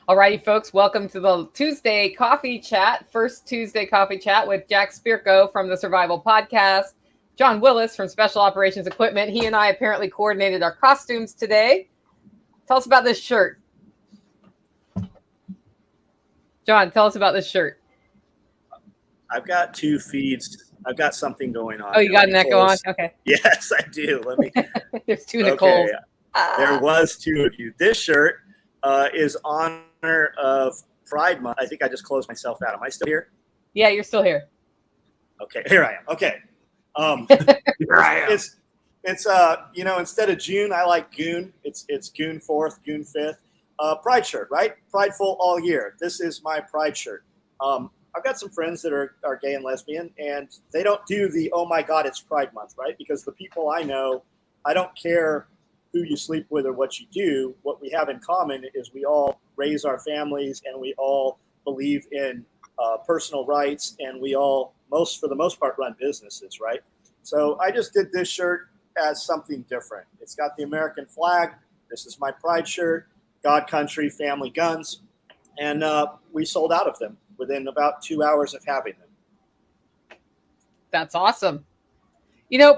Alrighty, folks, welcome to the Tuesday Coffee Chat, first Tuesday Coffee Chat with Jack Spirko from the Survival Podcast, John Willis from Special Operations Equipment. He and I apparently coordinated our costumes today. Tell us about this shirt. John, tell us about this shirt. I've got two feeds. I've got something going on. Oh, you got an echo on? Okay. Yes, I do. Let me. There's two Nicoles. Okay. There was two of you. This shirt is honor of Pride Month. I think I just closed myself out. Am I still here? Yeah, you're still here. Okay, here I am. Okay. Here I am. It's instead of June, I like Goon. It's Goon 4th, Goon 5th. Pride shirt, right? Prideful all year. This is my Pride shirt. I've got some friends that are gay and lesbian, and they don't do the, oh my God, it's Pride Month, right? Because the people I know, I don't care who you sleep with or what you do. What we have in common is we all raise our families, and we all believe in personal rights, and we all, for the most part, run businesses, right? So I just did this shirt as something different. It's got the American flag. This is my Pride shirt, God, country, family, guns. And we sold out of them within about 2 hours of having them. That's awesome.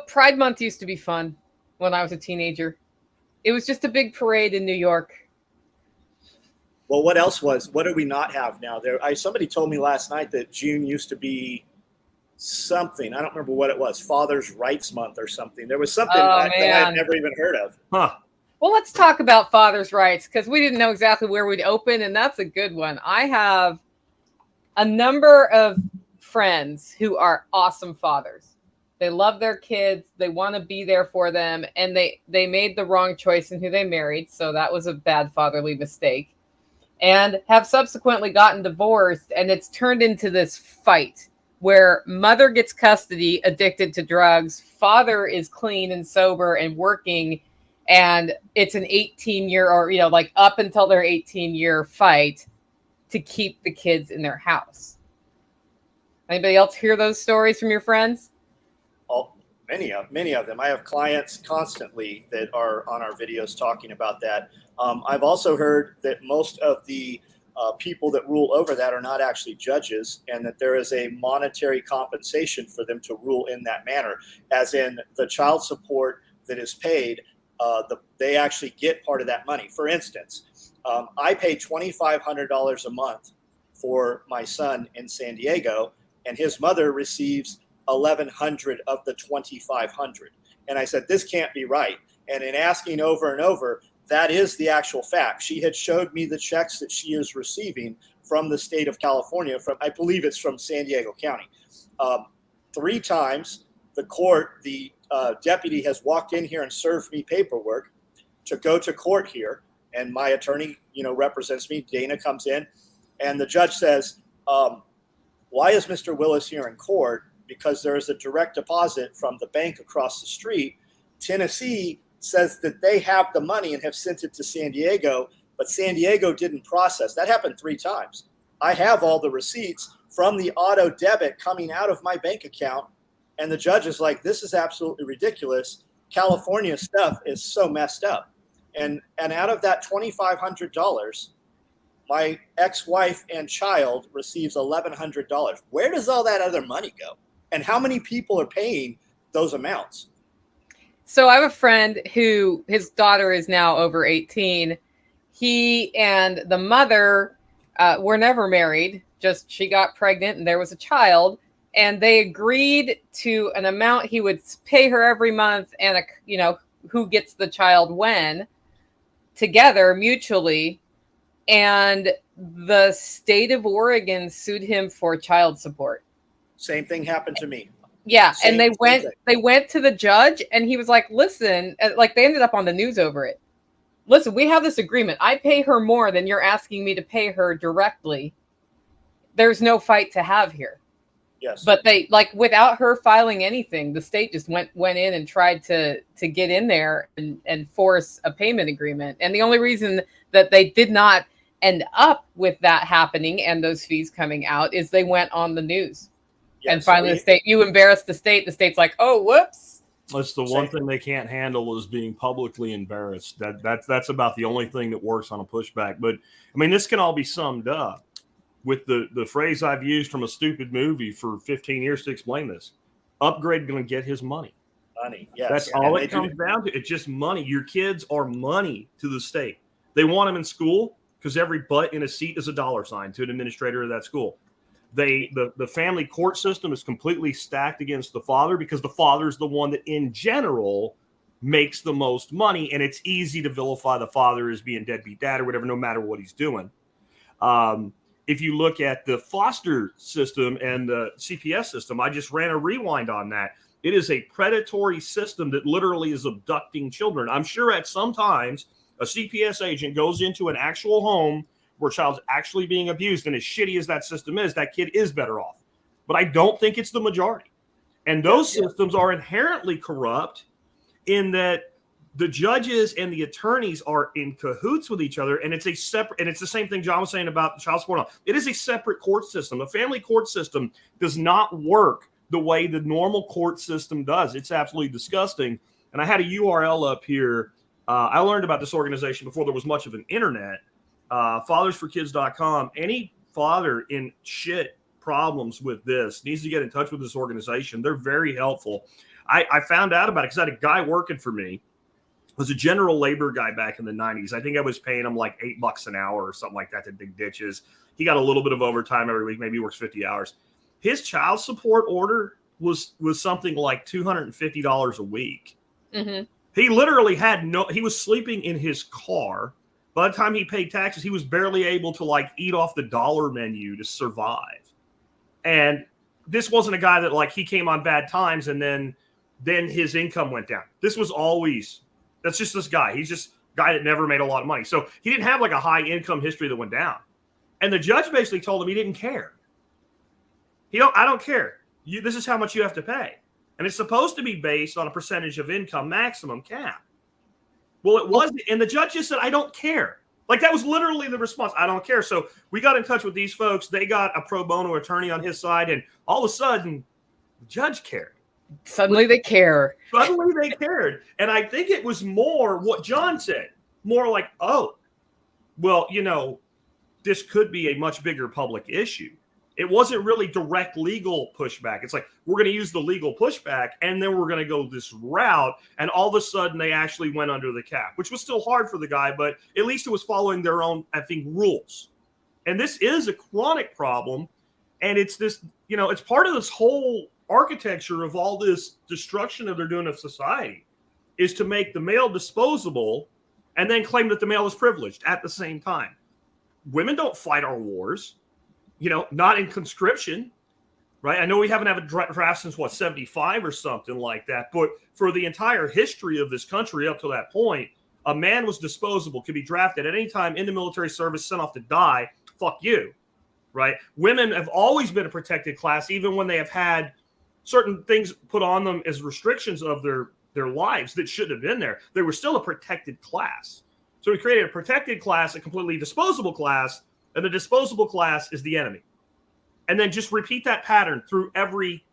Pride Month used to be fun when I was a teenager. It was just a big parade in New York. Well, what did we not have now? Somebody told me last night that June used to be something. I don't remember what it was. Father's Rights Month or something. There was something that I had never even heard of. Huh. Well, let's talk about father's rights, because we didn't know exactly where we'd open, and that's a good one. I have a number of friends who are awesome fathers. They love their kids. They want to be there for them, and they made the wrong choice in who they married, so that was a bad fatherly mistake, and have subsequently gotten divorced, and it's turned into this fight where mother gets custody, addicted to drugs, father is clean and sober and working, and it's an 18-year or, up until their 18-year fight to keep the kids in their house. Anybody else hear those stories from your friends? Oh, many of them. I have clients constantly that are on our videos talking about that. I've also heard that most of the people that rule over that are not actually judges, and that there is a monetary compensation for them to rule in that manner, as in the child support that is paid. They actually get part of that money. For instance, I pay $2,500 a month for my son in San Diego, and his mother receives $1,100 of the $2,500. And I said, this can't be right. And in asking over and over, that is the actual fact. She had showed me the checks that she is receiving from the state of California, I believe it's from San Diego County. 3 times the deputy has walked in here and served me paperwork to go to court here, and my attorney, represents me. Dana comes in, and the judge says, why is Mr. Willis here in court? Because there is a direct deposit from the bank across the street. Tennessee says that they have the money and have sent it to San Diego, but San Diego didn't process. That happened 3 times. I have all the receipts from the auto debit coming out of my bank account, and the judge is like, this is absolutely ridiculous. California stuff is so messed up. And out of that $2,500, my ex-wife and child receives $1,100. Where does all that other money go? And how many people are paying those amounts? So I have a friend who, his daughter is now over 18. He and the mother were never married. Just she got pregnant and there was a child. And they agreed to an amount he would pay her every month, and who gets the child when, together mutually. And the state of Oregon sued him for child support. Same thing happened to me. Yeah, and they went to the judge, and he was like, listen, they ended up on the news over it. Listen, we have this agreement. I pay her more than you're asking me to pay her directly. There's no fight to have here. Yes. But they, without her filing anything, the state just went in and tried to get in there and force a payment agreement. And the only reason that they did not end up with that happening and those fees coming out is they went on the news. Yes, and finally, the state, you embarrassed the state. The state's like, oh, whoops. That's the one thing they can't handle is being publicly embarrassed. That's about the only thing that works on a pushback. But I mean, this can all be summed up with the phrase I've used from a stupid movie for 15 years to explain this. Upgrade going to get his money. Money, yes. That's all it comes down to. It's just money. Your kids are money to the state. They want them in school because every butt in a seat is a dollar sign to an administrator of that school. The family court system is completely stacked against the father because the father is the one that in general makes the most money, and it's easy to vilify the father as being deadbeat dad or whatever, no matter what he's doing. If you look at the foster system and the CPS system, I just ran a rewind on that. It is a predatory system that literally is abducting children. I'm sure at some times a CPS agent goes into an actual home where a child's actually being abused, and as shitty as that system is, that kid is better off. But I don't think it's the majority. And those systems are inherently corrupt in that the judges and the attorneys are in cahoots with each other, and it's a separate, and it's the same thing John was saying about child support. It is a separate court system. A family court system does not work the way the normal court system does. It's absolutely disgusting. And I had a URL up here. I learned about this organization before there was much of an internet. Fathersforkids.com. Any father in shit problems with this needs to get in touch with this organization. They're very helpful. I found out about it because I had a guy working for me. Was a general labor guy back in the 90s. I think I was paying him like $8 an hour or something like that to dig ditches. He got a little bit of overtime every week. Maybe he works 50 hours. His child support order was something like $250 a week. Mm-hmm. He literally he was sleeping in his car. By the time he paid taxes, he was barely able to like eat off the dollar menu to survive. And this wasn't a guy that like he came on bad times and then his income went down. This was always... That's just this guy. He's just a guy that never made a lot of money. So he didn't have like a high income history that went down. And the judge basically told him he didn't care. I don't care. This is how much you have to pay. And it's supposed to be based on a percentage of income maximum cap. Well, it wasn't. And the judge just said, I don't care. Like that was literally the response. I don't care. So we got in touch with these folks. They got a pro bono attorney on his side. And all of a sudden, the judge cared. Suddenly they care. Suddenly they cared. And I think it was more what John said. More like, oh, well, this could be a much bigger public issue. It wasn't really direct legal pushback. It's like, we're going to use the legal pushback, and then we're going to go this route. And all of a sudden, they actually went under the cap, which was still hard for the guy, but at least it was following their own, I think, rules. And this is a chronic problem. And it's this, it's part of this whole architecture of all this destruction that they're doing of society is to make the male disposable and then claim that the male is privileged at the same time. Women don't fight our wars, not in conscription, right? I know we haven't had a draft since 75 or something like that, but for the entire history of this country up to that point, a man was disposable, could be drafted at any time in the military service, sent off to die. Fuck you, right? Women have always been a protected class, even when they have had certain things put on them as restrictions of their lives that shouldn't have been there. They were still a protected class. So we created a protected class, a completely disposable class, and the disposable class is the enemy. And then just repeat that pattern through every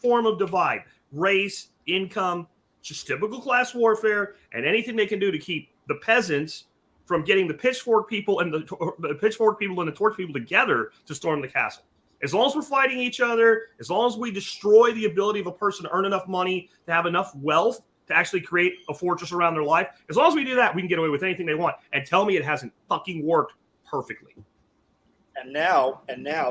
form of divide, race, income, just typical class warfare, and anything they can do to keep the peasants from getting the pitchfork people and the torch people together to storm the castle. As long as we're fighting each other, as long as we destroy the ability of a person to earn enough money, to have enough wealth, to actually create a fortress around their life, as long as we do that, we can get away with anything they want. And tell me it hasn't fucking worked perfectly. And now,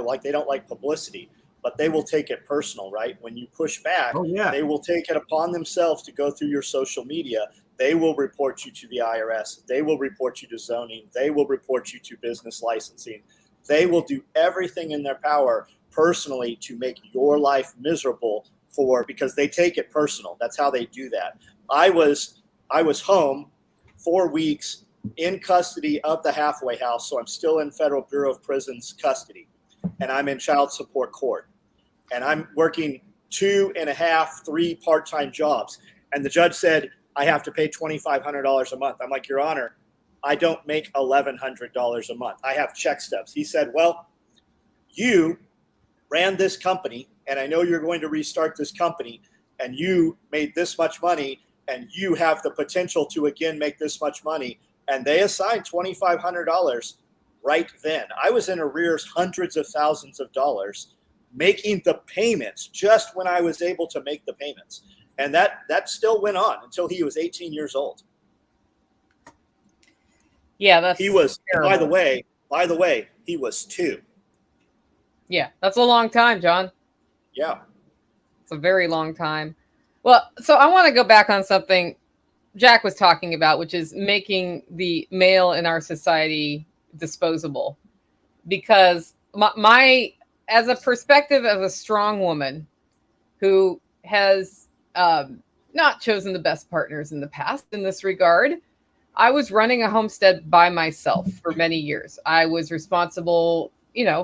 like they don't like publicity, but they will take it personal, right? When you push back, They will take it upon themselves to go through your social media. They will report you to the IRS. They will report you to zoning. They will report you to business licensing. They will do everything in their power personally to make your life miserable because they take it personal. That's how they do that. I was home 4 weeks in custody of the halfway house. So I'm still in Federal Bureau of Prisons custody, and I'm in child support court, and I'm working 2.5, 3 part-time jobs. And the judge said, I have to pay $2,500 a month. I'm like, Your Honor, I don't make $1,100 a month. I have check stubs. He said, well, you ran this company, and I know you're going to restart this company. and you made this much money, and you have the potential to again make this much money. And they assigned $2,500 right then. I was in arrears hundreds of thousands of dollars making the payments just when I was able to make the payments. And that still went on until he was 18 years old. Yeah, that's he was terrible. by the way, he was 2. Yeah, that's a long time, John. Yeah. It's a very long time. Well, so I want to go back on something Jack was talking about, which is making the male in our society disposable. Because my as a perspective of a strong woman who has not chosen the best partners in the past in this regard, I was running a homestead by myself for many years. I was responsible,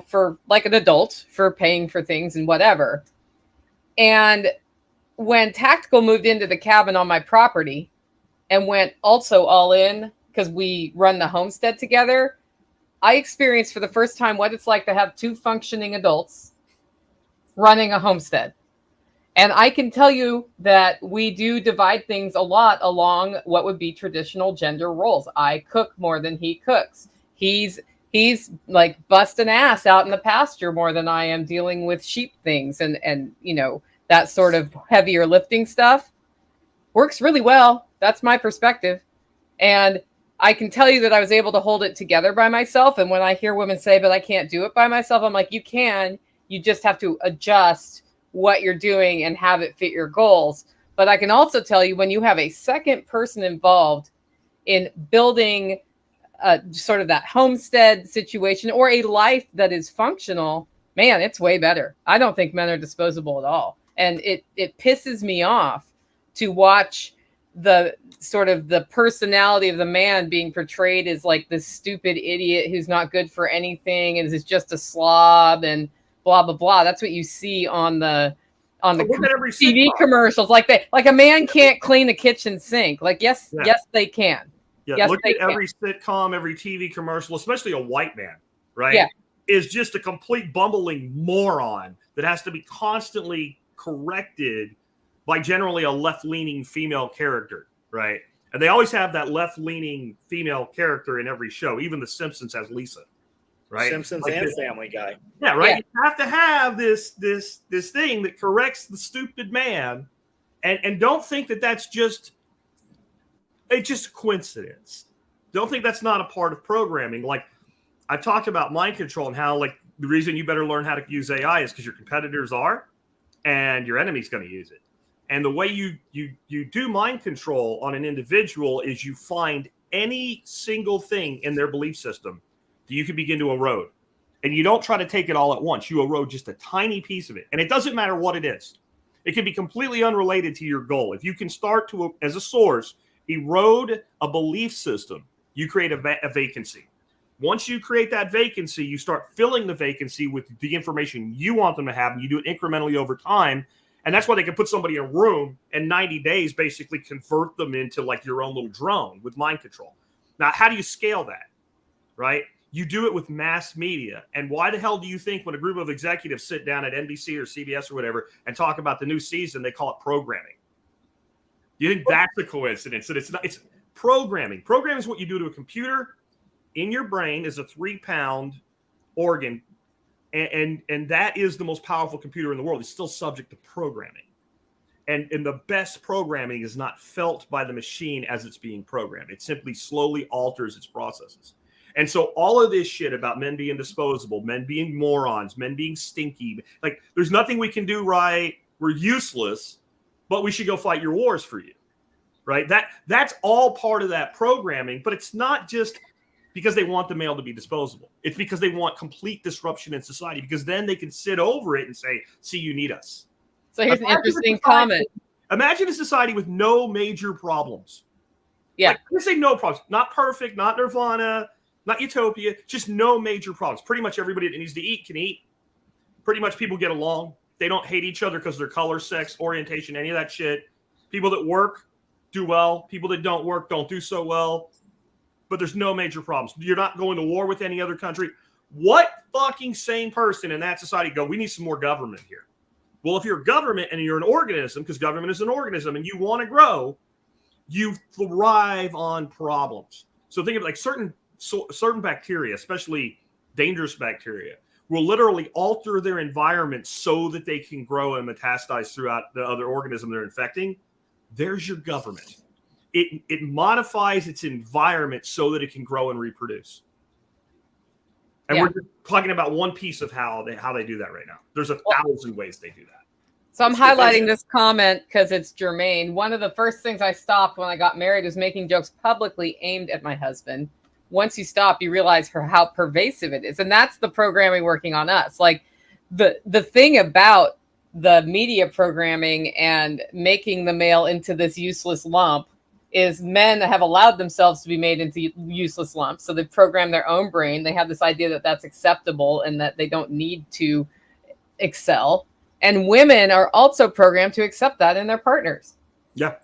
for like an adult for paying for things and whatever. And when Tactical moved into the cabin on my property and went also all in because we run the homestead together, I experienced for the first time what it's like to have 2 functioning adults running a homestead. And I can tell you that we do divide things a lot along what would be traditional gender roles. I cook more than he cooks. He's like busting ass out in the pasture more than I am dealing with sheep things and that sort of heavier lifting stuff. Works really well. That's my perspective. And I can tell you that I was able to hold it together by myself. And when I hear women say, but I can't do it by myself, I'm like, you can. You just have to adjust what you're doing and have it fit your goals. But I can also tell you when you have a second person involved in building sort of that homestead situation or a life that is functional, man, it's way better. I don't think men are disposable at all. And it pisses me off to watch the sort of the personality of the man being portrayed as like this stupid idiot who's not good for anything and is just a slob and blah, blah, blah. That's what you see on the TV commercials. Like a man can't clean a kitchen sink. Like, yes, they can. Yeah, yes, look at every sitcom, every TV commercial, especially a white man, right? Yeah. Is just a complete bumbling moron that has to be constantly corrected by generally a left-leaning female character, right? And they always have that left-leaning female character in every show. Even The Simpsons has Lisa, right? Simpsons like and Family Guy. Yeah, right. Yeah. You have to have this thing that corrects the stupid man, and don't think that that's just a coincidence. Don't think that's not a part of programming. Like I've talked about mind control and how like the reason you better learn how to use AI is because your competitors are, and your enemy's going to use it. And the way you do mind control on an individual is you find any single thing in their belief system that you can begin to erode. And you don't try to take it all at once. You erode just a tiny piece of it. And it doesn't matter what it is. It can be completely unrelated to your goal. If you can start to, as a source, erode a belief system, you create a vacancy. Once you create that vacancy, you start filling the vacancy with the information you want them to have, and you do it incrementally over time. And that's why they can put somebody in a room and 90 days basically convert them into like your own little drone with mind control. Now, how do you scale that, right? You do it with mass media. And why the hell do you think when a group of executives sit down at NBC or CBS or whatever and talk about the new season, they call it programming? You think that's a coincidence? And it's not. It's programming. Programming is what you do to a computer. In your brain is a 3-pound organ. And that is the most powerful computer in the world. It's still subject to programming. And the best programming is not felt by the machine as it's being programmed. It simply slowly alters its processes. And so all of this shit about men being disposable, men being morons, men being stinky, like there's nothing we can do right. We're useless, but we should go fight your wars for you, right? That's all part of that programming, but it's not just because they want the male to be disposable. It's because they want complete disruption in society, because then they can sit over it and say, see, you need us. So here's an interesting comment. Imagine a society with no major problems. Yeah. Like, let's say no problems. Not perfect, not nirvana, not utopia, just no major problems. Pretty much everybody that needs to eat can eat. Pretty much people get along. They don't hate each other because of their color, sex, orientation, any of that shit. People that work do well. People that don't work don't do so well. But there's no major problems. You're not going to war with any other country. What fucking sane person in that society go, we need some more government here? Well, if you're a government and you're an organism, because government is an organism, and you want to grow, you thrive on problems. So think of like certain bacteria, especially dangerous bacteria, will literally alter their environment so that they can grow and metastasize throughout the other organism they're infecting. There's your government. It modifies its environment so that it can grow and reproduce. And we're just talking about one piece of how they do that right now. There's 1,000 ways they do that. So I'm highlighting this comment because it's germane. One of the first things I stopped when I got married was making jokes publicly aimed at my husband. Once you stop, you realize how pervasive it is. And that's the programming working on us. Like the thing about the media programming and making the male into this useless lump is men have allowed themselves to be made into useless lumps. So they program their own brain. They have this idea that that's acceptable and that they don't need to excel. And women are also programmed to accept that in their partners. Yeah.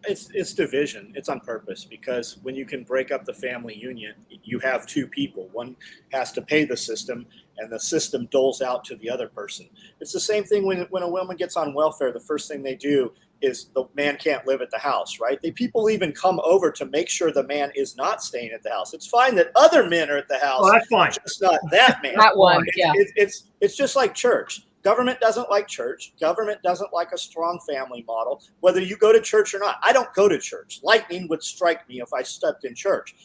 It's division. It's on purpose, because when you can break up the family union, you have two people. One has to pay the system, and the system doles out to the other person. It's the same thing when a woman gets on welfare. The first thing they do is the man can't live at the house, right? People even come over to make sure the man is not staying at the house. It's fine that other men are at the house. Oh, that's fine. Just not that man. That one, It's just like church. Government doesn't like church. Government doesn't like a strong family model, whether you go to church or not. I don't go to church. Lightning would strike me if I stepped in church.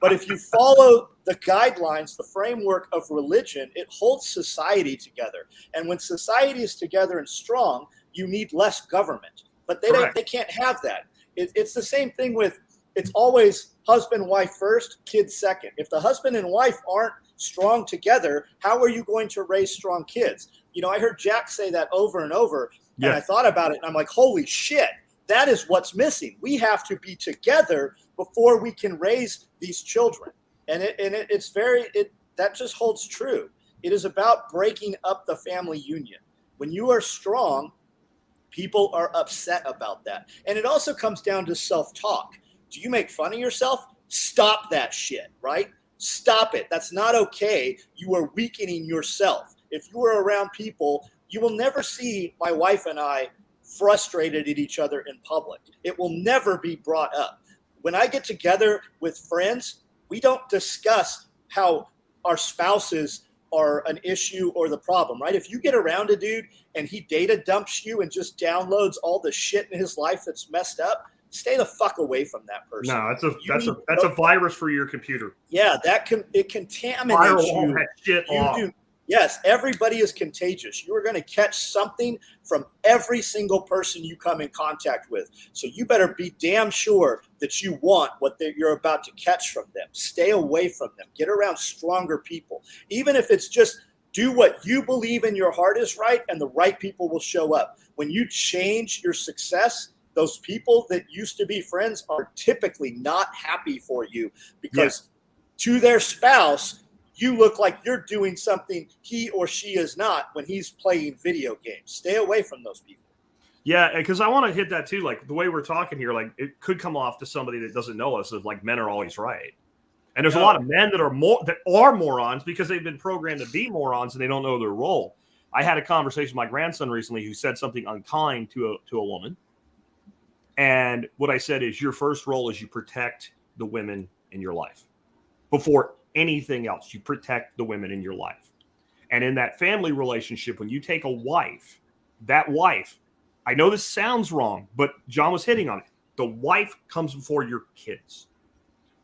But if you follow the guidelines, the framework of religion, it holds society together. And when society is together and strong, you need less government. But they can't have that. It's the same thing with, it's always husband, wife first, kids second. If the husband and wife aren't strong together, how are you going to raise strong kids? You know, I heard Jack say that over and over, and I thought about it, and I'm like, holy shit, that is what's missing. We have to be together before we can raise these children. And that just holds true. It is about breaking up the family union. When you are strong, people are upset about that. And it also comes down to self-talk. Do you make fun of yourself? Stop that shit, right? Stop it. That's not okay. You are weakening yourself. If you are around people, you will never see my wife and I frustrated at each other in public. It will never be brought up. When I get together with friends, we don't discuss how our spouses are an issue or the problem, right? If you get around a dude and he data dumps you and just downloads all the shit in his life that's messed up, stay the fuck away from that person. No, that's a virus for your computer. Yeah, it contaminates you. That shit off. Yes, everybody is contagious. You are going to catch something from every single person you come in contact with. So you better be damn sure that you want what you're about to catch from them. Stay away from them. Get around stronger people. Even if it's just do what you believe in your heart is right, and the right people will show up. When you change your success, those people that used to be friends are typically not happy for you because to their spouse, you look like you're doing something he or she is not when he's playing video games. Stay away from those people. Yeah, because I want to hit that too. Like the way we're talking here, like it could come off to somebody that doesn't know us as like men are always right. And there's a lot of men that are morons because they've been programmed to be morons and they don't know their role. I had a conversation with my grandson recently who said something unkind to a woman. And what I said is your first role is you protect the women in your life before anything else. You protect the women in your life. And in that family relationship, when you take a wife, that wife, I know this sounds wrong, but John was hitting on it. The wife comes before your kids.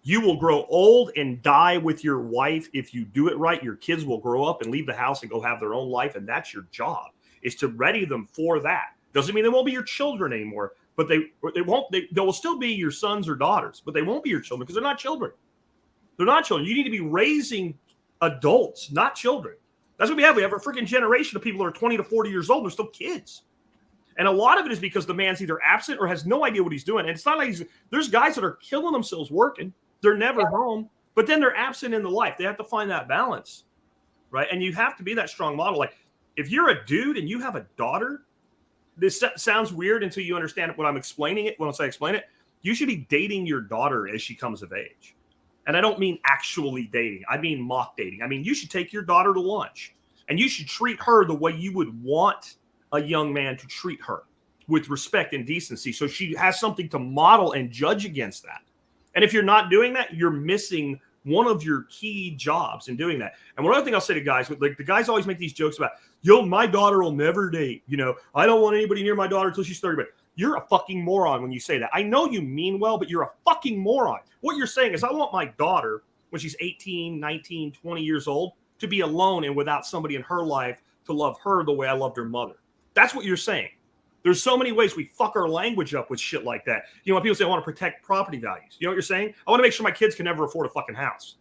You will grow old and die with your wife. If you do it right, your kids will grow up and leave the house and go have their own life. And that's your job, is to ready them for that. Doesn't mean they won't be your children anymore, but they will still be your sons or daughters, but they won't be your children because they're not children. They're not children. You need to be raising adults, not children. That's what we have. We have a freaking generation of people that are 20 to 40 years old. They're still kids. And a lot of it is because the man's either absent or has no idea what he's doing. And it's not like there's guys that are killing themselves working. They're never home, but then they're absent in the life. They have to find that balance, right? And you have to be that strong model. Like if you're a dude and you have a daughter, this sounds weird until you understand what I'm explaining it. When I explain it, you should be dating your daughter as she comes of age. And I don't mean actually dating. I mean mock dating. I mean, you should take your daughter to lunch and you should treat her the way you would want a young man to treat her with respect and decency. So she has something to model and judge against that. And if you're not doing that, you're missing one of your key jobs in doing that. And one other thing I'll say to guys, like the guys always make these jokes about, my daughter will never date. I don't want anybody near my daughter until she's 30. But you're a fucking moron when you say that. I know you mean well, but you're a fucking moron. What you're saying is, I want my daughter when she's 18, 19, 20 years old to be alone and without somebody in her life to love her the way I loved her mother. That's what you're saying. There's so many ways we fuck our language up with shit like that. When people say, I want to protect property values. You know what you're saying? I want to make sure my kids can never afford a fucking house.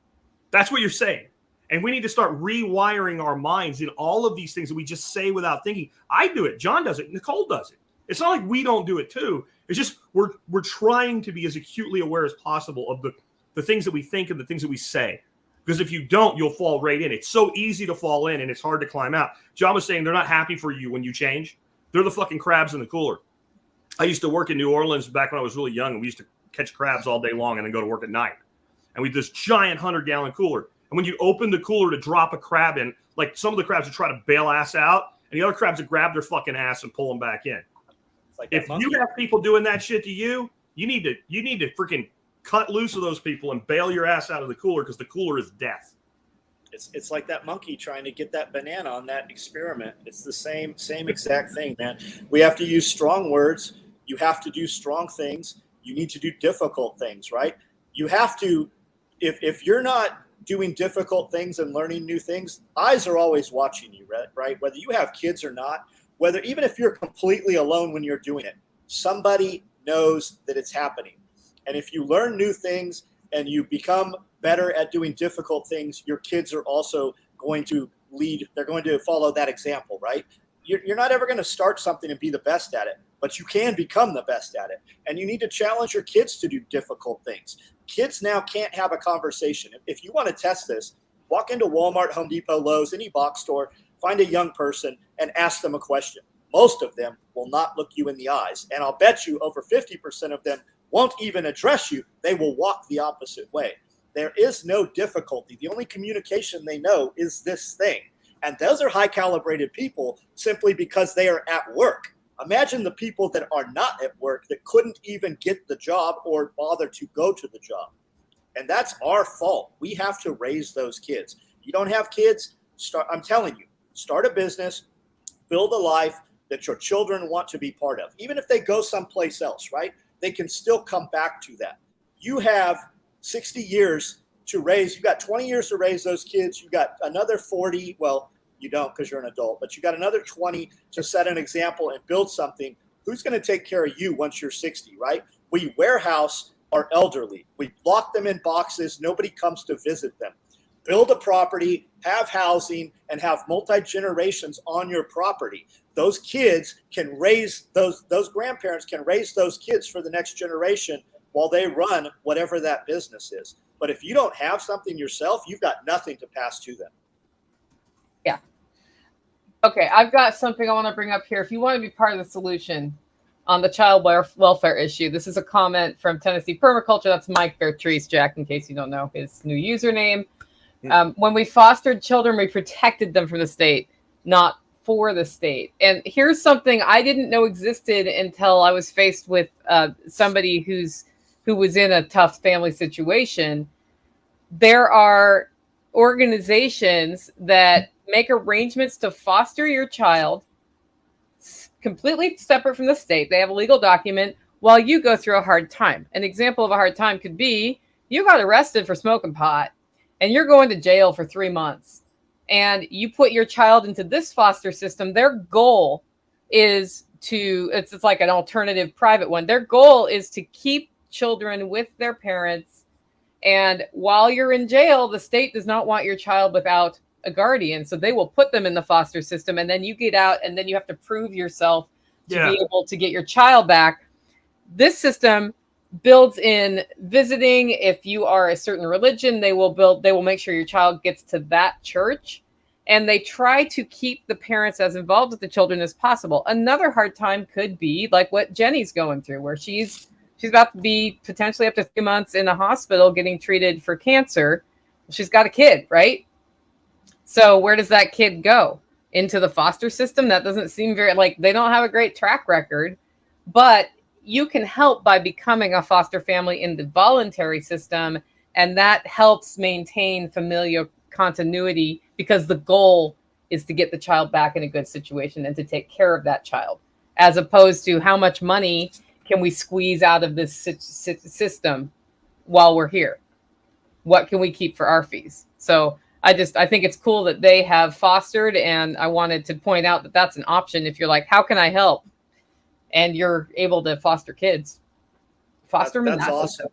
That's what you're saying. And we need to start rewiring our minds in all of these things that we just say without thinking. I do it. John does it. Nicole does it. It's not like we don't do it too. It's just we're trying to be as acutely aware as possible of the things that we think and the things that we say. Because if you don't, you'll fall right in. It's so easy to fall in and it's hard to climb out. John was saying they're not happy for you when you change. They're the fucking crabs in the cooler. I used to work in New Orleans back when I was really young, and we used to catch crabs all day long and then go to work at night. And we had this giant 100-gallon cooler. And when you open the cooler to drop a crab in, like some of the crabs would try to bail ass out, and the other crabs would grab their fucking ass and pull them back in. Like if you have people doing that shit to you, you need to freaking cut loose of those people and bail your ass out of the cooler, because the cooler is death. It's like that monkey trying to get that banana on that experiment. It's the same exact thing, man. We have to use strong words. You have to do strong things. You need to do difficult things, right? You have to, if you're not doing difficult things and learning new things, eyes are always watching you, right? Whether you have kids or not, even if you're completely alone when you're doing it, somebody knows that it's happening. And if you learn new things and you become better at doing difficult things, your kids are also going to lead. They're going to follow that example, right? You're not ever going to start something and be the best at it, but you can become the best at it. And you need to challenge your kids to do difficult things. Kids now can't have a conversation. If you want to test this, walk into Walmart, Home Depot, Lowe's, any box store, find a young person and ask them a question. Most of them will not look you in the eyes. And I'll bet you over 50% of them won't even address you. They will walk the opposite way. There is no difficulty. The only communication they know is this thing. And those are high calibrated people simply because they are at work. Imagine the people that are not at work that couldn't even get the job or bother to go to the job. And that's our fault. We have to raise those kids. You don't have kids, I'm telling you, start a business, build a life that your children want to be part of. Even if they go someplace else, right? They can still come back to that. You have 60 years to raise. You got 20 years to raise those kids. You got another 40. Well, you don't because you're an adult, but you got another 20 to set an example and build something. Who's going to take care of you once you're 60, right? We warehouse our elderly. We lock them in boxes. Nobody comes to visit them. Build a property, have housing, and have multi-generations on your property. Those kids can raise, those grandparents can raise those kids for the next generation while they run whatever that business is. But if you don't have something yourself, you've got nothing to pass to them. Yeah. Okay, I've got something I want to bring up here. If you want to be part of the solution on the child welfare issue, this is a comment from Tennessee Permaculture. That's Mike Bertrice, Jack, in case you don't know his new username. When we fostered children, we protected them from the state, not for the state. And here's something I didn't know existed until I was faced with somebody who was in a tough family situation. There are organizations that make arrangements to foster your child completely separate from the state. They have a legal document while you go through a hard time. An example of a hard time could be you got arrested for smoking pot and you're going to jail for 3 months, and you put your child into this foster system. Their goal is it's like an alternative private one. Their goal is to keep children with their parents. And while you're in jail, the state does not want your child without a guardian. So they will put them in the foster system, and then you get out, and then you have to prove yourself to be able to get your child back. This system builds in visiting. If you are a certain religion, they will make sure your child gets to that church, and they try to keep the parents as involved with the children as possible. Another hard time could be like what Jenni's going through, where she's about to be potentially up to 3 months in a hospital getting treated for cancer. She's got a kid, right? So where does that kid go? into the foster system. That doesn't seem very, like, they don't have a great track record, but you can help by becoming a foster family in the voluntary system. And that helps maintain familial continuity, because the goal is to get the child back in a good situation and to take care of that child, as opposed to how much money can we squeeze out of this system while we're here? What can we keep for our fees? So I think it's cool that they have fostered, and I wanted to point out that that's an option. If you're like, how can I help? And you're able to foster kids. Foster them. That's awesome.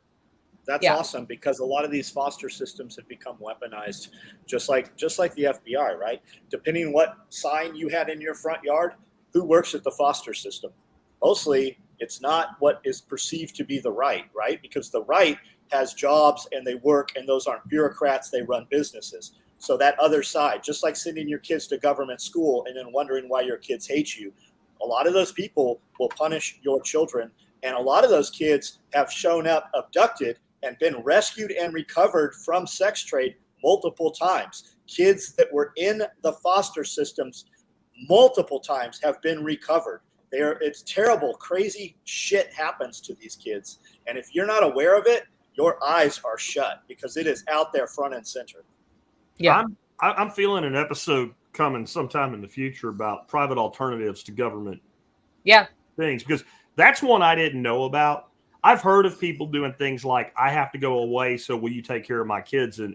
That's awesome, because a lot of these foster systems have become weaponized, just like the FBI, right? Depending what sign you had in your front yard, who works at the foster system? Mostly, it's not what is perceived to be the right? Because the right has jobs and they work, and those aren't bureaucrats, they run businesses. So that other side, just like sending your kids to government school and then wondering why your kids hate you, a lot of those people will punish your children. And a lot of those kids have shown up abducted and been rescued and recovered from sex trade multiple times. Kids that were in the foster systems multiple times have been recovered. It's terrible, crazy shit happens to these kids. And if you're not aware of it, your eyes are shut, because it is out there front and center. Yeah. I'm feeling an episode coming sometime in the future about private alternatives to government things, because that's one I didn't know about. I've heard of people doing things like, I have to go away, so will you take care of my kids, and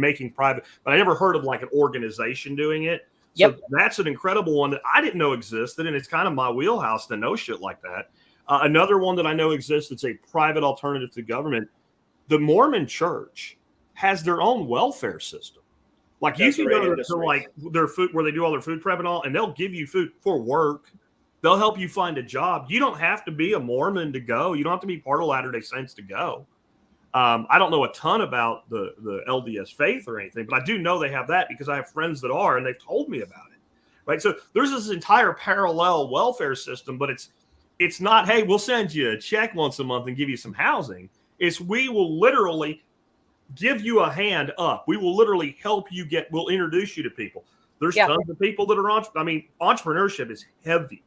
making private, but I never heard of like an organization doing it. So that's an incredible one that I didn't know existed, and it's kind of my wheelhouse to know shit like that. Another one that I know exists that's a private alternative to government, the Mormon Church has their own welfare system. Like, you can go to like their food, where they do all their food prep and all, and they'll give you food for work. They'll help you find a job. You don't have to be a Mormon to go. You don't have to be part of Latter-day Saints to go. I don't know a ton about the LDS faith or anything, but I do know they have that, because I have friends that are, and they've told me about it. Right. So there's this entire parallel welfare system, but it's not, hey, we'll send you a check once a month and give you some housing. It's, we will literally give you a hand up. We will literally help you we'll introduce you to people. There's tons of people that are entrepreneurship is heavy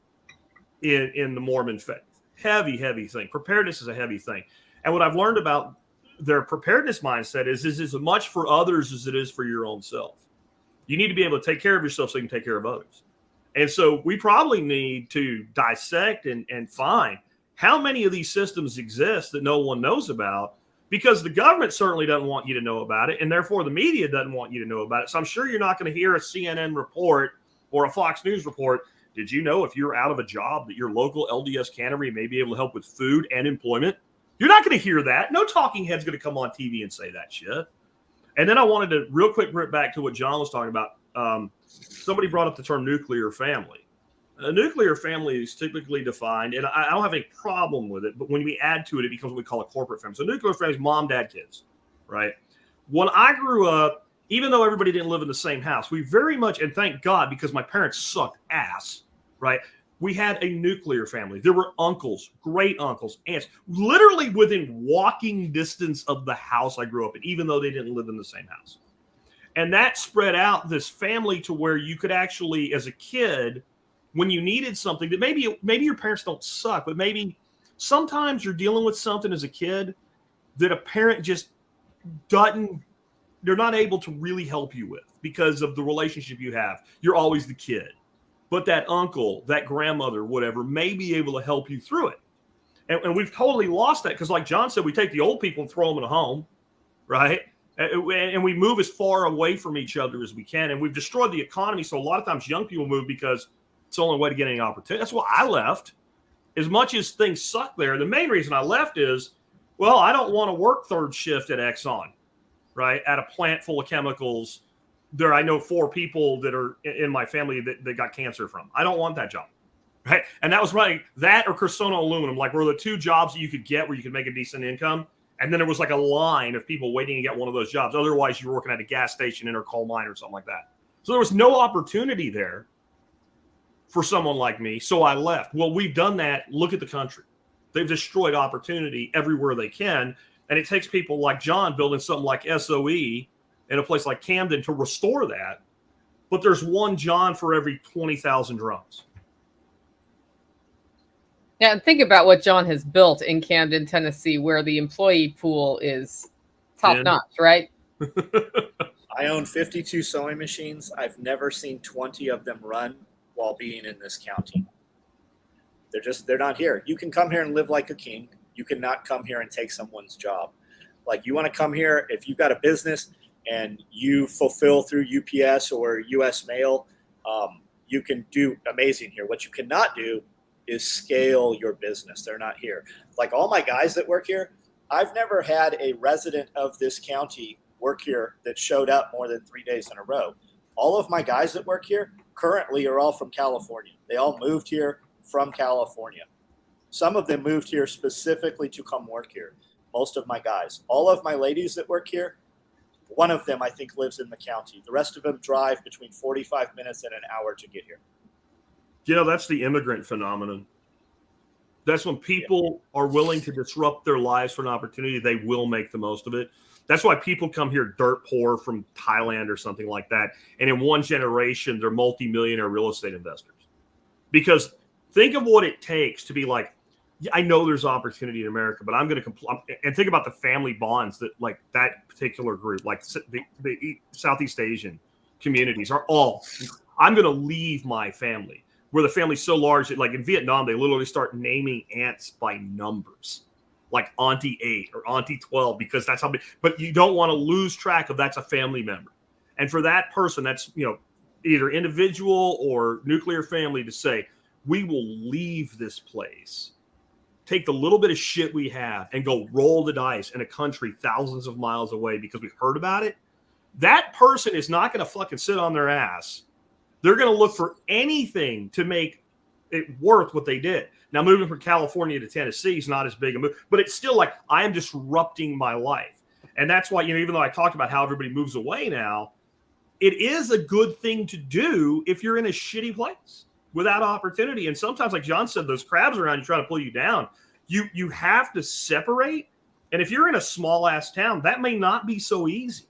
in the Mormon faith. Heavy thing. Preparedness is a heavy thing. And what I've learned about their preparedness mindset is as much for others as it is for your own self. You need to be able to take care of yourself so you can take care of others. And so we probably need to dissect and find how many of these systems exist that no one knows about, because the government certainly doesn't want you to know about it, and therefore the media doesn't want you to know about it. So I'm sure you're not going to hear a CNN report or a Fox News report. Did you know if you're out of a job that your local LDS cannery may be able to help with food and employment? You're not going to hear that. No talking head's going to come on TV and say that shit. And then I wanted to real quick rip back to what John was talking about. Somebody brought up the term nuclear family. A nuclear family is typically defined, and I don't have any problem with it, but when we add to it, it becomes what we call a corporate family. So nuclear family is mom, dad, kids, right? When I grew up, even though everybody didn't live in the same house, we very much, and thank God, because my parents sucked ass, right? We had a nuclear family. There were uncles, great uncles, aunts, literally within walking distance of the house I grew up in, even though they didn't live in the same house. And that spread out this family to where you could actually, as a kid, when you needed something that maybe your parents don't suck, but maybe sometimes you're dealing with something as a kid that a parent just they're not able to really help you with because of the relationship you have. You're always the kid. But that uncle, that grandmother, whatever, may be able to help you through it. And we've totally lost that, because like John said, we take the old people and throw them in a home, right? And we move as far away from each other as we can. And we've destroyed the economy. So a lot of times young people move because it's the only way to get any opportunity. That's why I left. As much as things suck there, the main reason I left is, well, I don't want to work third shift at Exxon, right? At a plant full of chemicals. There, I know 4 people that are in my family that got cancer from. I don't want that job, right? And that was right. That or Cressona Aluminum, like, were the 2 jobs that you could get where you could make a decent income. And then there was like a line of people waiting to get one of those jobs. Otherwise, you were working at a gas station in a coal mine or something like that. So there was no opportunity there for someone like me. So I left. Well, we've done that. Look at the country. They've destroyed opportunity everywhere they can. And it takes people like John building something like SOE in a place like Camden to restore that. but there's one John for every 20,000 drums. Yeah, and think about what John has built in Camden, Tennessee, where the employee pool is top notch, right? I own 52 sewing machines. I've never seen 20 of them run while being in this county. They're not here. You can come here and live like a king. You cannot come here and take someone's job. Like, you want to come here, if you've got a business and you fulfill through UPS or US Mail, you can do amazing here. What you cannot do is scale your business. They're not here. Like, all my guys that work here, I've never had a resident of this county work here that showed up more than 3 days in a row. All of my guys that work here currently are all from California. They all moved here from California. Some of them moved here specifically to come work here. Most of my guys. All of my ladies that work here, one of them I think lives in the county. The rest of them drive between 45 minutes and an hour to get here. You know, that's the immigrant phenomenon. That's when people are willing to disrupt their lives for an opportunity, they will make the most of it. That's why people come here dirt poor from Thailand or something like that. And in one generation, they're multimillionaire real estate investors. Because think of what it takes to be like, I know there's opportunity in America, but I'm going to and think about the family bonds that, like, that particular group, like the Southeast Asian communities are all, I'm going to leave my family. Where the family's so large that, like, in Vietnam, they literally start naming aunts by numbers, like Auntie 8 or Auntie 12, because that's how big. But you don't want to lose track of that's a family member. And for that person, that's, you know, either individual or nuclear family to say, we will leave this place, take the little bit of shit we have and go roll the dice in a country thousands of miles away because we've heard about it. That person is not going to fucking sit on their ass. They're going to look for anything to make it worth what they did. Now, moving from California to Tennessee is not as big a move, but it's still like, I am disrupting my life. And that's why, you know, even though I talked about how everybody moves away now, it is a good thing to do if you're in a shitty place without opportunity. And sometimes, like John said, those crabs around you trying to pull you down. You have to separate. And if you're in a small ass town, that may not be so easy.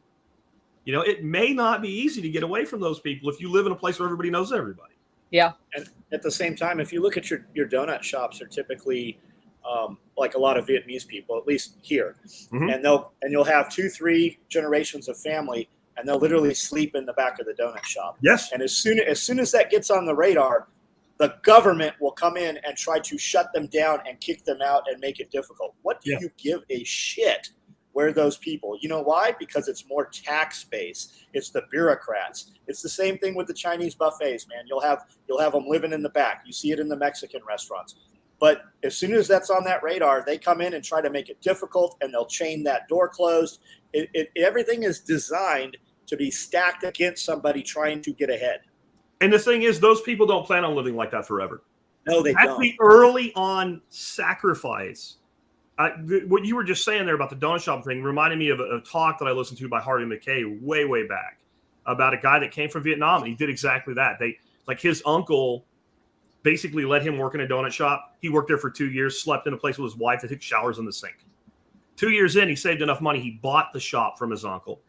You know, it may not be easy to get away from those people if you live in a place where everybody knows everybody. Yeah. And at the same time, if you look at your donut shops, are typically like a lot of Vietnamese people, at least here, and you'll have 2-3 generations of family, and they'll literally sleep in the back of the donut shop. Yes. And as soon as that gets on the radar, the government will come in and try to shut them down and kick them out and make it difficult. What do you give a shit where those people? You know why? Because it's more tax base. It's the bureaucrats. It's the same thing with the Chinese buffets, man. You'll have them living in the back. You see it in the Mexican restaurants. But as soon as that's on that radar, they come in and try to make it difficult, and they'll chain that door closed. Everything is designed to be stacked against somebody trying to get ahead. And the thing is, those people don't plan on living like that forever. No, they don't. That's the early on sacrifice. What you were just saying there about the donut shop thing reminded me of a talk that I listened to by Harvey McKay way back about a guy that came from Vietnam, and he did exactly that. His uncle basically let him work in a donut shop. He worked there for 2 years, slept in a place with his wife that took showers in the sink. 2 years in, he saved enough money. He bought the shop from his uncle.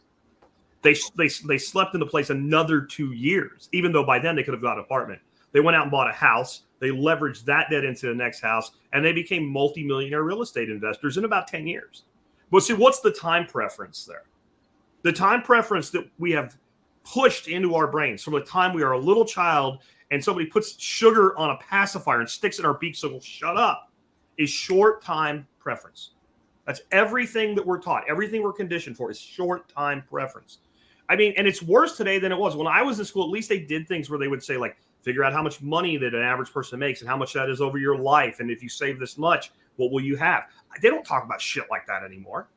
They slept in the place another 2 years, even though by then they could have got an apartment. They went out and bought a house. They leveraged that debt into the next house, and they became multimillionaire real estate investors in about 10 years. But see, what's the time preference there? The time preference that we have pushed into our brains from the time we are a little child and somebody puts sugar on a pacifier and sticks it in our beak so we'll shut up is short time preference. That's everything that we're taught. Everything we're conditioned for is short time preference. I mean, and it's worse today than it was. When I was in school, at least they did things where they would say, like, figure out how much money that an average person makes and how much that is over your life. And if you save this much, what will you have? They don't talk about shit like that anymore.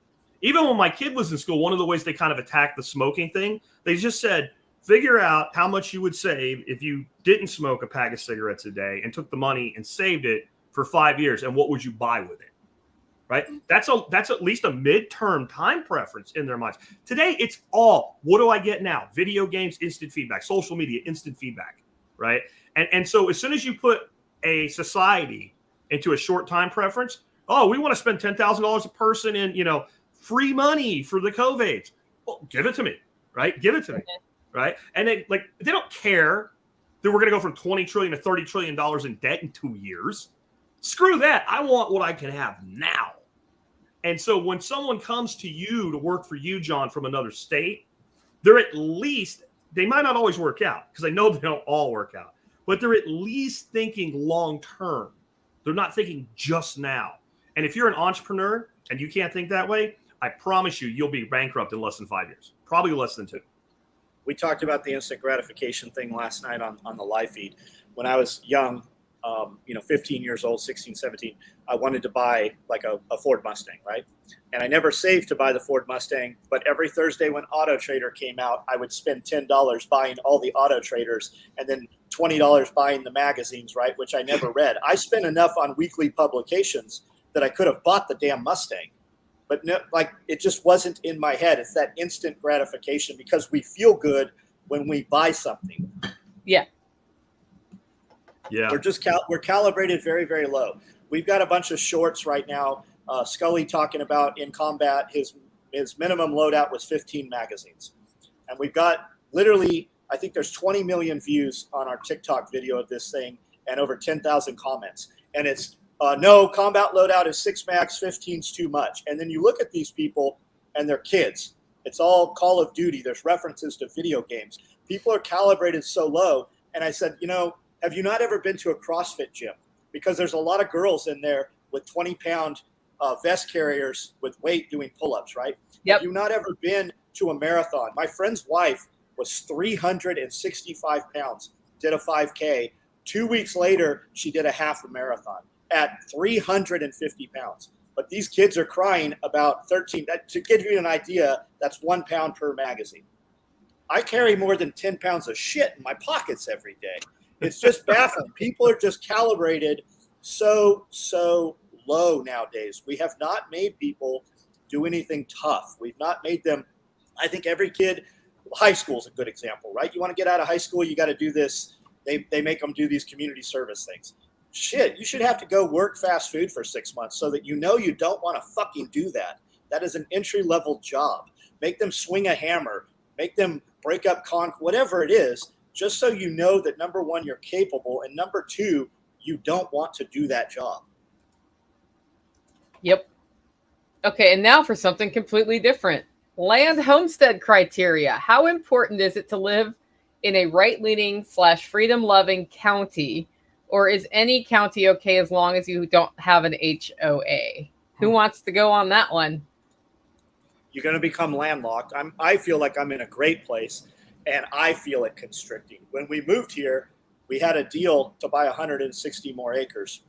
Even when my kid was in school, one of the ways they kind of attacked the smoking thing, they just said, figure out how much you would save if you didn't smoke a pack of cigarettes a day and took the money and saved it for 5 years. And what would you buy with it? Right? That's at least a midterm time preference in their minds. Today, it's all, what do I get now? Video games, instant feedback. Social media, instant feedback. Right? And so as soon as you put a society into a short time preference, oh, we want to spend $10,000 a person in, free money for the COVID. Well, give it to me. Right? Give it to me. right? And they don't care that we're going to go from 20 trillion to 30 trillion dollars in debt in 2 years. Screw that. I want what I can have now. And so when someone comes to you to work for you, John, from another state, they're at least, they might not always work out because I know they don't all work out, but they're at least thinking long term. They're not thinking just now. And if you're an entrepreneur and you can't think that way, I promise you'll be bankrupt in less than 5 years, probably less than 2. We talked about the instant gratification thing last night on the live feed. When I was young, 15 years old, 16, 17, I wanted to buy like a Ford Mustang, right? And I never saved to buy the Ford Mustang, but every Thursday when Auto Trader came out, I would spend $10 buying all the Auto Traders and then $20 buying the magazines, right? Which I never read. I spent enough on weekly publications that I could have bought the damn Mustang. But no, like, it just wasn't in my head. It's that instant gratification because we feel good when we buy something. Yeah. Yeah. We're calibrated very, very low. We've got a bunch of shorts right now. Scully talking about in combat, his minimum loadout was 15 magazines. And we've got literally, I think there's 20 million views on our TikTok video of this thing and over 10,000 comments. And it's, no, combat loadout is 6 mags, 15's too much. And then you look at these people and they're kids. It's all Call of Duty. There's references to video games. People are calibrated so low. And I said, have you not ever been to a CrossFit gym? Because there's a lot of girls in there with 20-pound vest carriers with weight doing pull-ups, right? Yep. Have you not ever been to a marathon? My friend's wife was 365 pounds, did a 5K. 2 weeks later, she did a half a marathon at 350 pounds. But these kids are crying about 13. To give you an idea, that's 1 pound per magazine. I carry more than 10 pounds of shit in my pockets every day. It's just baffling. People are just calibrated so low nowadays. We have not made people do anything tough. We've not made them. I think every kid, high school is a good example, right? You want to get out of high school, you got to do this. They make them do these community service things. Shit, you should have to go work fast food for 6 months so that you don't want to fucking do that. That is an entry-level job. Make them swing a hammer. Make them break up whatever it is, just so you know that, number one, you're capable, and number two, you don't want to do that job. Yep. Okay, and now for something completely different. Land homestead criteria. How important is it to live in a right-leaning / freedom-loving county, or is any county okay as long as you don't have an HOA? Who wants to go on that one? You're going to become landlocked. I feel like I'm in a great place, and I feel it constricting. When we moved here, we had a deal to buy 160 more acres.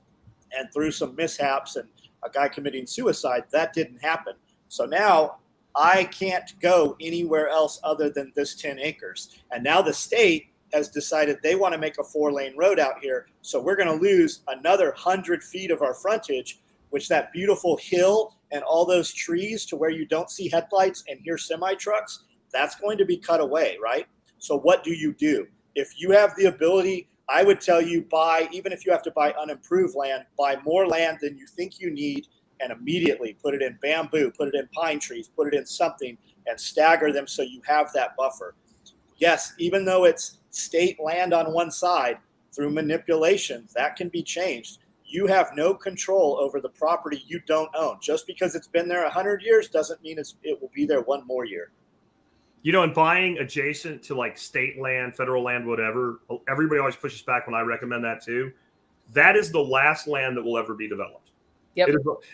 And through some mishaps and a guy committing suicide, that didn't happen. So now I can't go anywhere else other than this 10 acres. And now the state has decided they want to make a 4-lane road out here. So we're going to lose another 100 feet of our frontage, which that beautiful hill and all those trees to where you don't see headlights and hear semi trucks, that's going to be cut away, right? So what do? If you have the ability, I would tell you even if you have to buy unimproved land, buy more land than you think you need and immediately put it in bamboo, put it in pine trees, put it in something and stagger them so you have that buffer. Yes, even though it's state land on one side, through manipulation, that can be changed. You have no control over the property you don't own. Just because it's been there 100 years doesn't mean it will be there one more year. And buying adjacent to like state land, federal land, whatever, everybody always pushes back when I recommend that too. That is the last land that will ever be developed. Yep.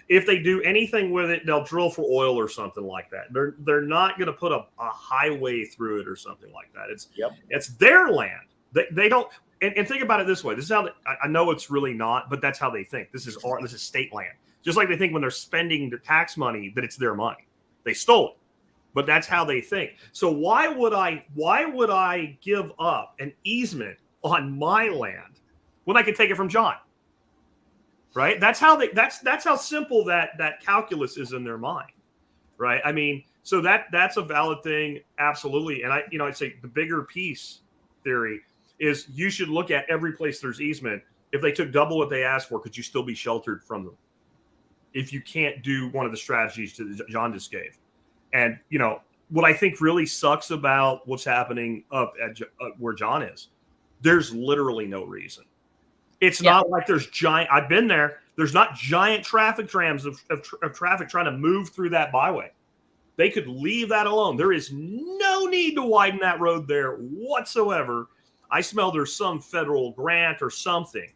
If they do anything with it, they'll drill for oil or something like that. They're not going to put a highway through it or something like that. It's their land. They don't. And think about it this way. This is how I know it's really not, but that's how they think. This is state land. Just like they think when they're spending their tax money that it's their money. They stole it. But that's how they think. So why would I give up an easement on my land when I could take it from John? Right? That's how simple that calculus is in their mind. Right? I mean, so that's a valid thing, absolutely. And I'd say the bigger piece theory is you should look at every place there's easement. If they took double what they asked for, could you still be sheltered from them? If you can't do one of the strategies that John just gave. And, what I think really sucks about what's happening up at where John is, there's literally no reason. It's not like there's giant. I've been there. There's not giant traffic trams of traffic trying to move through that byway. They could leave that alone. There is no need to widen that road there whatsoever. I smell there's some federal grant or something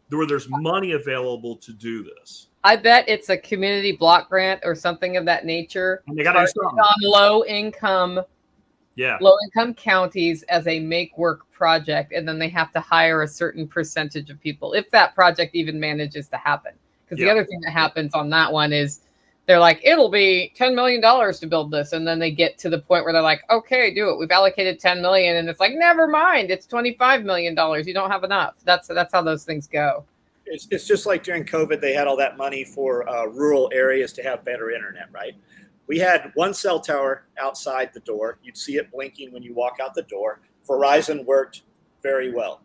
where there's money available to do this. I bet it's a community block grant or something of that nature. And they got to do something on low income counties as a make work project, and then they have to hire a certain percentage of people if that project even manages to happen. Because the other thing that happens on that one is they're like, it'll be $10 million to build this, and then they get to the point where they're like, okay, do it. We've allocated 10 million, and it's like, never mind, it's $25 million. You don't have enough. That's how those things go. It's just like during COVID, they had all that money for rural areas to have better internet, right? We had one cell tower outside the door. You'd see it blinking when you walk out the door. Verizon worked very well.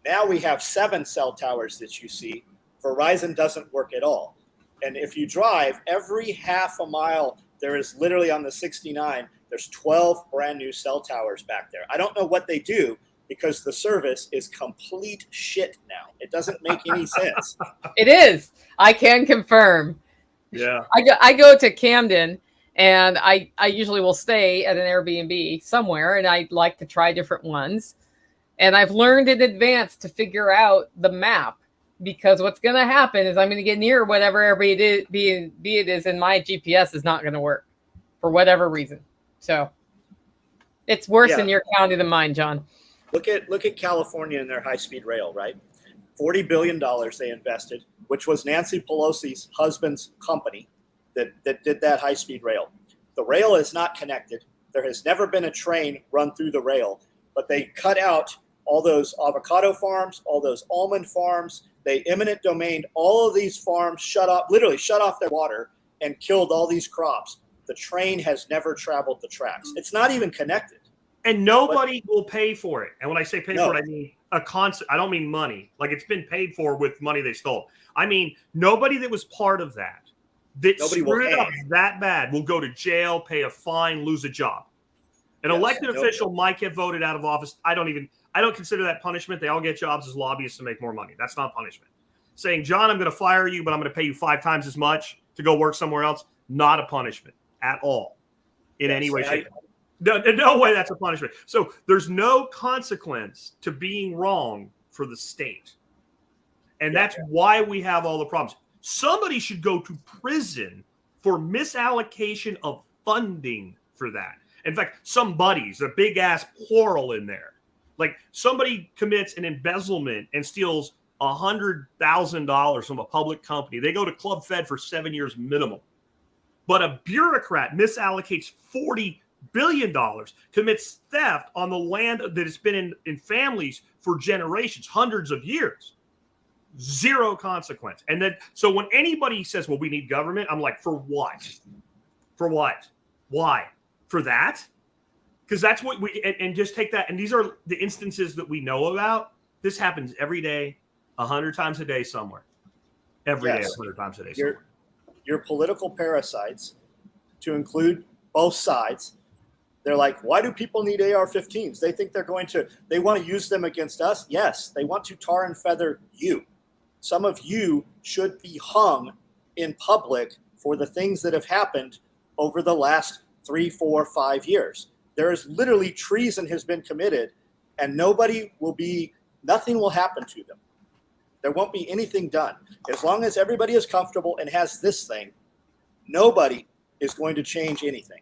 Now we have 7 cell towers that you see. Verizon doesn't work at all. And if you drive every half a mile, there is literally on the 69, there's 12 brand new cell towers back there. I don't know what they do because the service is complete shit now. It doesn't make any sense. It is. I can confirm. Yeah. I go to Camden, and I usually will stay at an Airbnb somewhere, and I like to try different ones. And I've learned in advance to figure out the map, because what's going to happen is I'm going to get near whatever Airbnb it is, and my GPS is not going to work for whatever reason. So it's worse in your county than mine, John. Look at California and their high-speed rail, right? $40 billion they invested, which was Nancy Pelosi's husband's company that did that high-speed rail. The rail is not connected. There has never been a train run through the rail, but they cut out all those avocado farms, all those almond farms. They eminent domained all of these farms, literally shut off their water and killed all these crops. The train has never traveled the tracks. It's not even connected. And nobody will pay for it. And when I say pay for it, I mean a concept. I don't mean money. Like it's been paid for with money they stole. I mean, nobody that was part of that screwed it up that bad will go to jail, pay a fine, lose a job. An elected official might get voted out of office. I don't consider that punishment. They all get jobs as lobbyists to make more money. That's not punishment. Saying, John, I'm going to fire you, but I'm going to pay you 5 times as much to go work somewhere else. Not a punishment at all in any way, shape. No way that's a punishment. So there's no consequence to being wrong for the state. And that's why we have all the problems. Somebody should go to prison for misallocation of funding for that. In fact, somebody's a big ass quarrel in there. Like somebody commits an embezzlement and steals $100,000 from a public company. They go to Club Fed for 7 years minimum. But a bureaucrat misallocates $40 billion, commits theft on the land that has been in families for generations, hundreds of years. Zero consequence. And then, so when anybody says, well, we need government, I'm like, for what? For what? Why? For that? Because that's what and just take that. And these are the instances that we know about. This happens every day, 100 times a day somewhere. Every day, 100 times a day somewhere. Your political parasites, to include both sides, they're like, why do people need AR-15s? They think they want to use them against us. Yes, they want to tar and feather you. Some of you should be hung in public for the things that have happened over the last 3, 4, 5 years. There is literally treason has been committed, and nothing will happen to them. There won't be anything done. As long as everybody is comfortable and has this thing, nobody is going to change anything.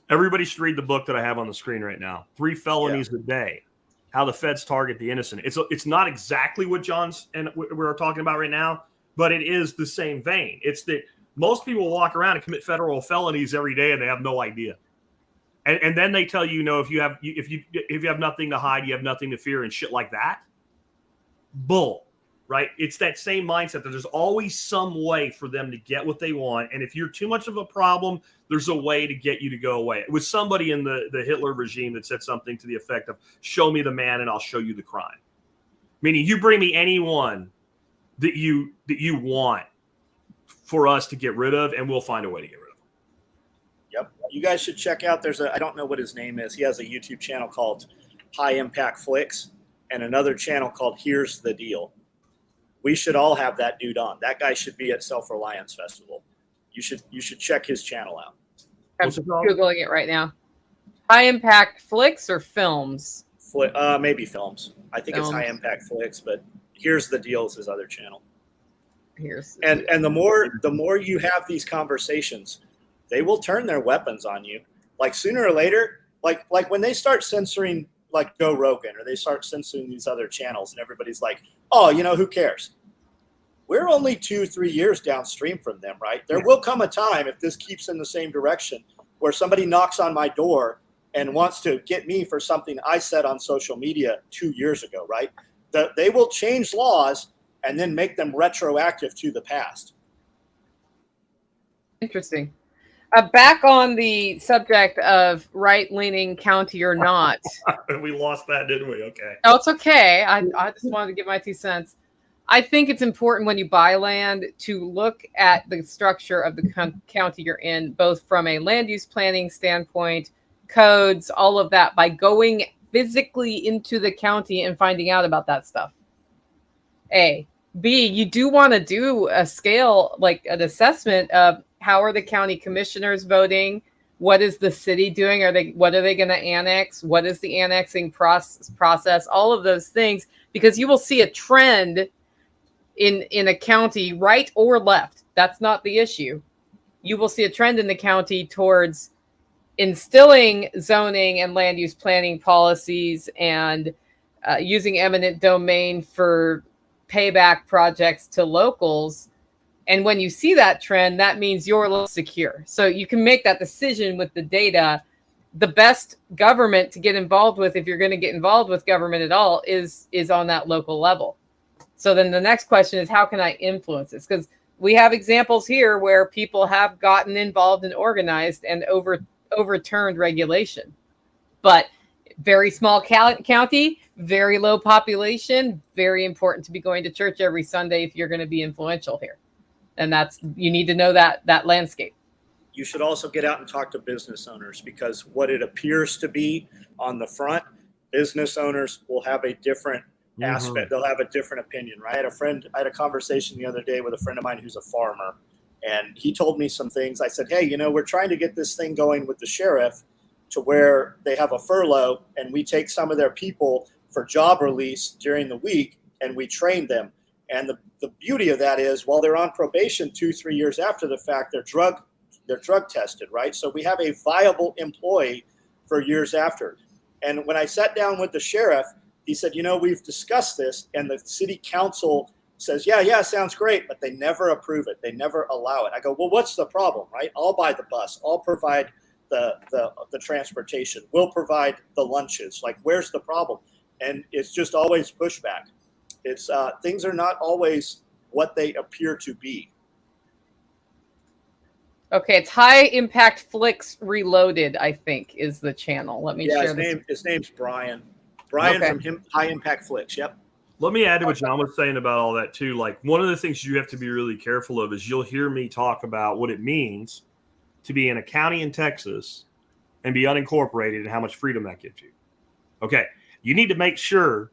Everybody should read the book that I have on the screen right now. 3 felonies a day. How the feds target the innocent. It's not exactly what John's and we're talking about right now, but it is the same vein. It's that most people walk around and commit federal felonies every day and they have no idea. And then they tell you, if you have nothing to hide, you have nothing to fear and shit like that. Bull, right? It's that same mindset that there's always some way for them to get what they want. And if you're too much of a problem, there's a way to get you to go away. It was somebody in the Hitler regime that said something to the effect of, show me the man and I'll show you the crime. Meaning you bring me anyone that you want for us to get rid of and we'll find a way to get rid of them. Yep. you guys should check out. I don't know what his name is. He has a YouTube channel called High Impact Flicks and another channel called Here's the Deal. We should all have that dude on. That guy should be at Self-Reliance Festival. You should check his channel out. I'm Googling it right now. High Impact Flicks or Films? Maybe Films. I think It's High Impact Flicks, but Here's the Deal is his other channel. And the more you have these conversations, they will turn their weapons on you. Like sooner or later, like when they start censoring like Joe Rogan, or they start censoring these other channels, and everybody's like, oh, who cares? We're only 2-3 years downstream from them, right? There will come a time, if this keeps in the same direction, where somebody knocks on my door and wants to get me for something I said on social media 2 years ago, right? They will change laws and then make them retroactive to the past. Interesting. Back on the subject of right-leaning county or not. We lost that, didn't we? Okay. Oh, it's okay. I just wanted to give my 2 cents. I think it's important when you buy land to look at the structure of the county you're in, both from a land use planning standpoint, codes, all of that, by going physically into the county and finding out about that stuff. A. B, you do want to do a scale, like an assessment of how are the county commissioners voting? What is the city doing? What are they going to annex? What is the annexing process? All of those things, because you will see a trend in a county, right or left. That's not the issue. You will see a trend in the county towards instilling zoning and land use planning policies and using eminent domain for payback projects to locals. And when you see that trend, that means you're less secure. So you can make that decision with the data. The best government to get involved with, if you're going to get involved with government at all, is on that local level. So then the next question is, how can I influence this? Because we have examples here where people have gotten involved and organized and overturned regulation. But very small county, very low population, very important to be going to church every Sunday if you're going to be influential here. And you need to know that landscape. You should also get out and talk to business owners, because what it appears to be on the front, business owners will have a different aspect. They'll have a different opinion, right? I had a conversation the other day with a friend of mine who's a farmer, and he told me some things. I said, hey, we're trying to get this thing going with the sheriff to where they have a furlough, and we take some of their people for job release during the week and we train them. And the beauty of that is, while they're on probation 2-3 years after the fact, they're drug tested, right? So we have a viable employee for years after. And when I sat down with the sheriff, he said, we've discussed this, and the city council says, yeah, sounds great, but they never approve it. They never allow it. I go, well, what's the problem, right? I'll buy the bus. I'll provide the transportation. We'll provide the lunches. Like, where's the problem? And it's just always pushback. It's things are not always what they appear to be. Okay, it's High Impact Flicks Reloaded, I think, is the channel. Let me share his name's Brian. Brian from High Impact Flicks. Yep. Let me add to what John was saying about all that too. Like, one of the things you have to be really careful of is you'll hear me talk about what it means to be in a county in Texas and be unincorporated and how much freedom that gives you. Okay, you need to make sure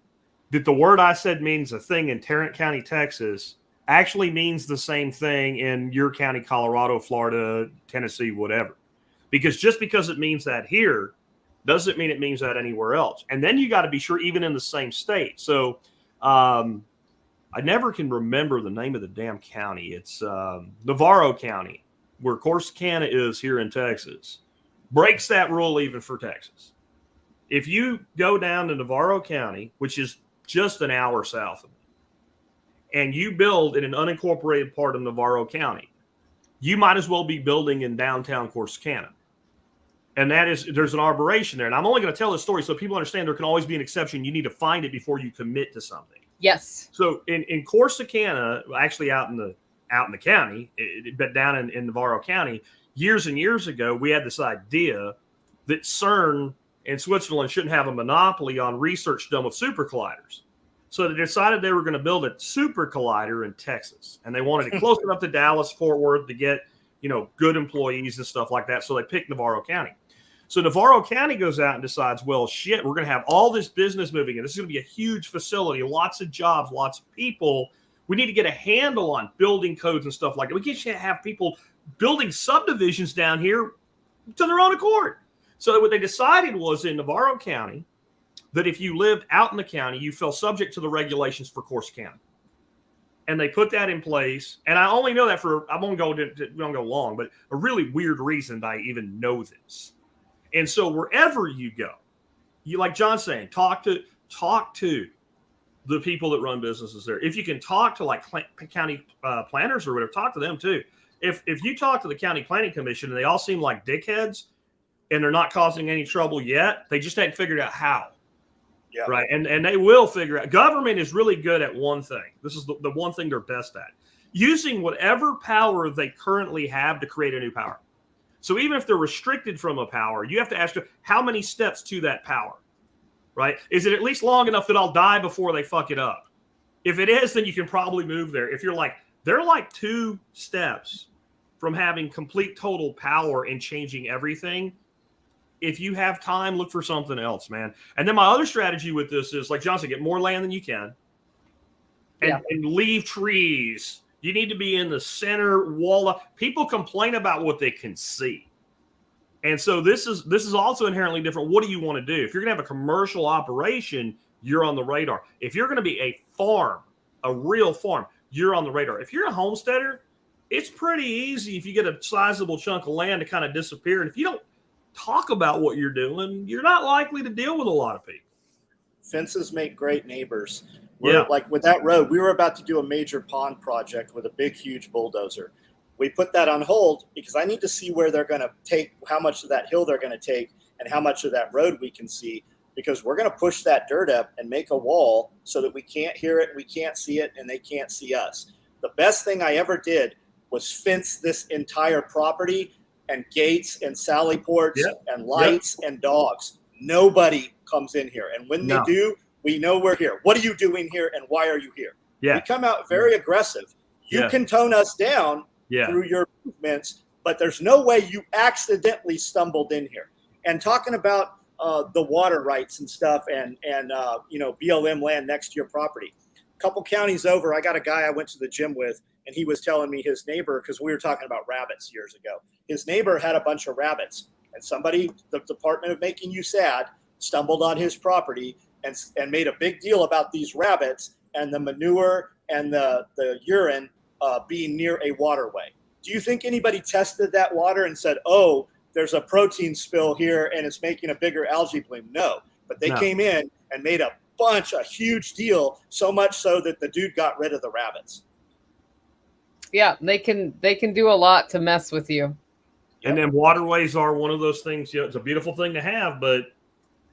that the word I said means a thing in Tarrant County, Texas, actually means the same thing in your county, Colorado, Florida, Tennessee, whatever. Because just because it means that here doesn't mean it means that anywhere else. And then you got to be sure, even in the same state. So I never can remember the name of the damn county. It's Navarro County, where Corsicana is here in Texas. Breaks that rule even for Texas. If you go down to Navarro County, which is just an hour south of me, and you build in an unincorporated part of Navarro County, you might as well be building in downtown Corsicana. And there's an arboration there. And I'm only going to tell this story so people understand there can always be an exception. You need to find it before you commit to something. Yes. So in Corsicana, actually out in the county, but down in Navarro County, years and years ago, we had this idea that CERN in Switzerland shouldn't have a monopoly on research done with super colliders. So they decided they were going to build a super collider in Texas, and they wanted it close enough to Dallas, Fort Worth to get good employees and stuff like that. So they picked Navarro County. So Navarro County goes out and decides, well, shit, we're going to have all this business moving in. This is going to be a huge facility, lots of jobs, lots of people. We need to get a handle on building codes and stuff like that. We can't have people building subdivisions down here to their own accord. So what they decided was in Navarro County that if you lived out in the county, you fell subject to the regulations for Course County. And they put that in place. And I only know that I won't go long, but a really weird reason that I even know this. And so wherever you go, you, like John's saying, talk to the people that run businesses there. If you can talk to like county planners or whatever, talk to them too. If you talk to the county planning commission and they all seem like dickheads and they're not causing any trouble yet, they just hadn't figured out how. Yeah. Right. And they will figure out. Government is really good at one thing. This is the one thing they're best at. Using whatever power they currently have to create a new power. So even if they're restricted from a power, you have to ask how many steps to that power, right? Is it at least long enough that I'll die before they fuck it up? If it is, then you can probably move there. If you're like, they're like 2 steps from having complete total power and changing everything. If you have time, look for something else, man. And then my other strategy with this is, like John said, get more land than you can and leave trees. You need to be in the center wall. People complain about what they can see. And so this is also inherently different. What do you want to do? If you're going to have a commercial operation, you're on the radar. If you're going to be a farm, a real farm, you're on the radar. If you're a homesteader, it's pretty easy if you get a sizable chunk of land to kind of disappear. And if you don't talk about what you're doing, you're not likely to deal with a lot of people. Fences make great neighbors. Like with that road, we were about to do a major pond project with a big, huge bulldozer. We put that on hold because I need to see where they're going to take, how much of that hill they're going to take and how much of that road we can see, because we're going to push that dirt up and make a wall so that we can't hear it, we can't see it, and they can't see us. The best thing I ever did was fence this entire property and gates and sally ports and lights and dogs. Nobody comes in here. And when they do, we know we're here. What are you doing here and why are you here? We come out very aggressive. You can tone us down through your movements, but there's no way you accidentally stumbled in here. And talking about the water rights and stuff and BLM land next to your property. A couple counties over, I got a guy I went to the gym with, and he was telling me his neighbor, because we were talking about rabbits years ago. His neighbor had a bunch of rabbits, and somebody, the Department of Making You Sad, stumbled on his property and made a big deal about these rabbits and the manure and the urine being near a waterway. Do you think anybody tested that water and said, oh, there's a protein spill here and it's making a bigger algae bloom? No, but they came in and made a huge deal, so much so that the dude got rid of the rabbits. Yeah, they can do a lot to mess with you. And then waterways are one of those things, it's a beautiful thing to have, but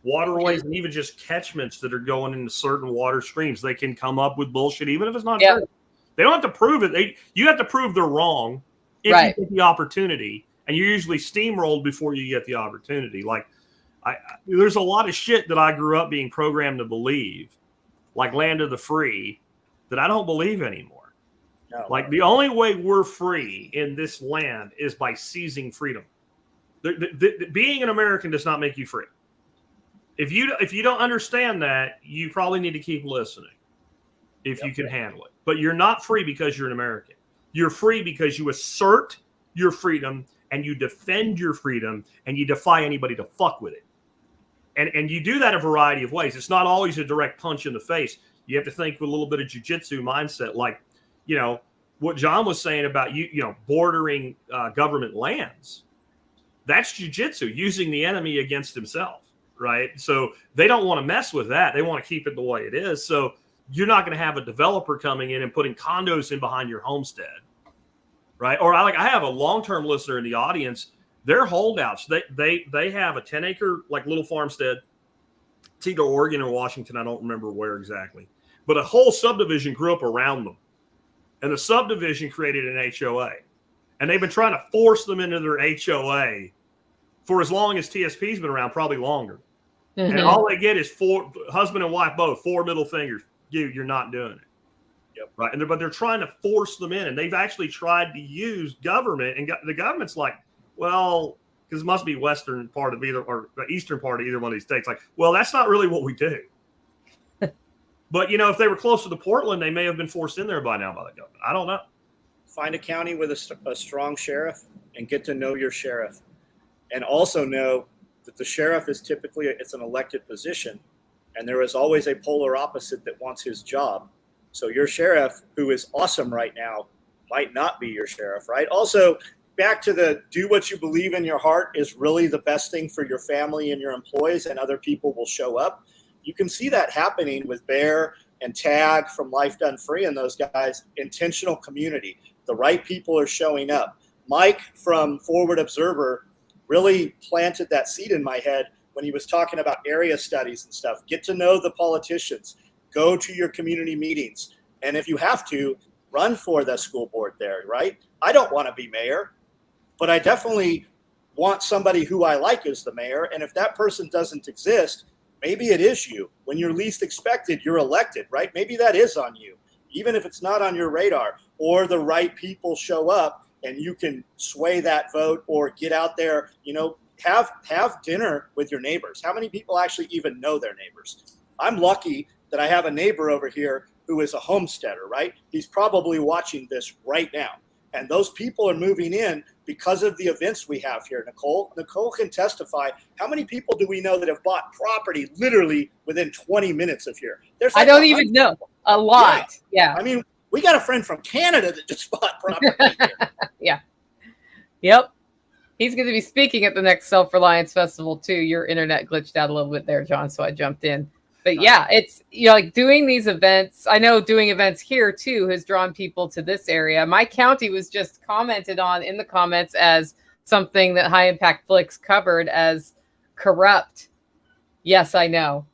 waterways and even just catchments that are going into certain water streams, they can come up with bullshit, even if it's not true. They don't have to prove it. You have to prove they're wrong if you get the opportunity, and you're usually steamrolled before you get the opportunity. Like, there's a lot of shit that I grew up being programmed to believe, like land of the free, that I don't believe anymore. No. Like, the only way we're free in this land is by seizing freedom. Being an American does not make you free. If you don't understand that, you probably need to keep listening if you can handle it. But you're not free because you're an American. You're free because you assert your freedom and you defend your freedom and you defy anybody to fuck with it. And you do that a variety of ways. It's not always a direct punch in the face. You have to think with a little bit of jujitsu mindset, like, what John was saying about bordering government lands. That's jujitsu, using the enemy against himself, right? So they don't want to mess with that. They want to keep it the way it is. So you're not going to have a developer coming in and putting condos in behind your homestead, right? Or I have a long-term listener in the audience. They're holdouts. They have a 10-acre like little farmstead. It's either Oregon or Washington. I don't remember where exactly. But a whole subdivision grew up around them. And the subdivision created an HOA. And they've been trying to force them into their HOA for as long as TSP's been around, probably longer. Mm-hmm. And all they get is husband and wife both, 4 middle fingers. You're not doing it. Yep. Right. But they're trying to force them in, and they've actually tried to use government, and the government's like, well, because it must be western part of either or the eastern part of either one of these states. Like, well, that's not really what we do. But, if they were closer to Portland, they may have been forced in there by now by the government. I don't know. Find a county with a strong sheriff and get to know your sheriff. And also know that the sheriff is typically, it's an elected position. And there is always a polar opposite that wants his job. So your sheriff, who is awesome right now, might not be your sheriff, right? Also, back to the do what you believe in your heart is really the best thing for your family and your employees, and other people will show up. You can see that happening with Bear and Tag from Life Done Free and those guys. Intentional community. The right people are showing up. Mike from Forward Observer really planted that seed in my head when he was talking about area studies and stuff. Get to know the politicians. Go to your community meetings. And if you have to, run for the school board there, right? I don't want to be mayor, but I definitely want somebody who I like as the mayor. And if that person doesn't exist, maybe it is you. When you're least expected, you're elected, right? Maybe that is on you, even if it's not on your radar, or the right people show up and you can sway that vote or get out there, have dinner with your neighbors. How many people actually even know their neighbors? I'm lucky that I have a neighbor over here who is a homesteader, right? He's probably watching this right now. And those people are moving in because of the events we have here. Nicole can testify. How many people do we know that have bought property literally within 20 minutes of here? There's I don't even know. A lot. Yeah. I mean, we got a friend from Canada that just bought property here. Yeah. Yep. He's going to be speaking at the next Self-Reliance Festival too. Your internet glitched out a little bit there, John, so I jumped in. But yeah, it's like doing these events. I know doing events here too has drawn people to this area. My county was just commented on in the comments as something that High Impact Flicks covered as corrupt. Yes, I know.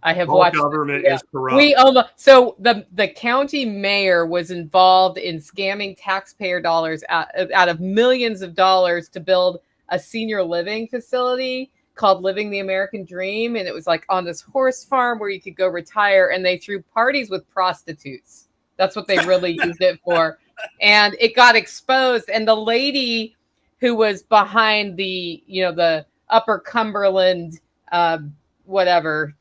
I have All watched. Government is corrupt. So the county mayor was involved in scamming taxpayer dollars out of millions of dollars to build a senior living facility called Living the American Dream. And it was like on this horse farm where you could go retire, and they threw parties with prostitutes. That's what they really used it for. And it got exposed. And the lady who was behind the Upper Cumberland, Upper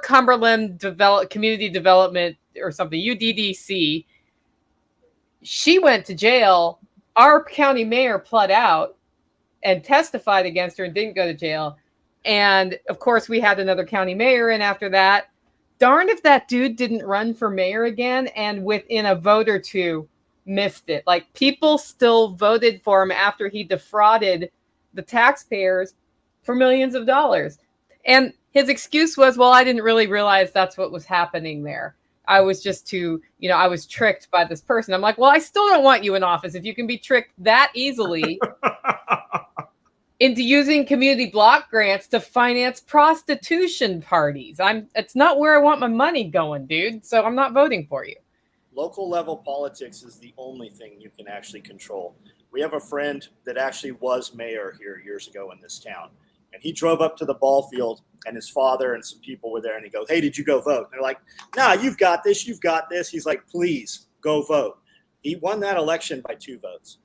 Cumberland Community Development or something, UDDC, she went to jail. Our county mayor pled out and testified against her and didn't go to jail. And of course, we had another county mayor in after that. Darn if that dude didn't run for mayor again, and within a vote or two missed it. Like, people still voted for him after he defrauded the taxpayers for millions of dollars. And his excuse was, well, I didn't really realize that's what was happening there. I was just I was tricked by this person. I'm like, well, I still don't want you in office if you can be tricked that easily into using community block grants to finance prostitution parties. It's not where I want my money going, dude. So I'm not voting for you. Local level politics is the only thing you can actually control. We have a friend that actually was mayor here years ago in this town. And he drove up to the ball field, and his father and some people were there, and he goes, hey, did you go vote? And they're like, nah, you've got this. He's like, please go vote. He won that election by 2 votes.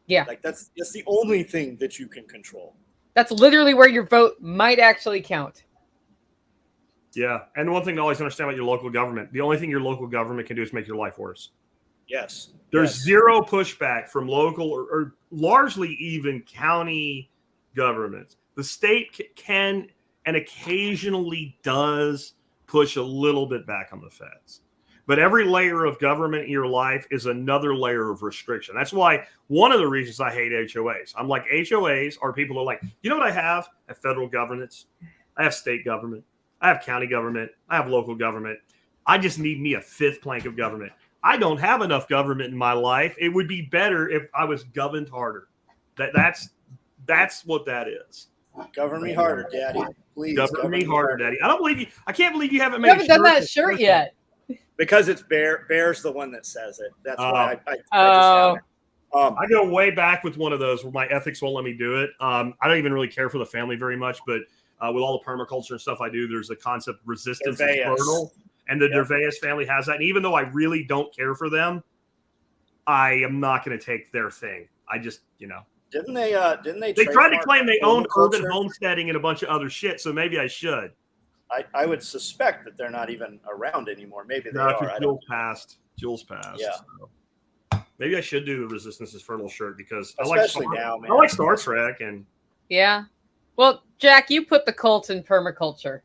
Yeah. Like that's the only thing that you can control. That's literally where your vote might actually count. Yeah. And one thing to always understand about your local government, the only thing your local government can do is make your life worse. Yes. There's zero pushback from local or largely even county governments. The state can and occasionally does push a little bit back on the feds. But every layer of government in your life is another layer of restriction. That's why one of the reasons I hate HOAs. I'm like, HOAs are people who are like, you know what I have? I have federal governments. I have state government. I have county government. I have local government. I just need me a 5th plank of government. I don't have enough government in my life. It would be better if I was governed harder. That's what that is. Govern me harder, Daddy. Please. Govern me harder, Daddy. I can't believe you haven't made. You haven't done that shirt yet. Because it's Bear. Bear's the one that says it. That's why I just have it. I go way back with one of those where my ethics won't let me do it. I don't even really care for the family very much, but with all the permaculture and stuff I do, there's a concept of resistance is fertile. And the Gervais family has that. And even though I really don't care for them, I am not going to take their thing. I just, Didn't they They tried to claim they owned urban permaculture? Homesteading and a bunch of other shit, so maybe I should. I would suspect that they're not even around ananymore. Maybe they No, are. Jules passed. Yeah. So. Maybe I should do the Resistance is Fertile shirt because Especially now, man. I like Star Trek. And Yeah. Well, Jack, you put the cult in permaculture,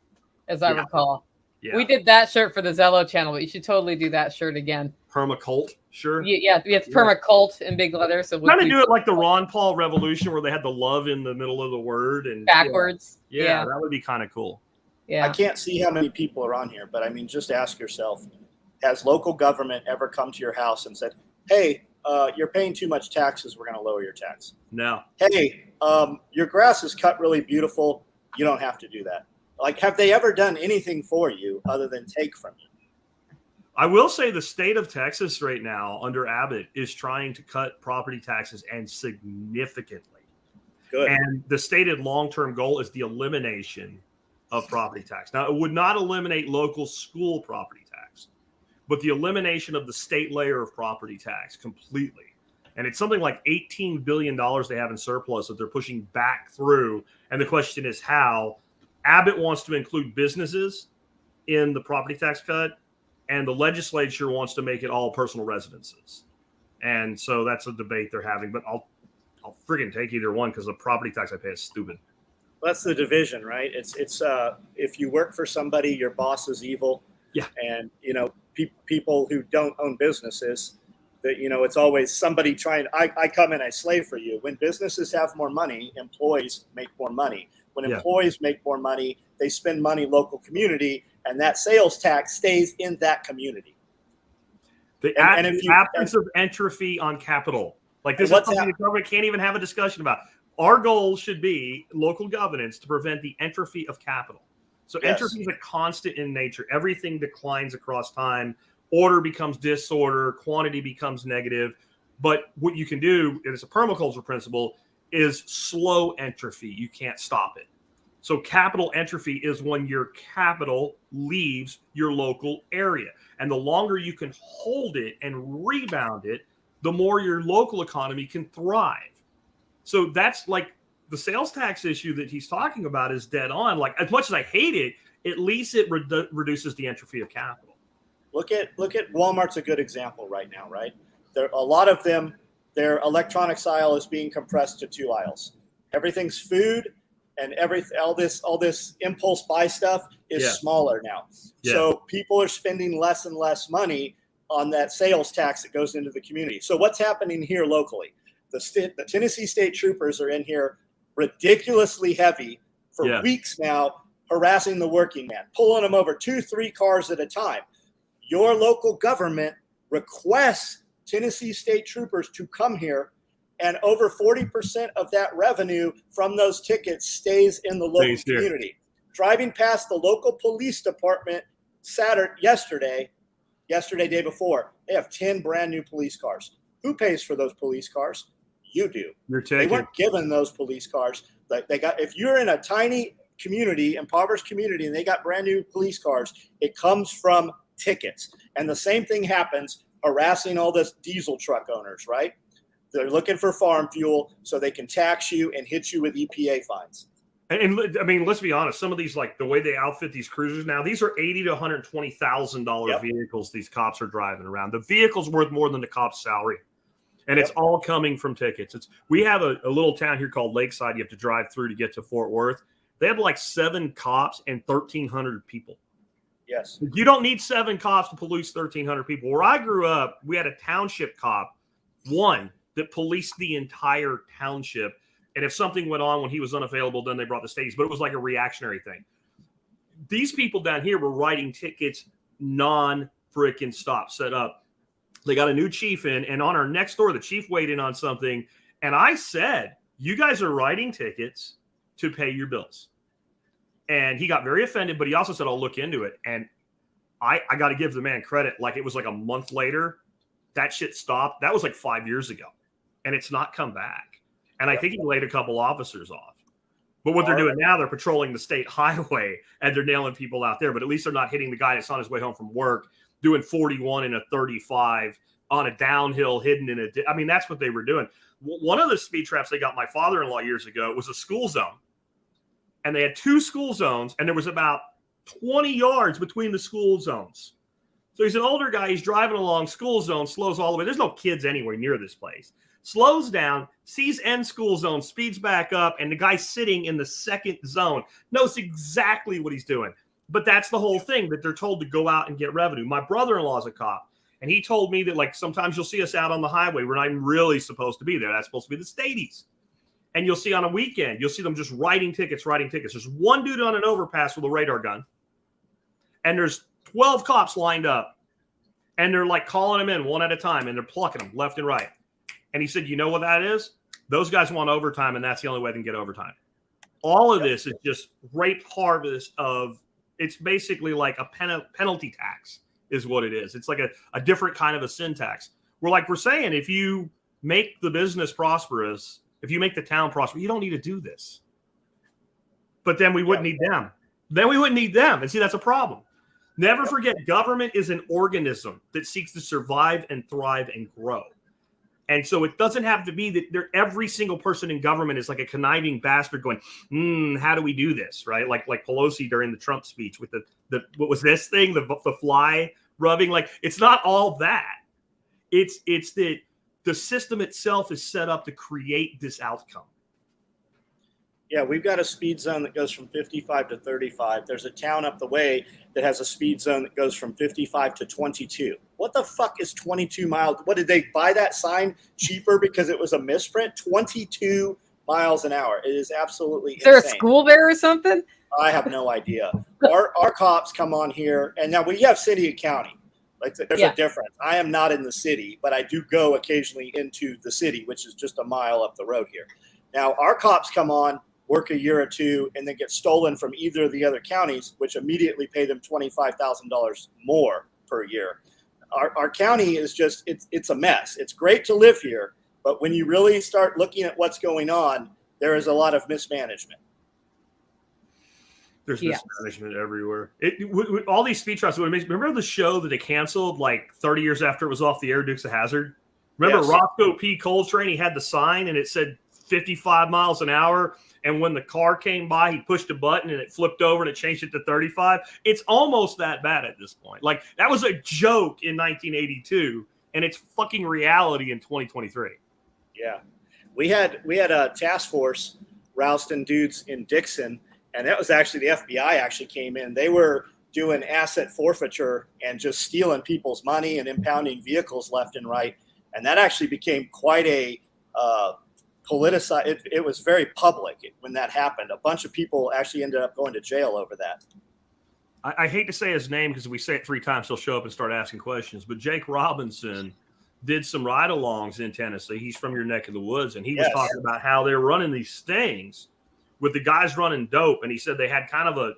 as I recall. Yeah. We did that shirt for the Zello channel, but you should totally do that shirt again. Permacult, sure. Yeah, it's permacult in big letters. So kind of do it like the Ron Paul Revolution, where they had the love in the middle of the word and backwards. Yeah, that would be kind of cool. Yeah. I can't see how many people are on here, but I mean, just ask yourself: has local government ever come to your house and said, "Hey, you're paying too much taxes. We're going to lower your tax"? No. Hey, your grass is cut really beautiful. You don't have to do that. Like, have they ever done anything for you other than take from you? I will say the state of Texas right now under Abbott is trying to cut property taxes and significantly. Good. And the stated long-term goal is the elimination of property tax. Now, it would not eliminate local school property tax, but the elimination of the state layer of property tax completely. And it's something like $18 billion they have in surplus that they're pushing back through. And the question is how. Abbott wants to include businesses in the property tax cut, and the legislature wants to make it all personal residences. And so that's a debate they're having. But I'll friggin' take either one because the property tax I pay is stupid. That's the division, right? It's if you work for somebody, your boss is evil. Yeah. And people who don't own businesses, that it's always somebody trying. I come in, I slave for you. When businesses have more money, employees make more money. When employees make more money, they spend money local community, and that sales tax stays in that community. The absence of entropy on capital. Like this is something the government can't even have a discussion about. Our goal should be local governance to prevent the entropy of capital. So entropy is a constant in nature. Everything declines across time. Order becomes disorder. Quantity becomes negative. But what you can do, and it's a permaculture principle, is slow entropy. You can't stop it. So capital entropy is when your capital leaves your local area. And the longer you can hold it and rebound it, the more your local economy can thrive. So that's like the sales tax issue that he's talking about is dead on. Like, as much as I hate it, at least it reduces the entropy of capital. Look at Walmart's a good example right now, right? There a lot of them, their electronics aisle is being compressed to 2 aisles. Everything's food, and all this impulse buy stuff is smaller now. Yeah. So people are spending less and less money on that sales tax that goes into the community. So what's happening here locally? The Tennessee State Troopers are in here ridiculously heavy for weeks now, harassing the working man, pulling them over 2-3 cars at a time. Your local government requests Tennessee State Troopers to come here, and over 40% of that revenue from those tickets stays in the local community. Driving past the local police department yesterday, day before, they have 10 brand new police cars. Who pays for those police cars? You do. They weren't given those police cars. If you're in a tiny community, impoverished community, and they got brand new police cars, it comes from tickets. And the same thing happens harassing all this diesel truck owners, right? They're looking for farm fuel so they can tax you and hit you with EPA fines. And I mean, let's be honest. Some of these, like the way they outfit these cruisers now, these are $80,000 to $120,000 vehicles these cops are driving around. The vehicle's worth more than the cop's salary, and it's all coming from tickets. We have a little town here called Lakeside. You have to drive through to get to Fort Worth. They have like 7 cops and 1,300 people. Yes, you don't need 7 cops to police 1,300 people. Where I grew up, we had a township cop, one that policed the entire township. And if something went on when he was unavailable, then they brought the stadies. But it was like a reactionary thing. These people down here were writing tickets non-frickin' stop, set up. They got a new chief in, and on our next door, the chief weighed in on something. And I said, you guys are writing tickets to pay your bills. And he got very offended, but he also said, I'll look into it. And I got to give the man credit. Like, it was like a month later, that shit stopped. That was like 5 years ago. And it's not come back. And I think he laid a couple officers off. But what they're doing now, they're patrolling the state highway and they're nailing people out there. But at least they're not hitting the guy that's on his way home from work, doing 41 in a 35 on a downhill, hidden in a. I mean, that's what they were doing. One of the speed traps they got my father-in-law years ago was a school zone. And they had 2 school zones, and there was about 20 yards between the school zones. So he's an older guy. He's driving along school zone, slows all the way. There's no kids anywhere near this place. Slows down, sees end school zone, speeds back up, and the guy sitting in the second zone knows exactly what he's doing. But that's the whole thing, that they're told to go out and get revenue. My brother-in-law is a cop, and he told me that, like, sometimes you'll see us out on the highway. We're not even really supposed to be there. That's supposed to be the Stadies. And you'll see on a weekend, you'll see them just writing tickets. There's one dude on an overpass with a radar gun, and there's 12 cops lined up, and they're, like, calling them in one at a time, and they're plucking them left and right. And he said, you know what that is? Those guys want overtime, and that's the only way they can get overtime. All of this is just rape harvest of, it's basically like a penalty tax is what it is. It's like a different kind of a sin tax. We're saying, if you make the business prosperous, if you make the town prosperous, you don't need to do this. But then we wouldn't need them. Then we wouldn't need them. And see, that's a problem. Never forget, government is an organism that seeks to survive and thrive and grow. And so it doesn't have to be that every single person in government is like a conniving bastard going, how do we do this, right? Like Pelosi during the Trump speech with the what was this thing, the fly rubbing? Like, it's not all that. It's that the system itself is set up to create this outcome. Yeah, we've got a speed zone that goes from 55 to 35. There's a town up the way that has a speed zone that goes from 55 to 22. What the fuck is 22 miles? What, did they buy that sign cheaper because it was a misprint? 22 miles an hour. It is absolutely insane. Is there a school there or something? I have no idea. Our cops come on here, and now we have city and county. Like, there's a difference. I am not in the city, but I do go occasionally into the city, which is just a mile up the road here. Now, our cops come on, work a year or two, and then get stolen from either of the other counties, which immediately pay them $25,000 more per year. Our county is just, it's a mess. It's great to live here, but when you really start looking at what's going on, there is a lot of mismanagement. There's mismanagement everywhere. All these speed traps. Remember the show that they canceled like 30 years after it was off the air, Dukes of Hazzard? Remember Roscoe P. Coltrane? He had the sign and it said 55 miles an hour. And when the car came by, he pushed a button and it flipped over and it changed it to 35. It's almost that bad at this point. Like, that was a joke in 1982, and it's fucking reality in 2023. Yeah. We had a task force rousting dudes in Dixon, and that was actually the FBI actually came in. They were doing asset forfeiture and just stealing people's money and impounding vehicles left and right. And that actually became quite a politicized. It was very public when that happened. A bunch of people actually ended up going to jail over that. I hate to say his name because if we say it 3 times, he'll show up and start asking questions. But Jake Robinson did some ride-alongs in Tennessee. He's from your neck of the woods, and he was talking about how they're running these stings with the guys running dope. And he said they had kind of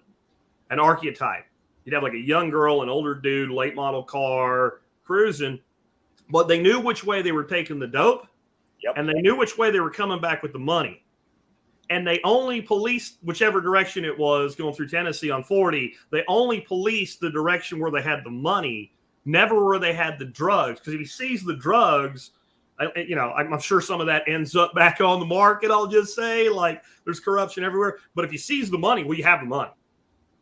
an archetype. You'd have like a young girl, an older dude, late model car, cruising, but they knew which way they were taking the dope. Yep. And they knew which way they were coming back with the money. And they only policed whichever direction it was going through Tennessee on 40. They only policed the direction where they had the money, never where they had the drugs. Because if he sees the drugs, I'm sure some of that ends up back on the market, I'll just say. Like, there's corruption everywhere. But if he sees the money, well, you have the money.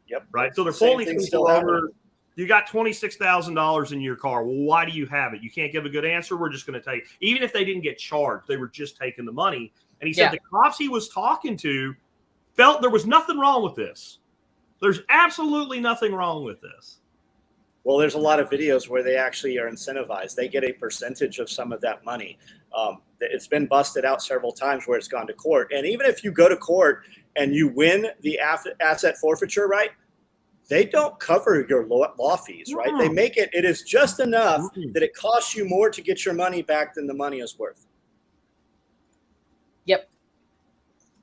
Yep. Right? So they're pulling people over. You got $26,000 in your car. Well, why do you have it? You can't give a good answer. We're just going to take, even if they didn't get charged, they were just taking the money. And he said the cops he was talking to felt there was nothing wrong with this. There's absolutely nothing wrong with this. Well, there's a lot of videos where they actually are incentivized. They get a percentage of some of that money. It's been busted out several times where it's gone to court. And even if you go to court and you win the asset forfeiture, right? They don't cover your law fees, right? They make it is just enough that it costs you more to get your money back than the money is worth. Yep.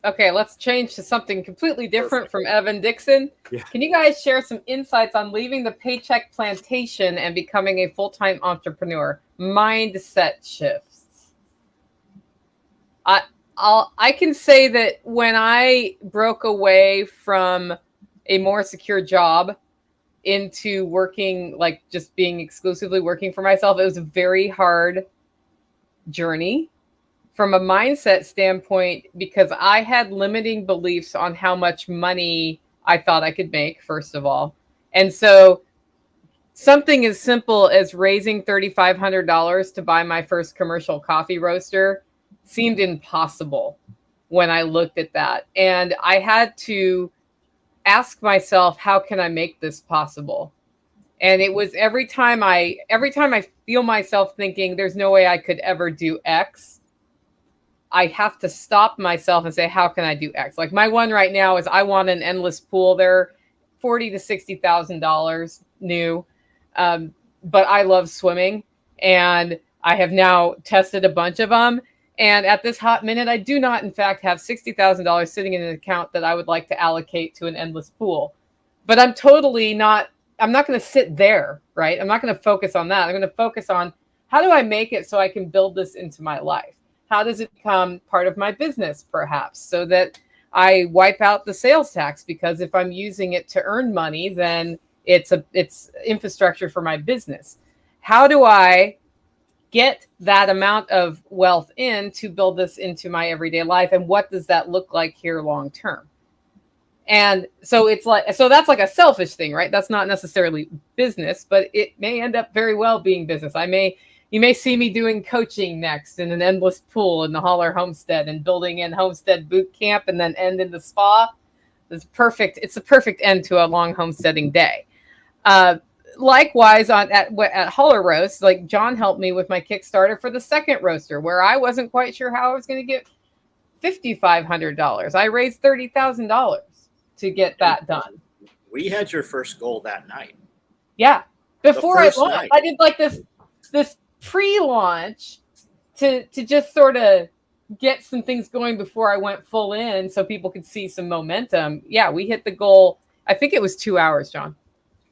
Okay, let's change to something completely different from Evan Dixon. Yeah. Can you guys share some insights on leaving the paycheck plantation and becoming a full-time entrepreneur? Mindset shifts. I can say that when I broke away from a more secure job into working, like just being exclusively working for myself, it was a very hard journey from a mindset standpoint, because I had limiting beliefs on how much money I thought I could make, first of all. And so something as simple as raising $3,500 to buy my first commercial coffee roaster seemed impossible when I looked at that. And I had to ask myself, how can I make this possible? And it was every time I feel myself thinking there's no way I could ever do X, I have to stop myself and say, how can I do X? Like my one right now is I want an endless pool. They're $40,000 to $60,000 new. But I love swimming, and I have now tested a bunch of them. And at this hot minute, I do not, in fact, have $60,000 sitting in an account that I would like to allocate to an endless pool. But I'm not going to sit there, right? I'm not going to focus on that. I'm going to focus on, how do I make it so I can build this into my life? How does it become part of my business, perhaps, so that I wipe out the sales tax? Because if I'm using it to earn money, then it's infrastructure for my business. How do I get that amount of wealth in to build this into my everyday life? And what does that look like here long term? And so that's like a selfish thing, right? That's not necessarily business, but it may end up very well being business. You may see me doing coaching next in an endless pool in the Holler Homestead, and building in Homestead Boot Camp, and then end in the spa. It's perfect. It's a perfect end to a long homesteading day. Likewise, at Holler Roast, like John helped me with my Kickstarter for the second roaster, where I wasn't quite sure how I was going to get $5,500. I raised $30,000 to get that done. We had your first goal that night. Yeah. Before I launched, I did like this pre-launch to just sort of get some things going before I went full in, so people could see some momentum. Yeah, we hit the goal. I think it was 2 hours, John.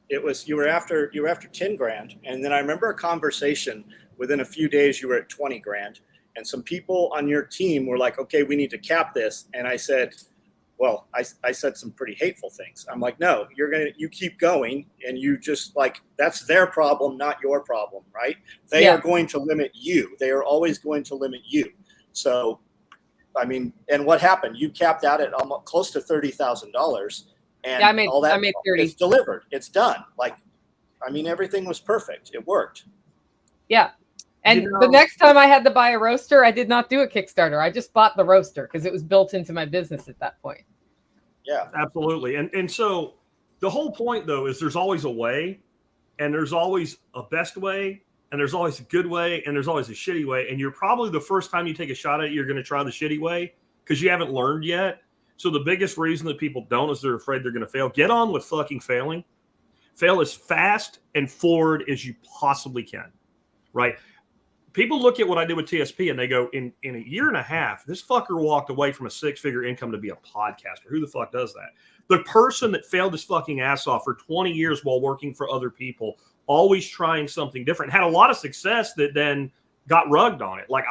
It was, you were after 10 grand. And then I remember a conversation within a few days, you were at 20 grand. And some people on your team were like, okay, we need to cap this. And I said, well, I said some pretty hateful things. I'm like, no, you keep going, and you just, like, that's their problem, not your problem, right? They are going to limit you. They are always going to limit you. So, I mean, and what happened? You capped out at almost close to $30,000, and I made 30. It's delivered. It's done. Like, I mean, everything was perfect. It worked. Yeah. And the next time I had to buy a roaster, I did not do a Kickstarter. I just bought the roaster because it was built into my business at that point. Yeah, absolutely. And so the whole point, though, is there's always a way, and there's always a best way, and there's always a good way, and there's always a shitty way. And you're probably, the first time you take a shot at it, you're going to try the shitty way because you haven't learned yet. So the biggest reason that people don't is they're afraid they're going to fail. Get on with fucking failing. Fail as fast and forward as you possibly can, right? People look at what I did with TSP and they go, in a year and a half, this fucker walked away from a 6-figure income to be a podcaster. Who the fuck does that? The person that failed his fucking ass off for 20 years while working for other people, always trying something different, had a lot of success that then got rugged on it. Like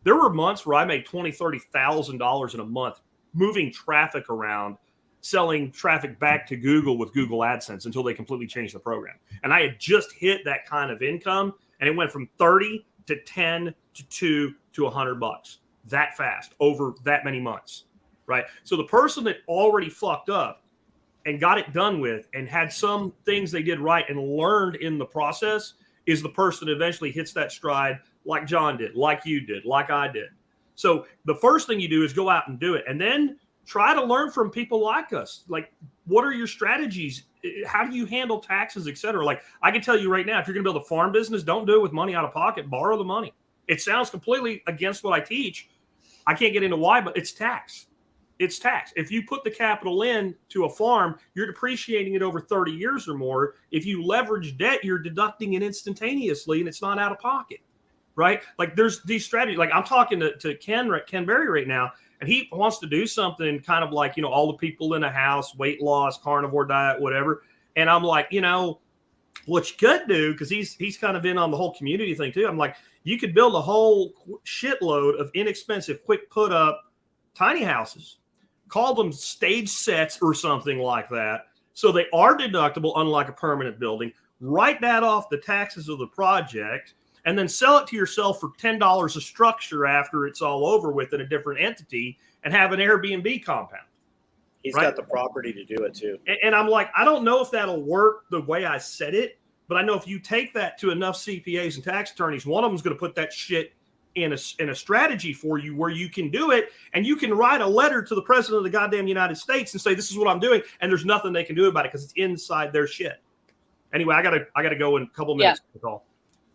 there were months where I made $20,000, $30,000 in a month moving traffic around, selling traffic back to Google with Google AdSense until they completely changed the program. And I had just hit that kind of income. And it went from 30 to 10 to 2 to $100 that fast over that many months, right? So the person that already fucked up and got it done with and had some things they did right and learned in the process is the person that eventually hits that stride like John did, like you did, like I did. So the first thing you do is go out and do it. And then try to learn from people like us. Like, what are your strategies? How do you handle taxes, et cetera? Like, I can tell you right now, if you're going to build a farm business, don't do it with money out of pocket. Borrow the money. It sounds completely against what I teach. I can't get into why, but it's tax. It's tax. If you put the capital in to a farm, you're depreciating it over 30 years or more. If you leverage debt, you're deducting it instantaneously, and it's not out of pocket, right? Like, there's these strategies. Like, I'm talking to Ken Berry right now, and he wants to do something kind of like, all the people in a house, weight loss, carnivore diet, whatever. And I'm like, what you could do, because he's kind of in on the whole community thing too. I'm like, you could build a whole shitload of inexpensive, quick put up tiny houses, call them stage sets or something like that. So they are deductible, unlike a permanent building. Write that off the taxes of the project, and then sell it to yourself for $10 a structure after it's all over with in a different entity, and have an Airbnb compound. He's right? got the property to do it too. And I'm like, I don't know if that'll work the way I said it, but I know if you take that to enough CPAs and tax attorneys, one of them is going to put that shit in a strategy for you where you can do it, and you can write a letter to the president of the goddamn United States and say, this is what I'm doing, and there's nothing they can do about it because it's inside their shit. Anyway, I gotta go in a couple minutes. Yeah.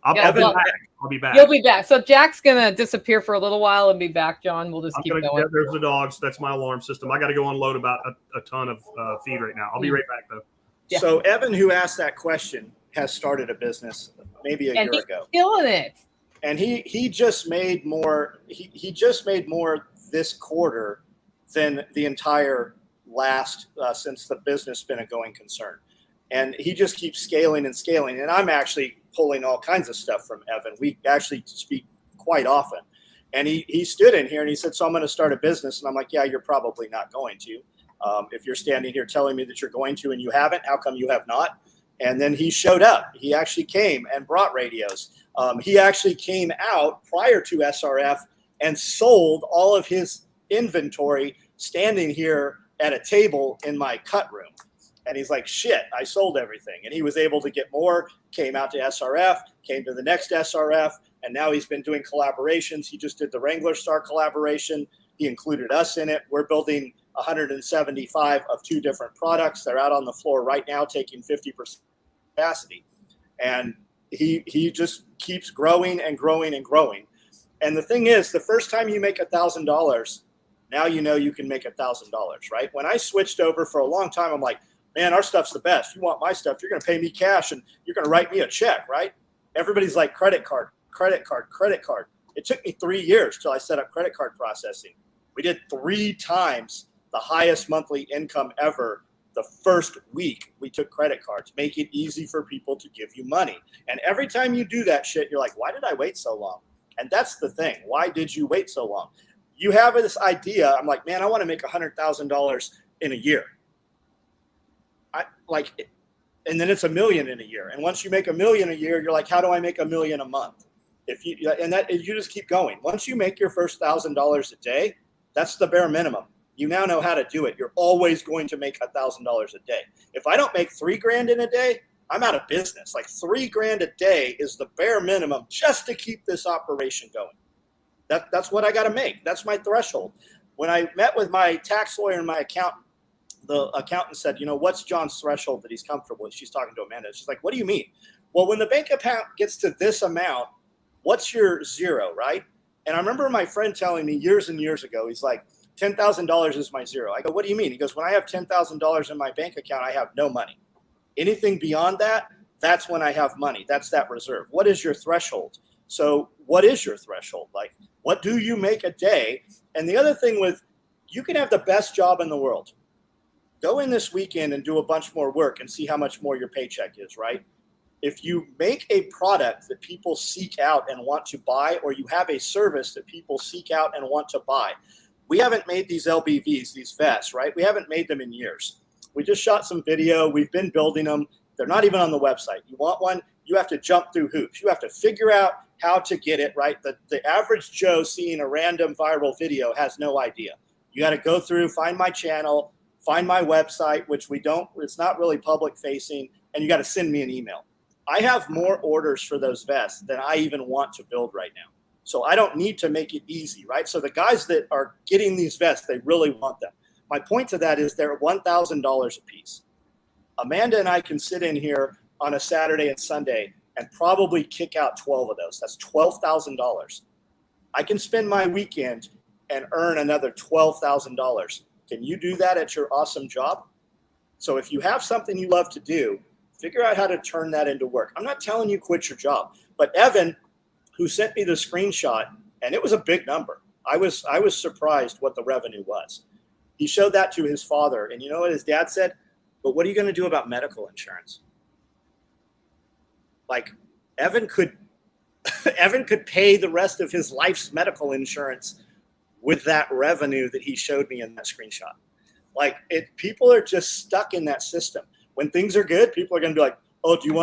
I'll be back. You'll be back. So Jack's gonna disappear for a little while and be back, John. We'll just keep going. There's the dogs. That's my alarm system. I got to go unload about a ton of feed right now. I'll be right back though. Yeah. So Evan, who asked that question, has started a business maybe a year ago. Killing it. And he just made more. He just made more this quarter than the entire last since the business been a going concern. And he just keeps scaling and scaling. And I'm actually pulling all kinds of stuff from Evan. We actually speak quite often. And he stood in here and he said, so I'm going to start a business. And I'm like, yeah, you're probably not going to. If you're standing here telling me that you're going to and you haven't, how come you have not? And then he showed up. He actually came and brought radios. He actually came out prior to SRF and sold all of his inventory standing here at a table in my cut room. And he's like, shit, I sold everything. And he was able to get more, came out to SRF, came to the next SRF, and now he's been doing collaborations. He just did the Wrangler Star collaboration. He included us in it. We're building 175 of 2 different products. They're out on the floor right now taking 50% capacity. And he just keeps growing and growing and growing. And the thing is, the first time you make $1,000, now you know you can make $1,000, right? When I switched over for a long time, I'm like, man, our stuff's the best. You want my stuff, you're going to pay me cash and you're going to write me a check, right? Everybody's like credit card, credit card, credit card. It took me 3 years till I set up credit card processing. We did 3 times the highest monthly income ever the first week we took credit cards. Make it easy for people to give you money. And every time you do that shit, you're like, why did I wait so long? And that's the thing. Why did you wait so long? You have this idea. I'm like, man, I want to make $100,000 in a year. And then it's $1 million in a year. And once you make $1 million a year, you're like, how do I make $1 million a month? You just keep going. Once you make your first $1,000 a day, that's the bare minimum. You now know how to do it. You're always going to make $1,000 a day. If I don't make $3,000 in a day, I'm out of business. Like $3,000 a day is the bare minimum just to keep this operation going. That's what I got to make. That's my threshold. When I met with my tax lawyer and my accountant, the accountant said, what's John's threshold that he's comfortable with? She's talking to Amanda. She's like, what do you mean? Well, when the bank account gets to this amount, what's your zero, right? And I remember my friend telling me years and years ago, he's like, $10,000 is my zero. I go, what do you mean? He goes, when I have $10,000 in my bank account, I have no money. Anything beyond that, that's when I have money. That's that reserve. What is your threshold? So what is your threshold? Like, what do you make a day? And the other thing you can have the best job in the world. Go in this weekend and do a bunch more work and see how much more your paycheck is, right? If you make a product that people seek out and want to buy, or you have a service that people seek out and want to buy. We haven't made these LBVs, these vests, right? We haven't made them in years. We just shot some video. We've been building them. They're not even on the website. You want one, you have to jump through hoops. You have to figure out how to get it, right? The average Joe seeing a random viral video has no idea. You got to go through, find my channel, find my website, which it's not really public facing, and you got to send me an email. I have more orders for those vests than I even want to build right now. So I don't need to make it easy, right? So the guys that are getting these vests, they really want them. My point to that is they're $1,000 a piece. Amanda and I can sit in here on a Saturday and Sunday and probably kick out 12 of those. That's $12,000. I can spend my weekend and earn another $12,000. Can you do that at your awesome job? So if you have something you love to do, figure out how to turn that into work. I'm not telling you quit your job, but Evan, who sent me the screenshot, and it was a big number. I was surprised what the revenue was. He showed that to his father, and you know what his dad said? But what are you going to do about medical insurance? like Evan could pay the rest of his life's medical insurance with that revenue that he showed me in that screenshot. Like people are just stuck in that system. When things are good, people are going to be like, oh, you don't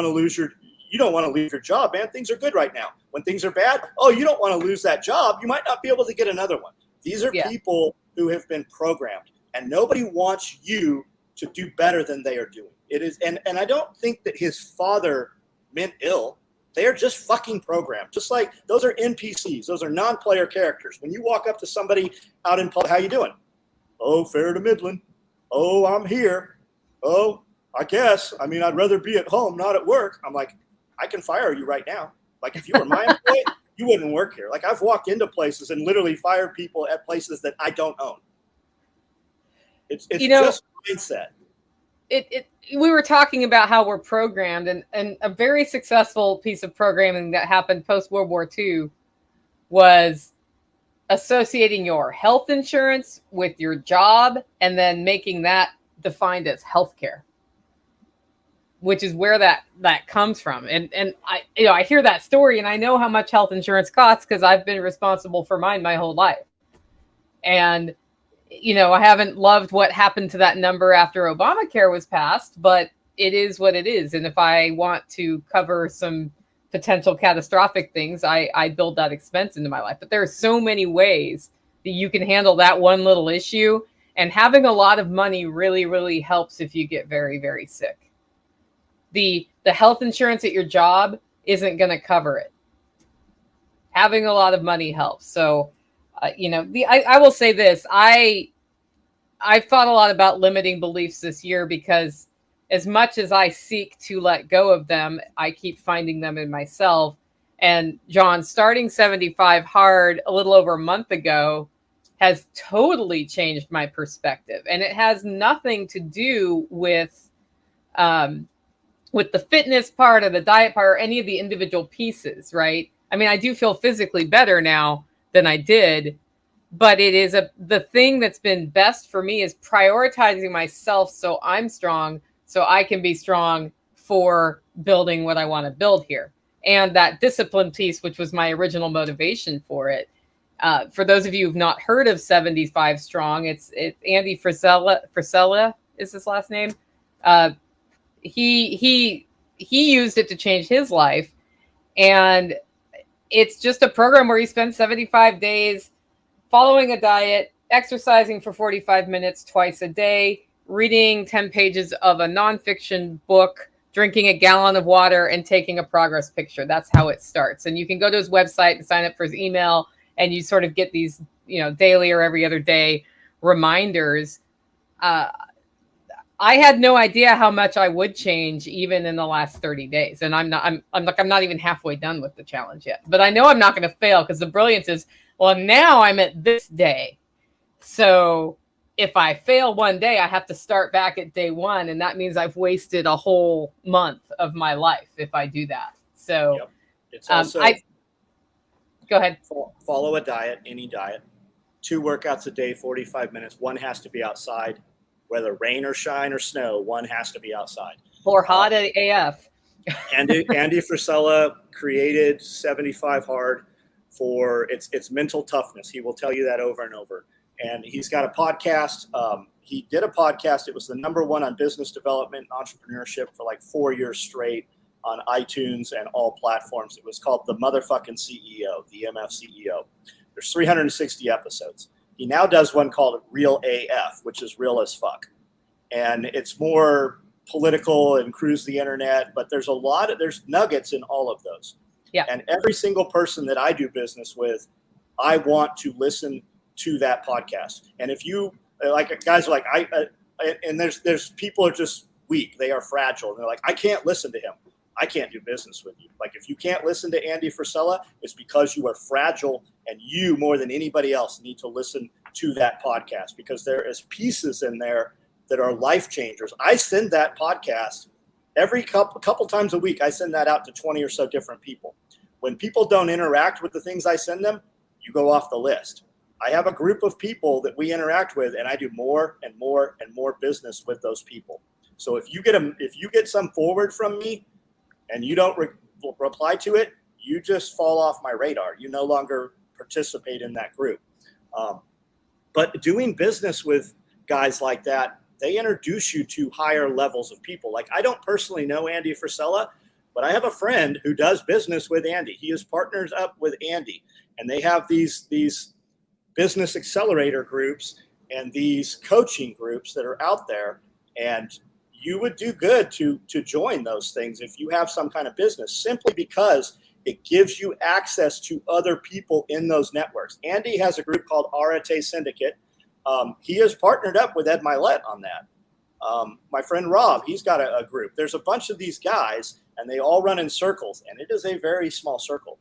want to leave your job, man. Things are good right now. When things are bad, oh, you don't want to lose that job. You might not be able to get another one. These are people who have been programmed, and nobody wants you to do better than they are doing. It is, and I don't think that his father meant ill. They are just fucking programmed. Just like those are NPCs. Those are non-player characters. When you walk up to somebody out in public, how you doing? Oh, fair to middling. Oh, I'm here. Oh, I guess. I mean, I'd rather be at home, not at work. I'm like, I can fire you right now. Like, if you were my employee, you wouldn't work here. Like, I've walked into places and literally fired people at places that I don't own. It's just mindset. We were talking about how we're programmed, and a very successful piece of programming that happened post World War II was associating your health insurance with your job and then making that defined as healthcare, which is where that comes from. And I hear that story and I know how much health insurance costs because I've been responsible for mine my whole life. And I haven't loved what happened to that number after Obamacare was passed, but it is what it is. And if I want to cover some potential catastrophic things, I build that expense into my life. But there are so many ways that you can handle that one little issue. And having a lot of money really, really helps if you get very, very sick. The health insurance at your job isn't going to cover it. Having a lot of money helps. So, I will say this. I've thought a lot about limiting beliefs this year because as much as I seek to let go of them, I keep finding them in myself. And John, starting 75 hard a little over a month ago has totally changed my perspective. And it has nothing to do with the fitness part or the diet part or any of the individual pieces, right? I mean, I do feel physically better now than I did, but it is the thing that's been best for me is prioritizing myself so I'm strong, so I can be strong for building what I want to build here. And that discipline piece, which was my original motivation for it. For those of you who've not heard of 75 Strong, it's Andy Frisella is his last name. He used it to change his life, and it's just a program where he spends 75 days following a diet, exercising for 45 minutes twice a day, reading 10 pages of a nonfiction book, drinking a gallon of water, and taking a progress picture. That's how it starts. And you can go to his website and sign up for his email, and you sort of get these, daily or every other day reminders. I had no idea how much I would change even in the last 30 days. And I'm not even halfway done with the challenge yet, but I know I'm not going to fail because the brilliance is, well, now I'm at this day. So if I fail one day, I have to start back at day one. And that means I've wasted a whole month of my life if I do that. So it's also, go ahead. Follow a diet, any diet, 2 workouts a day, 45 minutes. One has to be outside. Whether rain or shine or snow, one has to be outside. Or hot AF. Andy Frisella created 75 Hard for its mental toughness. He will tell you that over and over. And he's got a podcast. He did a podcast. It was the #1 on business development and entrepreneurship for like 4 years straight on iTunes and all platforms. It was called The Motherfucking CEO, the MF CEO. There's 360 episodes. He now does one called Real AF, which is real as fuck. And it's more political and cruise the internet, but there's nuggets in all of those. Yeah. And every single person that I do business with, I want to listen to that podcast. And if you guys are like, and there's people are just weak. They are fragile. And they're like, I can't listen to him. I can't do business with you. Like, if you can't listen to Andy Frisella, it's because you are fragile, and you, more than anybody else, need to listen to that podcast because there is pieces in there that are life changers. I send that podcast every couple times a week. I send that out to 20 or so different people. When people don't interact with the things I send them, you go off the list. I have a group of people that we interact with, and I do more and more and more business with those people. So if you get some forward from me, and you don't reply to it, you just fall off my radar. You no longer participate in that group. But doing business with guys like that, they introduce you to higher levels of people. Like, I don't personally know Andy Frisella, but I have a friend who does business with Andy. He is partners up with Andy, and they have these business accelerator groups and these coaching groups that are out there. And you would do good to join those things if you have some kind of business, simply because it gives you access to other people in those networks. Andy has a group called Arate Syndicate. He is partnered up with Ed Milet on that. My friend Rob, he's got a group. There's a bunch of these guys, and they all run in circles, and it is a very small circle.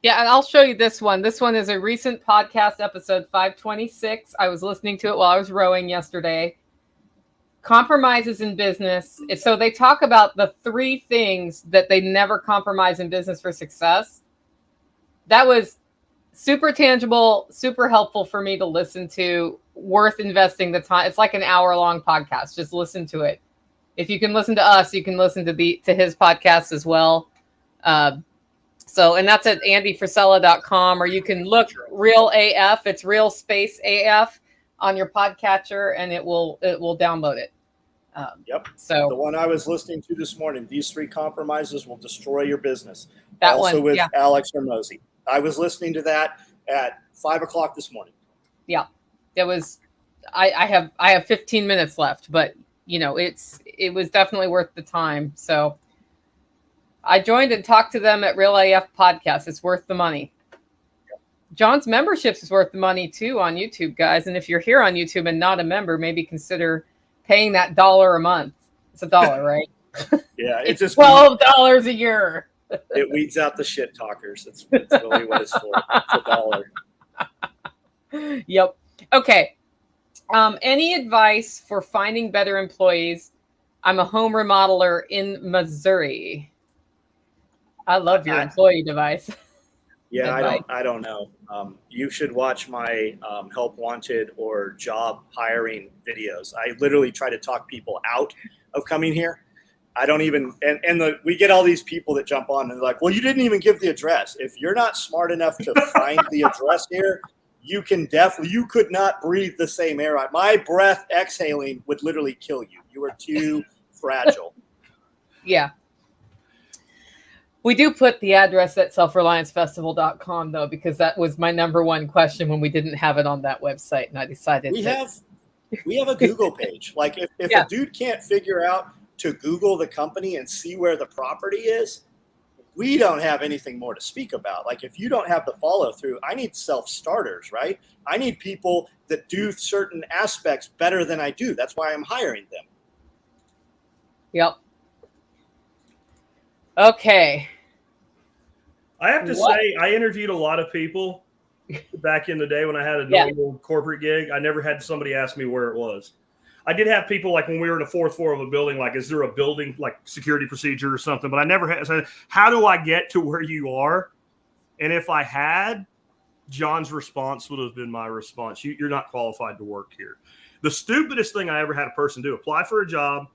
Yeah, and I'll show you this one. This one is a recent podcast episode, 526. I was listening to it while I was rowing yesterday. Compromises in business. So they talk about the 3 things that they never compromise in business for success. That was super tangible, super helpful for me to listen to, worth investing the time. It's like an hour-long podcast. Just listen to it. If you can listen to us, you can listen to his podcast as well. And that's at andyfrisella.com, or you can look Real AF. It's Real Space AF on your podcatcher, and it will download it. Yep. So the one I was listening to this morning, these 3 compromises will destroy your business. That also one, with yeah. Alex Hormozy. I was listening to that at 5:00 this morning. Yeah, it was. I have 15 minutes left, but it was definitely worth the time. So I joined and talked to them at Real AF Podcast. It's worth the money. John's memberships is worth the money too on YouTube, guys. And if you're here on YouTube and not a member, maybe consider paying that $1 a month. It's $1, right? Yeah, it's just $12 a year. It weeds out the shit talkers. It's really what it's for. It's $1. Yep. Okay. Any advice for finding better employees? I'm a home remodeler in Missouri. I love your employee device. Yeah, I don't know. You should watch my help wanted or job hiring videos. I literally try to talk people out of coming here. I don't even, we get all these people that jump on and they're like, well, you didn't even give the address. If you're not smart enough to find the address here, you could not breathe the same air. My breath exhaling would literally kill you. You are too fragile. Yeah. We do put the address at selfreliancefestival.com though, because that was my number one question when we didn't have it on that website. And I decided we have a Google page. Like if a dude can't figure out to Google the company and see where the property is, we don't have anything more to speak about. Like if you don't have the follow through, I need self-starters, right? I need people that do certain aspects better than I do. That's why I'm hiring them. Yep. Okay. I have to say, I interviewed a lot of people back in the day when I had a normal corporate gig. I never had somebody ask me where it was. I did have people like when we were in the 4th floor of a building, like, is there a building like security procedure or something? But I never had said, how do I get to where you are? And if I had, John's response would have been my response. You're not qualified to work here. The stupidest thing I ever had a person do, apply for a job,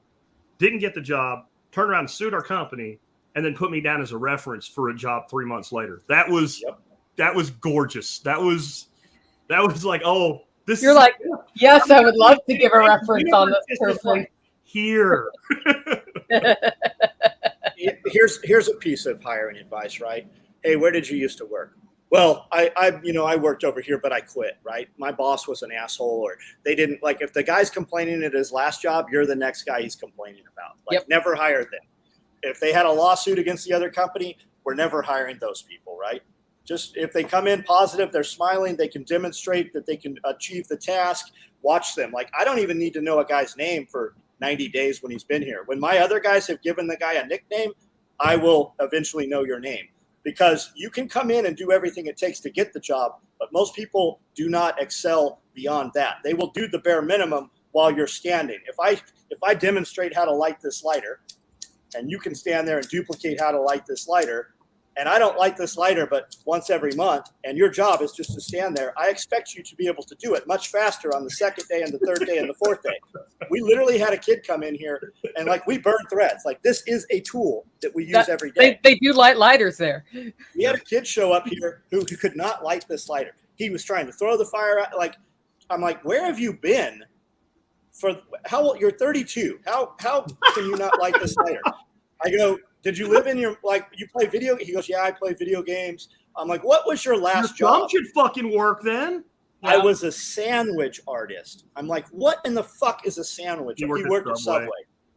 didn't get the job, turn around and sued our company, and then put me down as a reference for a job 3 months later. That was gorgeous. That was like, oh, this. You're like, yes, I would love to give a reference on this person. Like, here. Here's a piece of hiring advice, right? Hey, where did you used to work? Well, I worked over here, but I quit, right? My boss was an asshole, or they didn't like, if the guy's complaining at his last job, you're the next guy he's complaining about. Like, never hire them. If they had a lawsuit against the other company, we're never hiring those people, right? Just if they come in positive, they're smiling, they can demonstrate that they can achieve the task, watch them. Like, I don't even need to know a guy's name for 90 days when he's been here. When my other guys have given the guy a nickname, I will eventually know your name, because you can come in and do everything it takes to get the job, but most people do not excel beyond that. They will do the bare minimum while you're standing. If I demonstrate how to light this lighter, and you can stand there and duplicate how to light this lighter, and I don't light this lighter but once every month, and your job is just to stand there, I expect you to be able to do it much faster on the second day and the third day and the fourth day. We literally had a kid come in here and like we burn threads. Like this is a tool that we use every day. They do light lighters there. We had a kid show up here who could not light this lighter. He was trying to throw the fire out. Like, I'm like, where have you been for how old? You're 32. How can you not light this lighter? I go, did you live in your, like, you play video? He goes, yeah, I play video games. I'm like, what was your last job? Should fucking work then. I was a sandwich artist. I'm like, what in the fuck is a sandwich? He worked at Subway.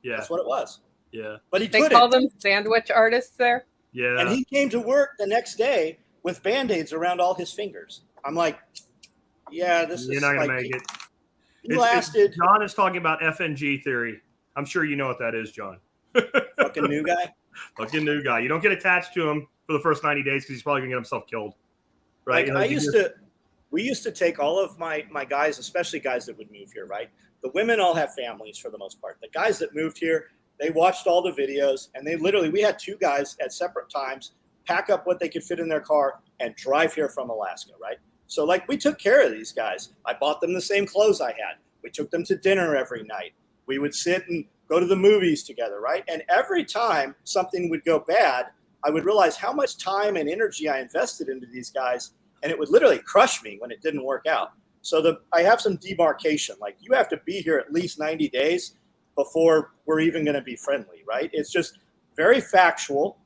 Yeah. That's what it was. Yeah. But they call them sandwich artists there. Yeah. And he came to work the next day with Band-Aids around all his fingers. I'm like, yeah, this You're is not going like, to make it. He lasted. John is talking about FNG theory. I'm sure you know what that is, John. Fucking new guy. Fucking new guy. You don't get attached to him for the first 90 days because he's probably going to get himself killed. Right? Like, we used to take all of my guys, especially guys that would move here, right? The women all have families for the most part. The guys that moved here, they watched all the videos, and we had 2 guys at separate times pack up what they could fit in their car and drive here from Alaska, right? So like we took care of these guys. I bought them the same clothes I had. We took them to dinner every night. We would sit and go to the movies together, right? And every time something would go bad, I would realize how much time and energy I invested into these guys, and it would literally crush me when it didn't work out. So I have some demarcation. Like you have to be here at least 90 days before we're even going to be friendly, right? It's just very factual.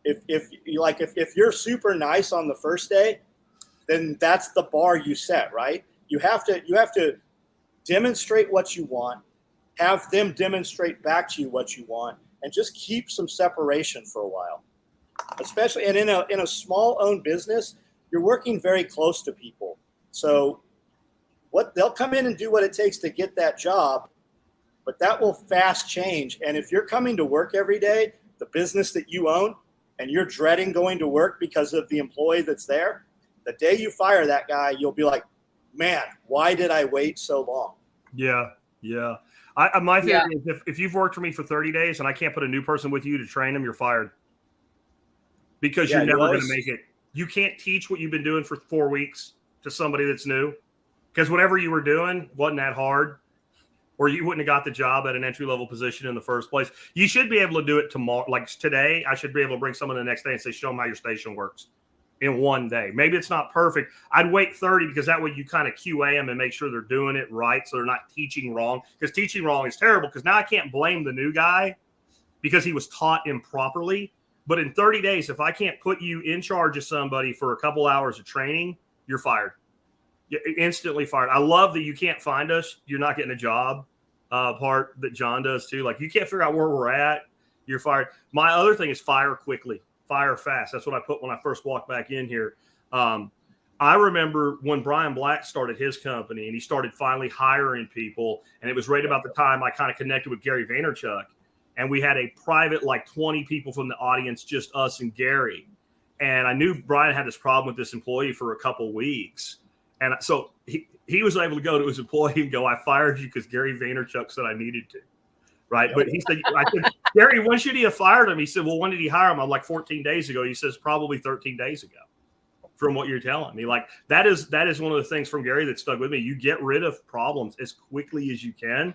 If you're super nice on the first day, then that's the bar you set, right? You have to demonstrate what you want, have them demonstrate back to you what you want, and just keep some separation for a while. Especially, and in a small owned business, you're working very close to people. So they'll come in and do what it takes to get that job, but that will fast change. And if you're coming to work every day, the business that you own, and you're dreading going to work because of the employee that's there, the day you fire that guy, you'll be like, man, why did I wait so long? Yeah. Yeah. My theory is if you've worked for me for 30 days and I can't put a new person with you to train them, you're fired. Because you're never going to make it. You can't teach what you've been doing for 4 weeks to somebody that's new. Because whatever you were doing wasn't that hard. Or you wouldn't have got the job at an entry-level position in the first place. You should be able to do it tomorrow. Like today, I should be able to bring someone the next day and say, show them how your station works in one day. Maybe it's not perfect. I'd wait 30 because that way you kind of QA them and make sure they're doing it right so they're not teaching wrong. Because teaching wrong is terrible because now I can't blame the new guy because he was taught improperly. But in 30 days, if I can't put you in charge of somebody for a couple hours of training, you're fired. You're instantly fired. I love that you can't find us. You're not getting a job part that John does too. Like you can't figure out where we're at. You're fired. My other thing is fire quickly, fire fast. That's what I put when I first walked back in here. I remember when Brian Black started his company and he started finally hiring people. And it was right about the time I kind of connected with Gary Vaynerchuk. And we had a private, like 20 people from the audience, just us and Gary. And I knew Brian had this problem with this employee for a couple weeks. And so he was able to go to his employee and go, I fired you because Gary Vaynerchuk said I needed to. Right. But he said, I said, Gary, when should he have fired him? He said, well, when did he hire him? I'm like 14 days ago. He says, probably 13 days ago from what you're telling me. Like that is one of the things from Gary that stuck with me. You get rid of problems as quickly as you can.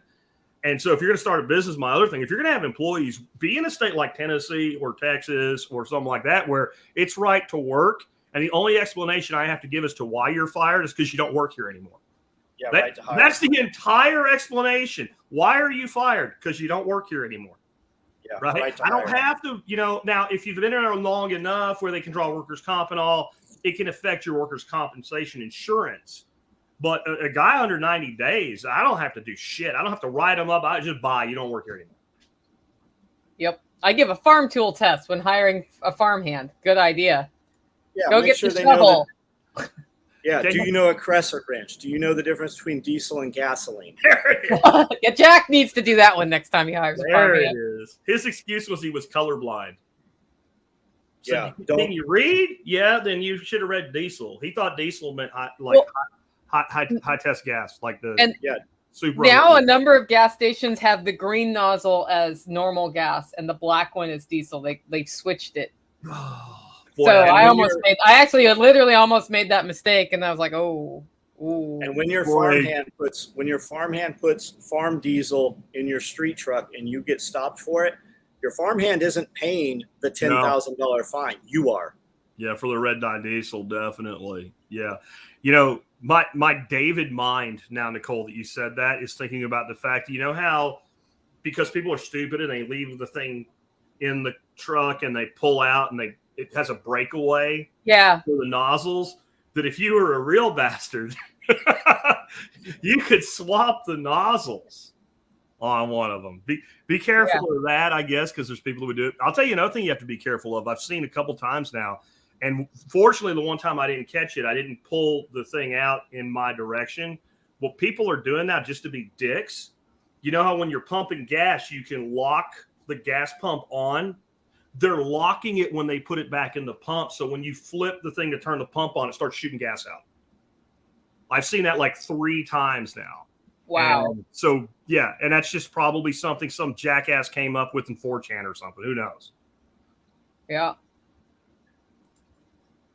And so if you're going to start a business, my other thing, if you're going to have employees, be in a state like Tennessee or Texas or something like that, where it's right to work. And the only explanation I have to give as to why you're fired is because you don't work here anymore. Yeah, right to hire. That's the entire explanation. Why are you fired? Because you don't work here anymore. Yeah, right. I don't have to, now if you've been in there long enough where they can draw workers' comp and all, it can affect your workers' compensation insurance. But a guy under 90 days, I don't have to do shit. I don't have to write them up. I just buy. You don't work here anymore. Yep. I give a farm tool test when hiring a farmhand. Good idea. Yeah, go get the shovel. Yeah. Do you know a crescent wrench? Do you know the difference between diesel and gasoline? Yeah, Jack needs to do that one next time he hires a farmhand. There it is. His excuse was he was colorblind. So yeah. Can you read? Yeah, then you should have read diesel. He thought diesel meant high test gas, like super. Now a number of gas stations have the green nozzle as normal gas, and the black one is diesel. They switched it. Boy, So I actually literally almost made that mistake, and I was like, oh. Ooh. And when your farmhand puts farm diesel in your street truck and you get stopped for it, your farmhand isn't paying the $10,000 fine. You are. Yeah, for the red dye diesel, definitely. Yeah. You know, my David mind now, Nicole, that you said that, is thinking about the fact, you know how, because people are stupid and they leave the thing in the truck and they pull out and it has a breakaway for the nozzles, that if you were a real bastard, you could swap the nozzles on one of them. Be careful of that, I guess, because there's people who would do it. I'll tell you another thing you have to be careful of. I've seen a couple times now, and fortunately, the one time I didn't catch it, I didn't pull the thing out in my direction. What people are doing now, just to be dicks, you know how when you're pumping gas, you can lock the gas pump on? They're locking it when they put it back in the pump. So when you flip the thing to turn the pump on, it starts shooting gas out. I've seen that like 3 times now. Wow. So, yeah. And that's just probably something some jackass came up with in 4chan or something. Who knows? Yeah.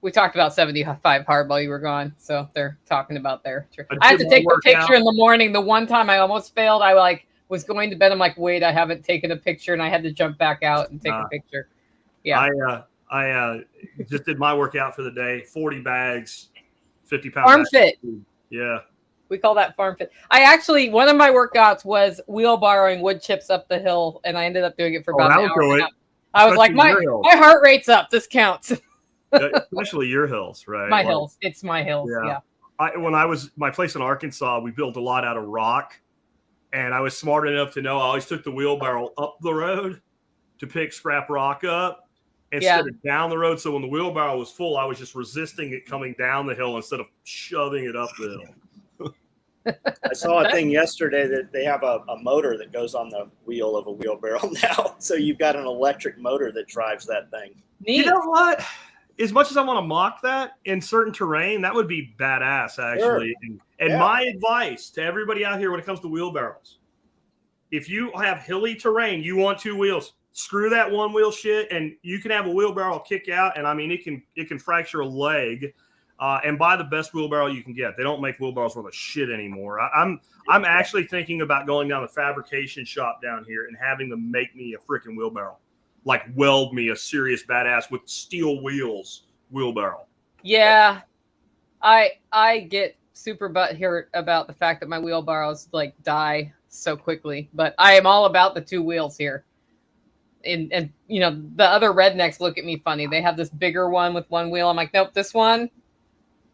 We talked about 75 hard while you were gone. So they're talking about their trick. I have to take a picture in the morning. The one time I almost failed, I was going to bed. I'm like, wait, I haven't taken a picture, and I had to jump back out and take a picture. Yeah. I just did my workout for the day. 40 bags, 50 pounds. Farm fit. Yeah. We call that farm fit. One of my workouts was wheelbarrowing wood chips up the hill, and I ended up doing it for about an hour. I was like, my heart rate's up. This counts. Especially your hills, right? My hills. It's my hills. Yeah. When I was my place in Arkansas, we built a lot out of rock, and I was smart enough to know I always took the wheelbarrow up the road to pick scrap rock up instead of down the road. So when the wheelbarrow was full, I was just resisting it coming down the hill instead of shoving it up the hill. I saw a thing yesterday that they have a motor that goes on the wheel of a wheelbarrow now. So you've got an electric motor that drives that thing. Neat. You know what? As much as I want to mock that in certain terrain, that would be badass, actually. Sure. And my advice to everybody out here when it comes to wheelbarrows, if you have hilly terrain, you want 2 wheels, screw that one wheel shit, and you can have a wheelbarrow kick out, and I mean, it can fracture a leg. And buy the best wheelbarrow you can get. They don't make wheelbarrows worth a shit anymore. I'm actually thinking about going down the fabrication shop down here and having them make me a freaking wheelbarrow. Like weld me a serious badass with steel wheels wheelbarrow. Yeah. I get super butthurt about the fact that my wheelbarrows like die so quickly, but I am all about the 2 wheels here. And you know, the other rednecks look at me funny. They have this bigger one with 1 wheel. I'm like, nope, this one,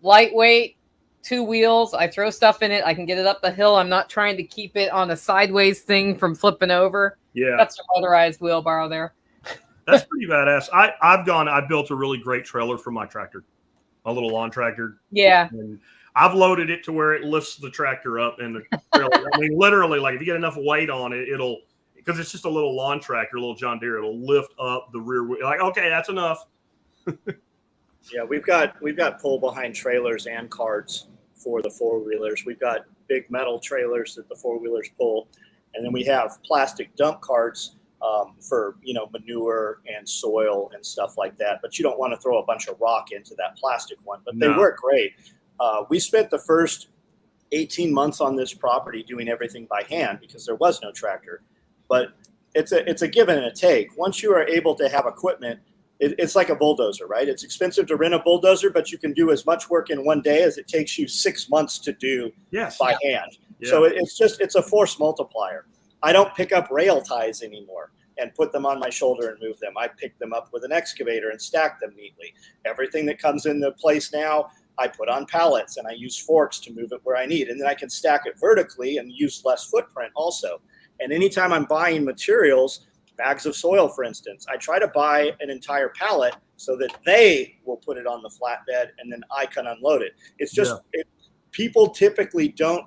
lightweight, 2 wheels. I throw stuff in it. I can get it up the hill. I'm not trying to keep it on a sideways thing from flipping over. Yeah. That's a motorized wheelbarrow there. That's pretty badass. I built a really great trailer for my tractor, a little lawn tractor. Yeah. And I've loaded it to where it lifts the tractor up in the trailer. I mean, literally, like if you get enough weight on it, because it's just a little lawn tractor, a little John Deere, it'll lift up the rear wheel. Like, okay, that's enough. Yeah, we've got pull behind trailers and carts for the 4-wheelers. We've got big metal trailers that the 4-wheelers pull, and then we have plastic dump carts for manure and soil and stuff like that. But you don't want to throw a bunch of rock into that plastic one. But they work great. We spent the first 18 months on this property doing everything by hand because there was no tractor. But it's a give and a take. Once you are able to have equipment, it's like a bulldozer, right? It's expensive to rent a bulldozer, but you can do as much work in one day as it takes you 6 months to do by hand. Yeah. So it's a force multiplier. I don't pick up rail ties anymore and put them on my shoulder and move them. I pick them up with an excavator and stack them neatly. Everything that comes into place now, I put on pallets and I use forks to move it where I need. And then I can stack it vertically and use less footprint also. And anytime I'm buying materials, bags of soil, for instance, I try to buy an entire pallet so that they will put it on the flatbed and then I can unload it. It's just people typically don't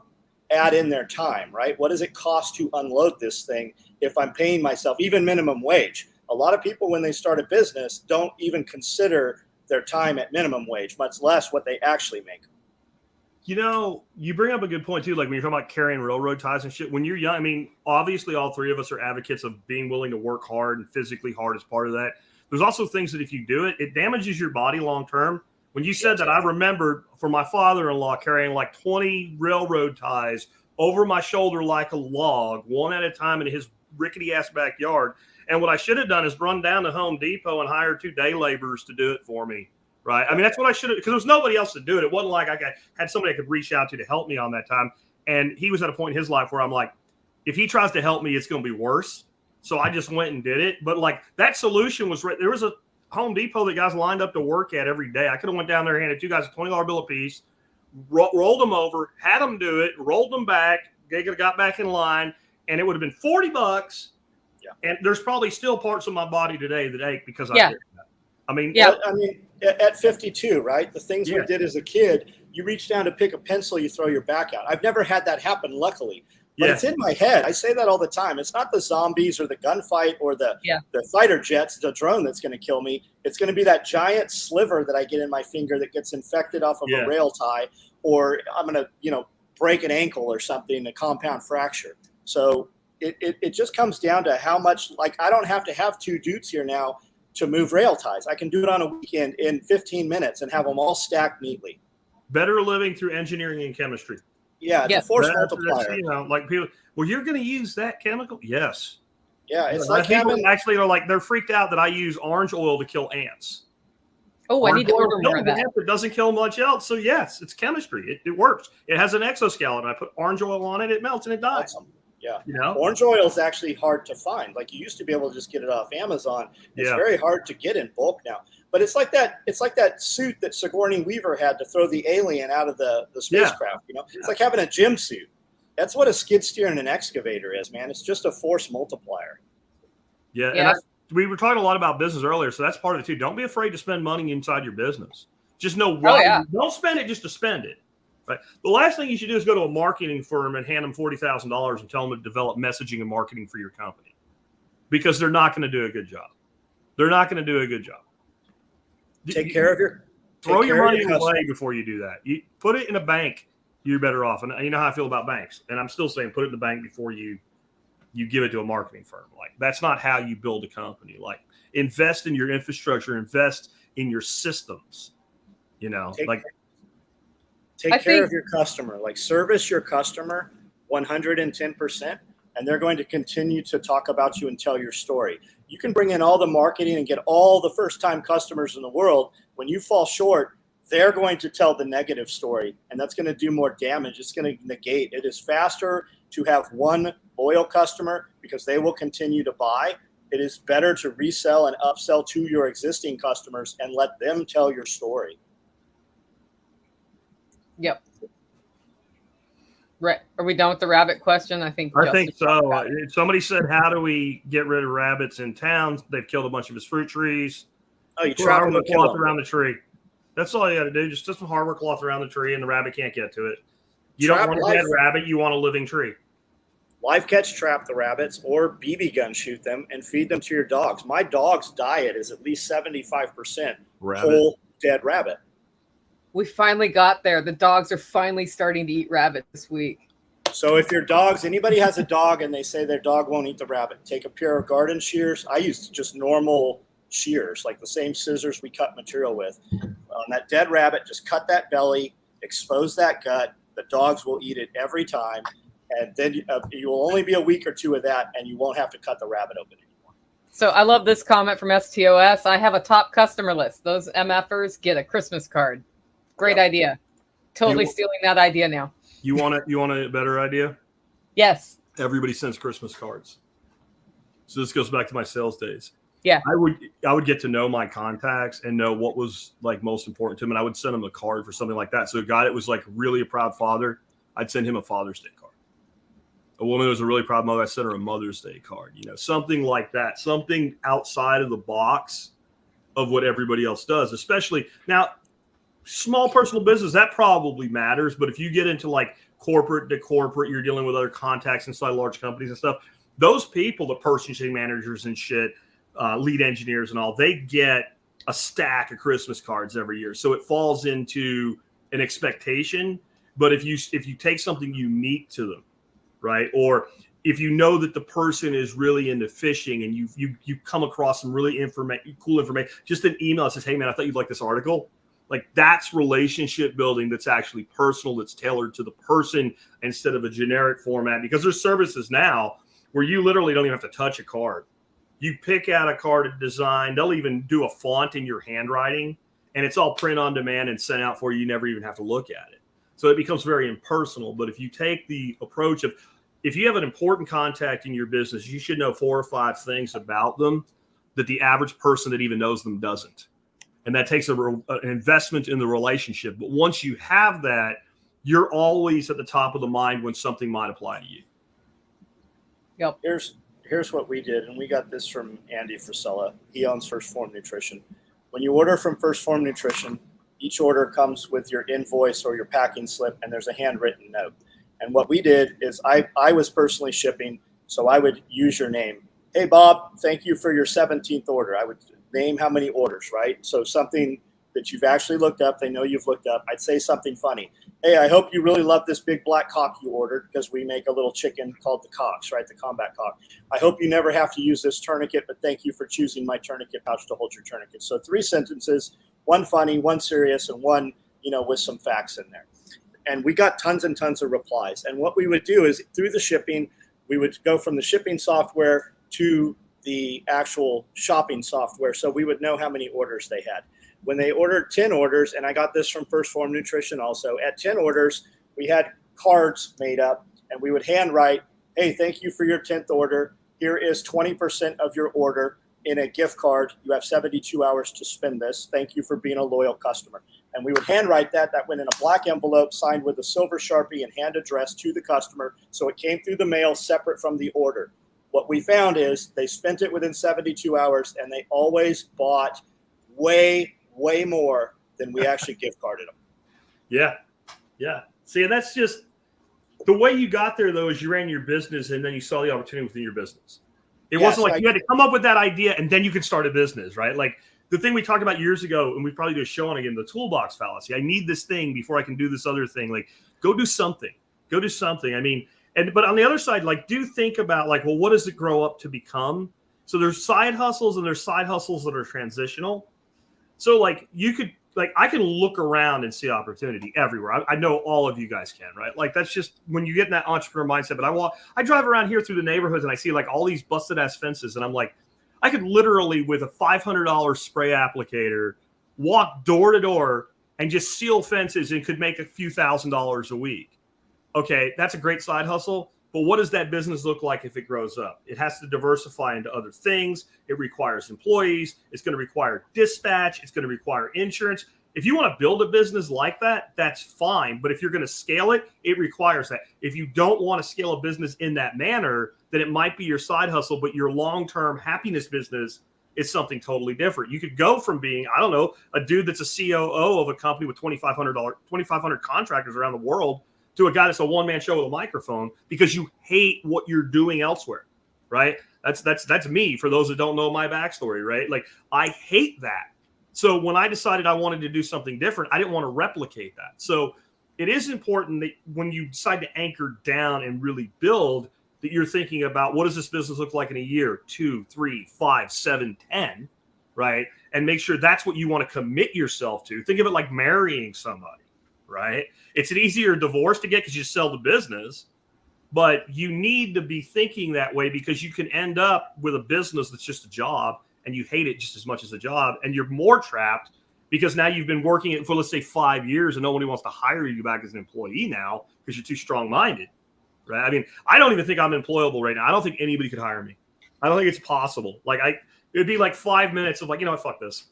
add in their time, right? What does it cost to unload this thing if I'm paying myself even minimum wage? A lot of people, when they start a business, don't even consider their time at minimum wage, much less what they actually make. You know, you bring up a good point too. Like when you're talking about carrying railroad ties and shit, when you're young, I mean, obviously all 3 of us are advocates of being willing to work hard and physically hard as part of that. there's also things that if you do it, it damages your body long term. When you said that, I remembered for my father-in-law carrying like 20 railroad ties over my shoulder like a log, one at a time in his rickety ass backyard. And what I should have done is run down to Home Depot and hire 2 day laborers to do it for me. Right. I mean, that's what I should have, because there was nobody else to do it. It wasn't like I had somebody I could reach out to help me on that time. And he was at a point in his life where I'm like, if he tries to help me, it's going to be worse. So I just went and did it. But like that solution was right. There was a Home Depot that guys lined up to work at every day. I could have went down there and handed 2 guys a $20 bill a piece, rolled them over, had them do it, rolled them back. They could have got back in line, and it would have been $40. Yeah. And there's probably still parts of my body today that ache because I did that. I mean, at 52, right? The things we did as a kid, you reach down to pick a pencil, you throw your back out. I've never had that happen, luckily. But it's in my head. I say that all the time. It's not the zombies or the gunfight or the fighter jets, the drone that's going to kill me. It's going to be that giant sliver that I get in my finger that gets infected off of a rail tie, or I'm going to, break an ankle or something, a compound fracture. So it just comes down to how much, like, I don't have to have 2 dudes here now to move rail ties. I can do it on a weekend in 15 minutes and have them all stacked neatly. Better living through engineering and chemistry. Yeah, it's a force multiplier. That's, like people, well, you're going to use that chemical? Yes. Yeah, it's like people actually are like, they're freaked out that I use orange oil to kill ants. Oh, I need to order more of that. It doesn't kill much else. So yes, it's chemistry. It works. It has an exoskeleton. I put orange oil on it, it melts and it dies. Awesome. Yeah. Orange oil is actually hard to find. Like, you used to be able to just get it off Amazon. It's very hard to get in bulk now. But it's like that suit that Sigourney Weaver had to throw the alien out of the spacecraft. It's like having a gym suit. That's what a skid steer and an excavator is, man. It's just a force multiplier. Yeah. And we were talking a lot about business earlier, so that's part of it too. Don't be afraid to spend money inside your business. Just know why. Don't spend it just to spend it. Right. The last thing you should do is go to a marketing firm and hand them $40,000 and tell them to develop messaging and marketing for your company, because they're not going to do a good job. They're not going to do a good job. Take care of your throw your money away before you do that. You put it in a bank. You're better off. And you know how I feel about banks. And I'm still saying put it in the bank before you give it to a marketing firm. Like, that's not how you build a company. Like, invest in your infrastructure, invest in your systems. Take care of your customer. Like, service your customer 110%, and they're going to continue to talk about you and tell your story. You can bring in all the marketing and get all the first-time customers in the world. When you fall short, they're going to tell the negative story, and that's going to do more damage. It's going to negate. It is faster to have one loyal customer because they will continue to buy. It is better to resell and upsell to your existing customers and let them tell your story. Yep. Right. Are we done with the rabbit question? I think so. Somebody said, how do we get rid of rabbits in towns? They've killed a bunch of his fruit trees. Oh, you trap them cloth around the tree. That's all you got to do. Just some hardware cloth around the tree, and the rabbit can't get to it. You don't want a dead rabbit. You want a living tree. Live catch trap the rabbits, or BB gun shoot them and feed them to your dogs. My dog's diet is at least 75% whole dead rabbit. We finally got there. The dogs are finally starting to eat rabbit this week. So if anybody has a dog and they say their dog won't eat the rabbit, take a pair of garden shears. I use just normal shears, like the same scissors we cut material with. On that dead rabbit, just cut that belly, expose that gut. The dogs will eat it every time. And then you will only be a week or 2 of that, and you won't have to cut the rabbit open anymore. So I love this comment from STOS. I have a top customer list. Those MFers get a Christmas card. Great idea. Totally stealing that idea now. You want a better idea? Yes. Everybody sends Christmas cards. So this goes back to my sales days. Yeah. I would get to know my contacts and know what was like most important to them, and I would send them a card for something like that. So a guy that was like really a proud father, I'd send him a Father's Day card. A woman who was a really proud mother, I sent her a Mother's Day card. Something like that. Something outside of the box of what everybody else does. Especially now, small personal business, that probably matters. But if you get into like corporate to corporate, you're dealing with other contacts inside large companies and stuff. Those people, the purchasing managers and shit, lead engineers and all, they get a stack of Christmas cards every year. So it falls into an expectation. But if you take something unique to them, right? Or if you know that the person is really into fishing and you come across some really cool information, just an email that says, hey man, I thought you'd like this article. Like that's relationship building that's actually personal, that's tailored to the person instead of a generic format. Because there's services now where you literally don't even have to touch a card. You pick out a card to design. They'll even do a font in your handwriting, and it's all print on demand and sent out for you. You never even have to look at it. So it becomes very impersonal. But if you take the approach of, if you have an important contact in your business, you should know 4 or 5 things about them that the average person that even knows them doesn't. And that takes an investment in the relationship. But once you have that, you're always at the top of the mind when something might apply to you. Yep. Here's what we did, and we got this from Andy Frisella. He owns First Form Nutrition. When you order from First Form Nutrition, each order comes with your invoice or your packing slip, and there's a handwritten note. And what we did is I was personally shipping, so I would use your name. Hey, Bob, thank you for your 17th order. I would name how many orders, right? So something that you've actually looked up, they know you've looked up. I'd say something funny. Hey, I hope you really love this big black cock you ordered, because we make a little chicken called the cocks, right? The combat cock. I hope you never have to use this tourniquet, but thank you for choosing my tourniquet pouch to hold your tourniquet. So 3 sentences, 1 funny, 1 serious, and 1, with some facts in there. And we got tons and tons of replies. And what we would do is through the shipping, we would go from the shipping software to the actual shopping software. So we would know how many orders they had. When they ordered 10 orders, and I got this from First Form Nutrition also, at 10 orders, we had cards made up, and we would handwrite, hey, thank you for your 10th order. Here is 20% of your order in a gift card. You have 72 hours to spend this. Thank you for being a loyal customer. And we would handwrite that. That went in a black envelope signed with a silver Sharpie and hand addressed to the customer. So it came through the mail separate from the order. What we found is they spent it within 72 hours, and they always bought way more than we actually gift carded them. Yeah. See, and that's just the way you got there, though, is you ran your business and then you saw the opportunity within your business. It wasn't like you had to come up with that idea and then you could start a business, right? Like the thing we talked about years ago, and we probably do a show on again, the toolbox fallacy. I need this thing before I can do this other thing. Like, go do something. I mean, but on the other side, like, do think about like, well, what does it grow up to become? So there's side hustles and there's side hustles that are transitional. So like you could, like, I can look around and see opportunity everywhere. I know all of you guys can, right? Like that's just when you get in that entrepreneur mindset. But I drive around here through the neighborhoods and I see like all these busted ass fences, and I'm like, I could literally with a $500 spray applicator walk door to door and just seal fences and could make a few $1,000s a week. Okay, that's a great side hustle. But what does that business look like if it grows up? It has to diversify into other things. It requires employees. It's going to require dispatch. It's going to require insurance. If you want to build a business like that, that's fine. But if you're going to scale it, it requires that. If you don't want to scale a business in that manner, then it might be your side hustle, but your long-term happiness business is something totally different. You could go from being, I don't know, a dude that's a COO of a company with 2,500 contractors around the world to a guy that's a one-man show with a microphone because you hate what you're doing elsewhere, right? That's me, for those that don't know my backstory, right? Like, I hate that. So when I decided I wanted to do something different, I didn't want to replicate that. So it is important that when you decide to anchor down and really build, that you're thinking about what does this business look like in a year, 2, 3, 5, 7, 10, right? And make sure that's what you want to commit yourself to. Think of it like marrying somebody, right? It's an easier divorce to get because you sell the business, but you need to be thinking that way because you can end up with a business that's just a job and you hate it just as much as a job, and you're more trapped because now you've been working it for, let's say, 5 years and nobody wants to hire you back as an employee now because you're too strong-minded, right? I mean, I don't even think I'm employable right now. I don't think anybody could hire me. I don't think it's possible. Like, it'd be like 5 minutes of like, you know what, fuck this.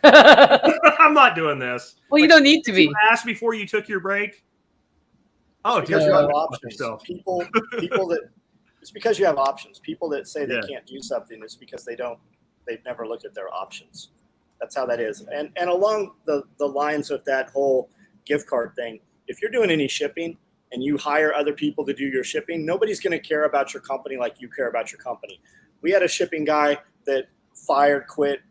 I'm not doing this. Well, like, you don't need to be. You asked before you took your break. Oh, because you have options. People that it's because you have options. People that say they can't do something, it's because they've never looked at their options. That's how that is. And along the lines of that whole gift card thing, if you're doing any shipping and you hire other people to do your shipping, nobody's going to care about your company like you care about your company. We had a shipping guy that quit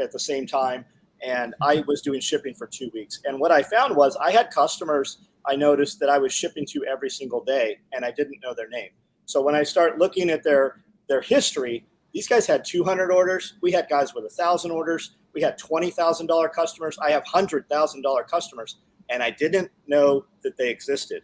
at the same time, and I was doing shipping for 2 weeks. And what I found was I had customers I noticed that I was shipping to every single day, and I didn't know their name. So when I start looking at their history, these guys had 200 orders. We had guys with 1,000 orders. We had $20,000 customers. I have $100,000 customers, and I didn't know that they existed.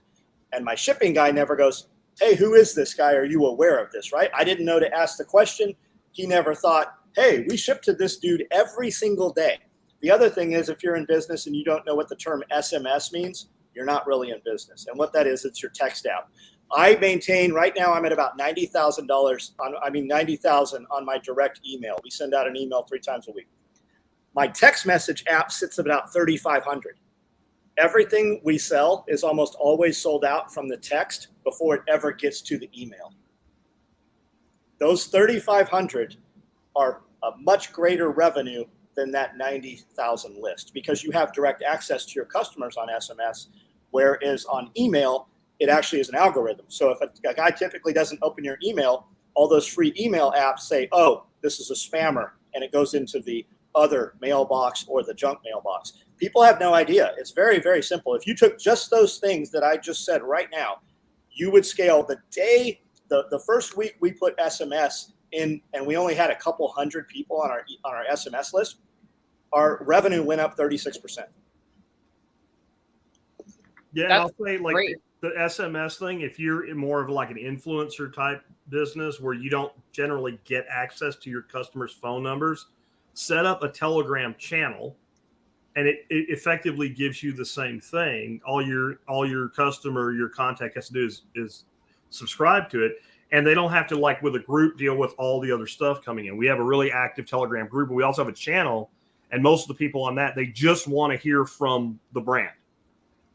And my shipping guy never goes, hey, who is this guy? Are you aware of this, right? I didn't know to ask the question. He never thought, hey, we ship to this dude every single day. The other thing is, if you're in business and you don't know what the term SMS means, you're not really in business. And what that is, it's your text app. I maintain, right now I'm at about $90,000 $90,000 on my direct email. We send out an email 3 times a week. My text message app sits at about 3,500. Everything we sell is almost always sold out from the text before it ever gets to the email. Those 3,500 are a much greater revenue than that 90,000 list, because you have direct access to your customers on SMS, whereas on email, it actually is an algorithm. So if a guy typically doesn't open your email, all those free email apps say, oh, this is a spammer, and it goes into the other mailbox or the junk mailbox. People have no idea. It's very, very simple. If you took just those things that I just said right now, you would scale the day, the first week we put SMS in, and we only had a couple hundred people on our SMS list, our revenue went up 36%. Yeah, That's I'll say like great. the SMS thing, if you're more of like an influencer type business where you don't generally get access to your customers' phone numbers, set up a Telegram channel, and it effectively gives you the same thing. All your customer, your contact has to do is subscribe to it, and they don't have to, like with a group, deal with all the other stuff coming in. We have a really active Telegram group, but we also have a channel, and most of the people on that, they just want to hear from the brand.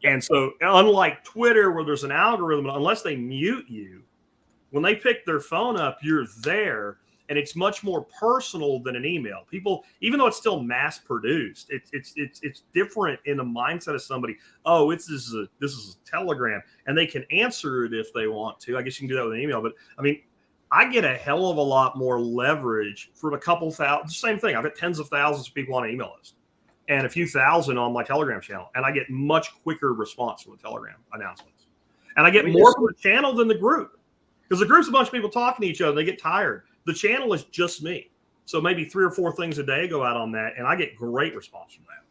And so unlike Twitter, where there's an algorithm, unless they mute you, when they pick their phone up, you're there. And it's much more personal than an email. People, even though it's still mass produced, it's different in the mindset of somebody. Oh, this is a Telegram, and they can answer it if they want to. I guess you can do that with an email, but I mean, I get a hell of a lot more leverage from a couple thousand. Same thing. I've got tens of thousands of people on an email list, and a few thousand on my Telegram channel, and I get much quicker response from the Telegram announcements, and I get more from the channel than the group, because the group's a bunch of people talking to each other. They get tired. The channel is just me. So maybe 3 or 4 things a day go out on that, and I get great response from that.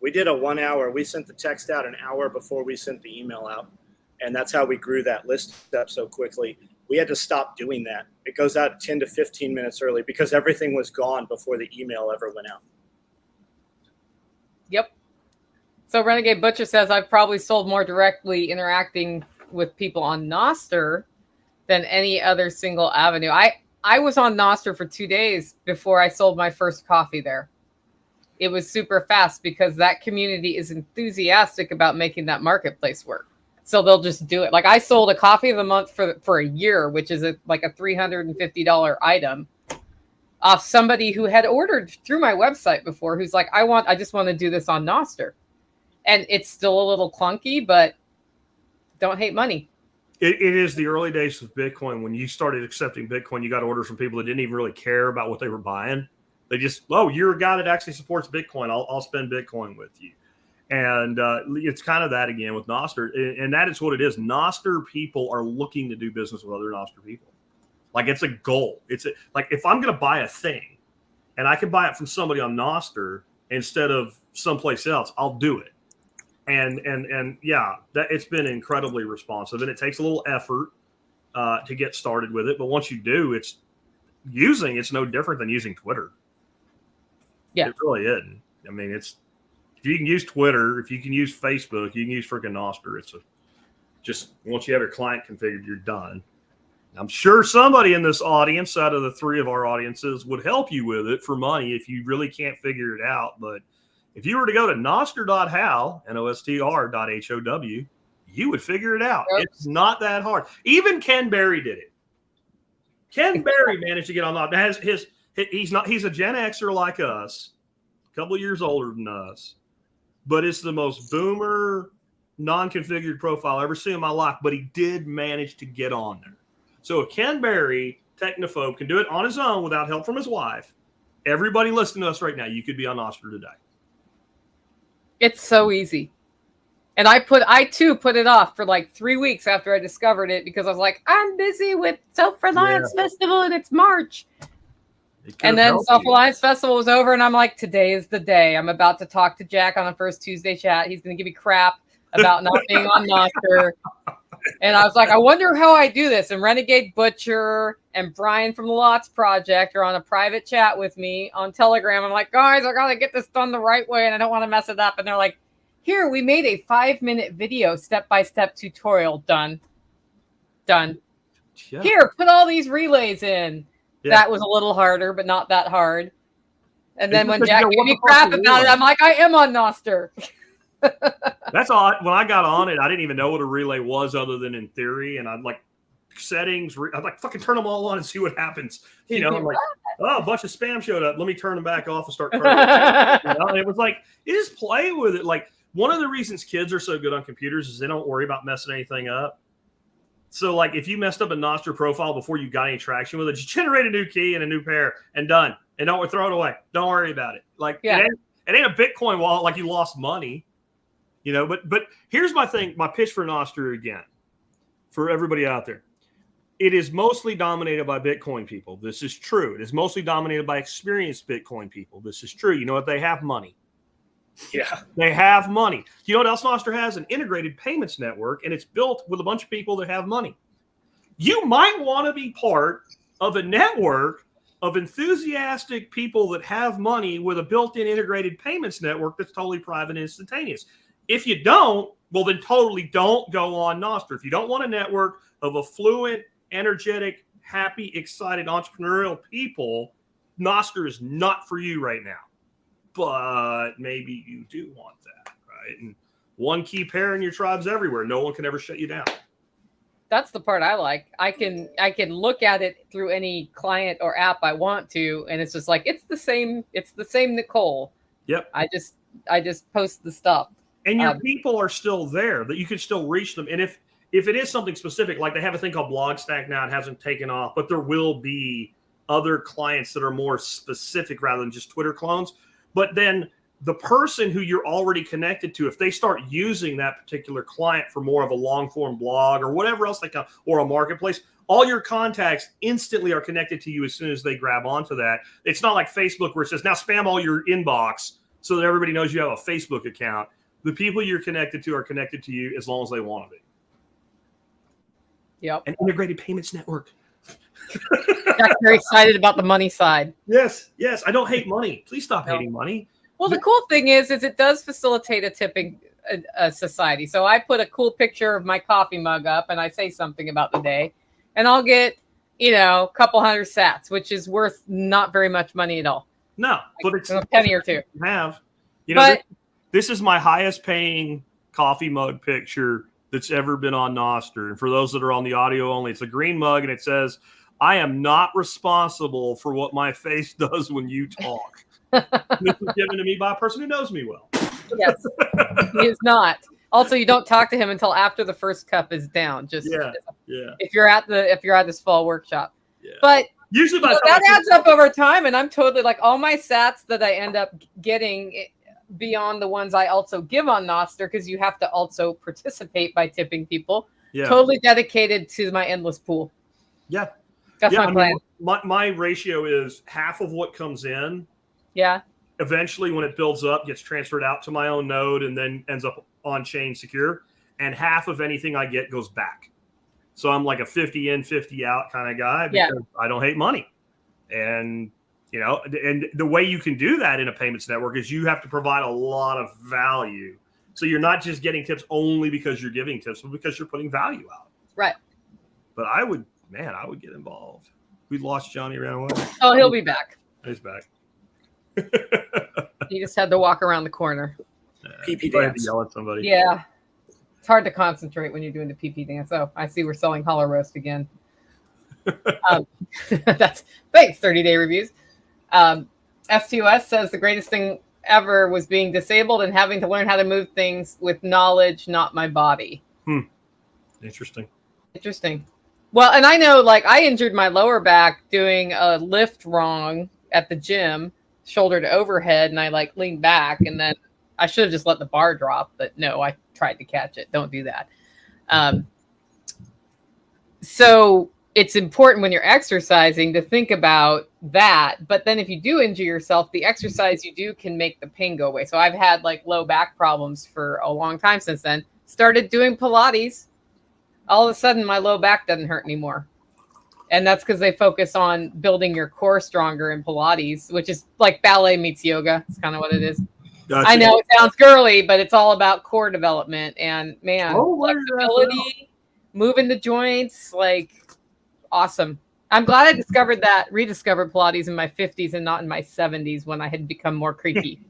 We did a 1 hour. We sent the text out an hour before we sent the email out. And that's how we grew that list up so quickly. We had to stop doing that. It goes out 10 to 15 minutes early because everything was gone before the email ever went out. Yep. So Renegade Butcher says, I've probably sold more directly interacting with people on Nostr than any other single avenue. I was on Nostr for 2 days before I sold my first coffee there. It was super fast because that community is enthusiastic about making that marketplace work. So they'll just do it. Like I sold a coffee of the month for a year, which is like a $350 item off somebody who had ordered through my website before, who's like, I just want to do this on Nostr. And it's still a little clunky, but don't hate money. It is the early days of Bitcoin. When you started accepting Bitcoin, you got orders from people that didn't even really care about what they were buying. They just, oh, you're a guy that actually supports Bitcoin. I'll spend Bitcoin with you. And it's kind of that again with Nostr. And that is what it is. Nostr people are looking to do business with other Nostr people. Like it's a goal. Like if I'm going to buy a thing and I can buy it from somebody on Nostr instead of someplace else, I'll do it. And yeah, that it's been incredibly responsive, and it takes a little effort to get started with it. But once you do, it's no different than using Twitter. Yeah, it really isn't. I mean, if you can use Twitter, if you can use Facebook, you can use freaking Nostr. Just once you have your client configured, you're done. I'm sure somebody in this audience, out of the 3 of our audiences, would help you with it for money if you really can't figure it out. But if you were to go to nostr.how, nostr.how, you would figure it out. Yep. It's not that hard. Even Ken Berry did it. Ken Berry managed to get on that. He's a Gen Xer like us, a couple of years older than us, but it's the most boomer, non-configured profile I've ever seen in my life. But he did manage to get on there. So if Ken Berry, technophobe, can do it on his own without help from his wife, everybody listening to us right now, you could be on Nostr today. It's so easy. And I too put it off for like 3 weeks after I discovered it because I was like, I'm busy with Self-Reliance Festival and it's March. And then Self-Reliance Festival was over and I'm like, today is the day. I'm about to talk to Jack on the first Tuesday chat. He's going to give me crap about not being on Nostr. And I was like, I wonder how I do this. And Renegade Butcher and Brian from the Lots Project are on a private chat with me on Telegram. I'm like, guys, I got to get this done the right way and I don't want to mess it up. And they're like, here, we made a 5-minute video, step-by-step tutorial. Done. Yeah. Here, put all these relays in. Yeah. That was a little harder, but not that hard. And then when Jack gave me crap about it, I'm like, I am on Nostr. That's odd. When I got on it, I didn't even know what a relay was other than in theory. And I'm like, settings, I'd like fucking turn them all on and see what happens. You know, I'm like, oh, a bunch of spam showed up. Let me turn them back off and start turning And it was like, you just play with it. Like, one of the reasons kids are so good on computers is they don't worry about messing anything up. So, like, if you messed up a Nostr profile before you got any traction with it, just generate a new key and a new pair and done. And don't throw it away. Don't worry about it. Like, it ain't a Bitcoin wallet like you lost money. You know, but here's my thing, my pitch for Nostr again, for everybody out there. It is mostly dominated by Bitcoin people. This is true. It is mostly dominated by experienced Bitcoin people. This is true. You know what? They have money. Yeah. They have money. You know what else Nostr has? An integrated payments network, and it's built with a bunch of people that have money. You might want to be part of a network of enthusiastic people that have money with a built-in integrated payments network that's totally private and instantaneous. If you don't, well, then totally don't go on Nostr. If you don't want a network of affluent, energetic, happy, excited, entrepreneurial people, Nostr is not for you right now. But maybe you do want that, right? And one key pair in your tribe's everywhere. No one can ever shut you down. That's the part I like. I can look at it through any client or app I want to, and it's just like it's the same Nicole. Yep. I just post the stuff. And your people are still there, that you can still reach them. And if it is something specific, like they have a thing called BlogStack now, it hasn't taken off, but there will be other clients that are more specific rather than just Twitter clones. But then the person who you're already connected to, if they start using that particular client for more of a long form blog or whatever else they can, or a marketplace, all your contacts instantly are connected to you as soon as they grab onto that. It's not like Facebook where it says, now spam all your inbox so that everybody knows you have a Facebook account. The people you're connected to are connected to you as long as they want to be. Yep. An integrated payments network. Jack's very excited about the money side. Yes. I don't hate money. Please stop hating money. Well, the cool thing is it does facilitate a tipping society. So I put a cool picture of my coffee mug up and I say something about the day and I'll get, a couple hundred sats, which is worth not very much money at all. No, but it's a penny or two. This is my highest paying coffee mug picture that's ever been on Nostr. And for those that are on the audio only, it's a green mug and it says, I am not responsible for what my face does when you talk. This was given to me by a person who knows me well. Yes, he is not. Also, you don't talk to him until after the first cup is down. Just if you're at this fall workshop. Yeah. But usually that adds up over time, and I'm totally like all my sats that I end up getting beyond the ones I also give on Nostr, because you have to also participate by tipping people. Yeah. Totally dedicated to my endless pool. Yeah. That's my plan. My ratio is half of what comes in. Yeah. Eventually, when it builds up, gets transferred out to my own node and then ends up on chain secure. And half of anything I get goes back. So I'm like a 50 in, 50 out kind of guy because I don't hate money. And and the way you can do that in a payments network is you have to provide a lot of value. So you're not just getting tips only because you're giving tips, but because you're putting value out. Right. But I would get involved. We lost Johnny ran away. Oh, he'll be back. He's back. He just had to walk around the corner. PP dance. Yell at somebody. Yeah. It's hard to concentrate when you're doing the PP dance. Oh, I see we're selling hollow roast again. That's thanks, 30-day reviews. STOS says the greatest thing ever was being disabled and having to learn how to move things with knowledge, not my body. Interesting. Well, and I know, like, I injured my lower back doing a lift wrong at the gym, shoulder to overhead, and I leaned back, and then I should have just let the bar drop, but no, I tried to catch it. Don't do that. So it's important when you're exercising to think about that. But then if you do injure yourself, the exercise you do can make the pain go away. So I've had like low back problems for a long time since then. Started doing Pilates. All of a sudden, my low back doesn't hurt anymore. And that's because they focus on building your core stronger in Pilates, which is like ballet meets yoga. It's kind of what it is. Gotcha. I know it sounds girly, but it's all about core development and, man, flexibility, moving the joints, like, awesome. I'm glad I rediscovered Pilates in my 50s and not in my 70s when I had become more creaky.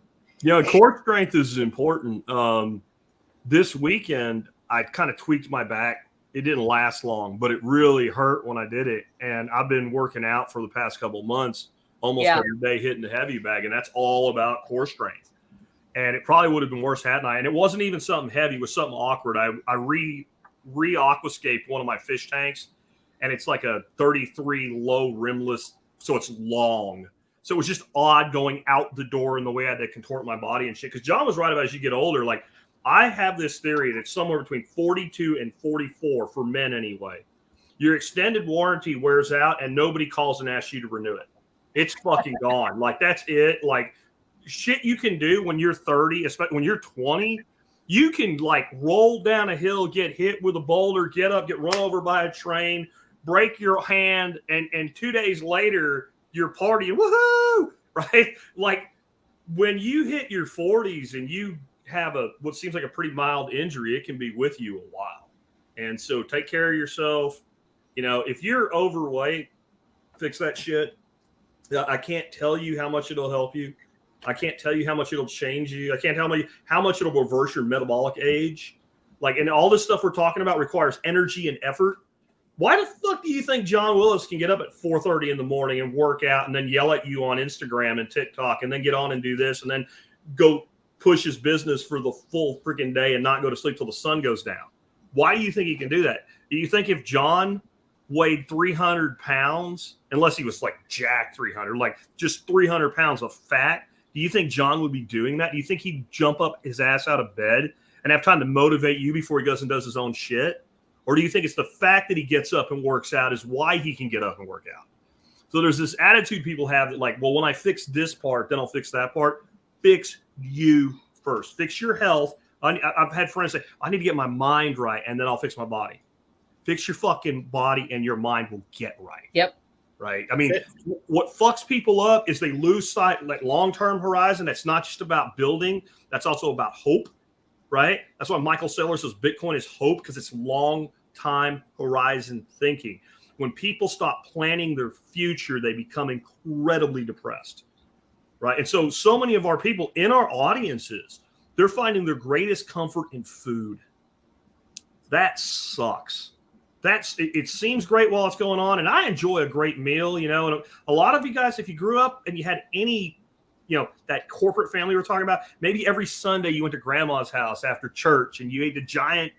Core strength is important. This weekend, I kind of tweaked my back. It didn't last long, but it really hurt when I did it. And I've been working out for the past couple of months, almost every day, hitting the heavy bag. And that's all about core strength. And it probably would have been worse hadn't I. And it wasn't even something heavy. It was something awkward. I re-aquascaped one of my fish tanks, and it's like a 33 low rimless. So it's long. So it was just odd going out the door and the way I had to contort my body and shit. Because John was right about as you get older, like, I have this theory that somewhere between 42 and 44 for men anyway, your extended warranty wears out and nobody calls and asks you to renew it. It's fucking gone. Like, that's it. Like, shit you can do when you're 30, especially when you're 20, you can like roll down a hill, get hit with a boulder, get up, get run over by a train, break your hand, and 2 days later you're partying, woohoo, right? Like, when you hit your 40s and you have what seems like a pretty mild injury, it can be with you a while. And so take care of yourself. If you're overweight, fix that shit. I can't tell you how much it'll help you. I can't tell you how much it'll change you. I can't tell you how much it'll reverse your metabolic age. Like, and all this stuff we're talking about requires energy and effort. Why the fuck do you think John Willis can get up at 4:30 in the morning and work out and then yell at you on Instagram and TikTok and then get on and do this and then go push his business for the full freaking day and not go to sleep till the sun goes down? Why do you think he can do that? Do you think if John weighed 300 pounds, unless he was like jack 300, like just 300 pounds of fat, do you think John would be doing that? Do you think he'd jump up his ass out of bed and have time to motivate you before he goes and does his own shit? Or do you think it's the fact that he gets up and works out is why he can get up and work out? So there's this attitude people have that like, well, when I fix this part, then I'll fix that part. Fix you first. Fix your health. I've had friends say, I need to get my mind right, and then I'll fix my body. Fix your fucking body, and your mind will get right. Yep. Right. I mean, what fucks people up is they lose sight, like long-term horizon. That's not just about building. That's also about hope. Right. That's why Michael Saylor says Bitcoin is hope, because it's long-time horizon thinking. When people stop planning their future, they become incredibly depressed. Right. And so many of our people in our audiences, they're finding their greatest comfort in food. That sucks. It seems great while it's going on. And I enjoy a great meal, and a lot of you guys, if you grew up and you had any, that corporate family we're talking about, maybe every Sunday you went to grandma's house after church and you ate a giant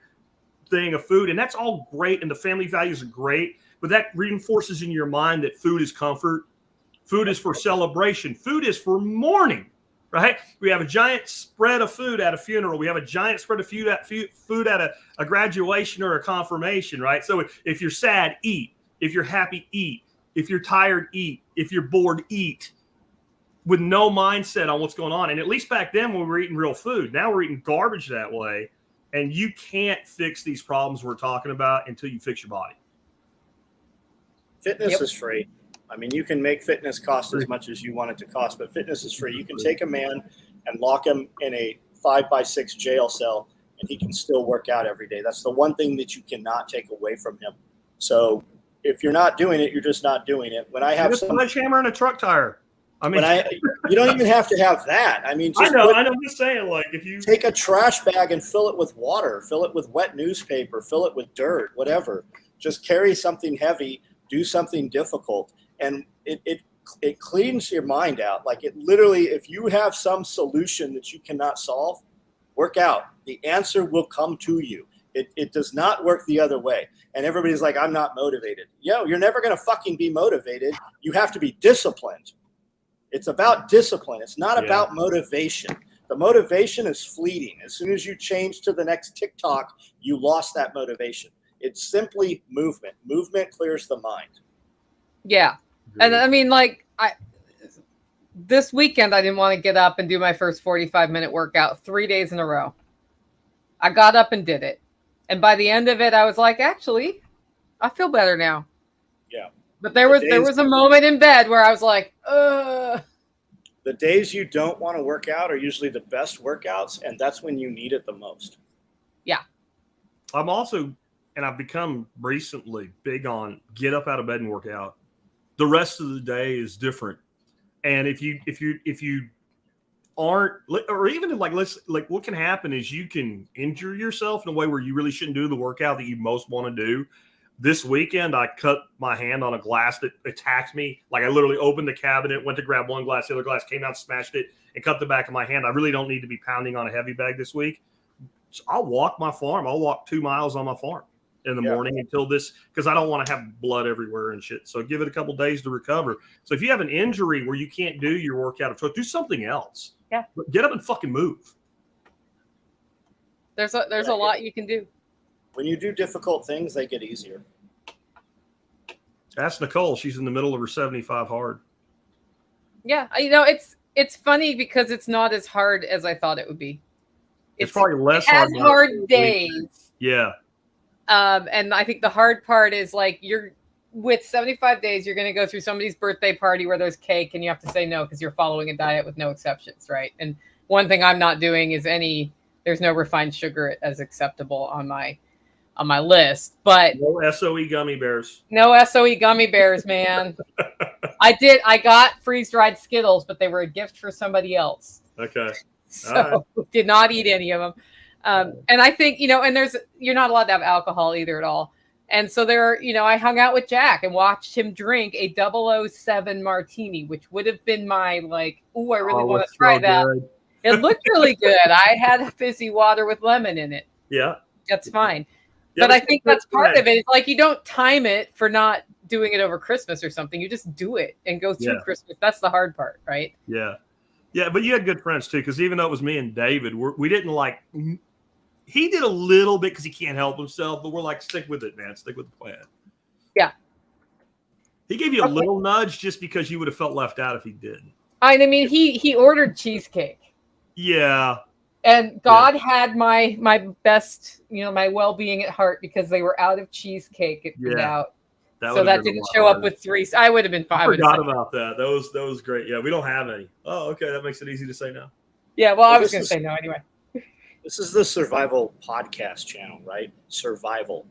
thing of food, and that's all great. And the family values are great, but that reinforces in your mind that food is comfort. Food is for celebration. Food is for mourning, right? We have a giant spread of food at a funeral. We have a giant spread of food at a graduation or a confirmation, right? So if you're sad, eat. If you're happy, eat. If you're tired, eat. If you're bored, eat. With no mindset on what's going on. And at least back then when we were eating real food, now we're eating garbage that way. And you can't fix these problems we're talking about until you fix your body. Fitness is free. I mean, you can make fitness cost as much as you want it to cost, but fitness is free. You can take a man and lock him in a 5x6 jail cell, and he can still work out every day. That's the one thing that you cannot take away from him. So if you're not doing it, you're just not doing it. When I have some sledgehammer and a truck tire, I mean, you don't even have to have that. I mean, I know. I'm just saying, like, if you take a trash bag and fill it with water, fill it with wet newspaper, fill it with dirt, whatever. Just carry something heavy, do something difficult. And it cleans your mind out. Like, it literally, if you have some solution that you cannot solve, work out. The answer will come to you. It does not work the other way. And everybody's like, I'm not motivated. You're never going to fucking be motivated. You have to be disciplined. It's about discipline. It's not about motivation. The motivation is fleeting. As soon as you change to the next TikTok, you lost that motivation. It's simply movement. Movement clears the mind. Yeah. And I mean, like, this weekend, I didn't want to get up and do my first 45-minute workout 3 days in a row. I got up and did it. And by the end of it, I was like, actually, I feel better now. Yeah. But there was a moment in bed where I was like, The days you don't want to work out are usually the best workouts, and that's when you need it the most. Yeah. I'm also, and I've become recently big on get up out of bed and work out. The rest of the day is different. And if you aren't, or even like what can happen is you can injure yourself in a way where you really shouldn't do the workout that you most want to do. This weekend, I cut my hand on a glass that attacked me. Like I literally opened the cabinet, went to grab one glass, the other glass came out, smashed it, and cut the back of my hand. I really don't need to be pounding on a heavy bag this week. So I'll walk my farm. I'll walk 2 miles on my farm in the morning until this, because I don't want to have blood everywhere and shit. So give it a couple days to recover. So if you have an injury where you can't do your workout of choice, do something else. Yeah. Get up and fucking move. There's a lot you can do. When you do difficult things, they get easier. Ask Nicole. She's in the middle of her 75 hard. Yeah. It's funny because it's not as hard as I thought it would be. It's probably less hard days. Yeah. And I think the hard part is like with 75 days, you're going to go through somebody's birthday party where there's cake and you have to say no because you're following a diet with no exceptions, right? And one thing I'm not doing is there's no refined sugar as acceptable on my list. But no SOE gummy bears. No SOE gummy bears, man. I got freeze-dried Skittles, but they were a gift for somebody else. Okay. So did not eat any of them. And I think, and you're not allowed to have alcohol either at all. And so I hung out with Jack and watched him drink a 007 martini, which would have been my I really want to try that. Good. It looked really good. I had fizzy water with lemon in it. Yeah. That's fine. Yeah, but I think that's part of it. It's like you don't time it for not doing it over Christmas or something. You just do it and go through Christmas. That's the hard part, right? Yeah. Yeah, but you had good friends too, because even though it was me and David, we didn't he did a little bit because he can't help himself, but we're like, stick with it, man. Stick with the plan. Yeah. He gave you a little nudge just because you would have felt left out if he didn't. I mean, he ordered cheesecake. Yeah. And God had my best, my well-being at heart because they were out of cheesecake. That didn't show up with 3. I would have been fine. I forgot about that. That was great. Yeah, we don't have any. Oh, okay. That makes it easy to say no. Yeah, well, I was going to say no anyway. This is the survival podcast channel, right? Survival.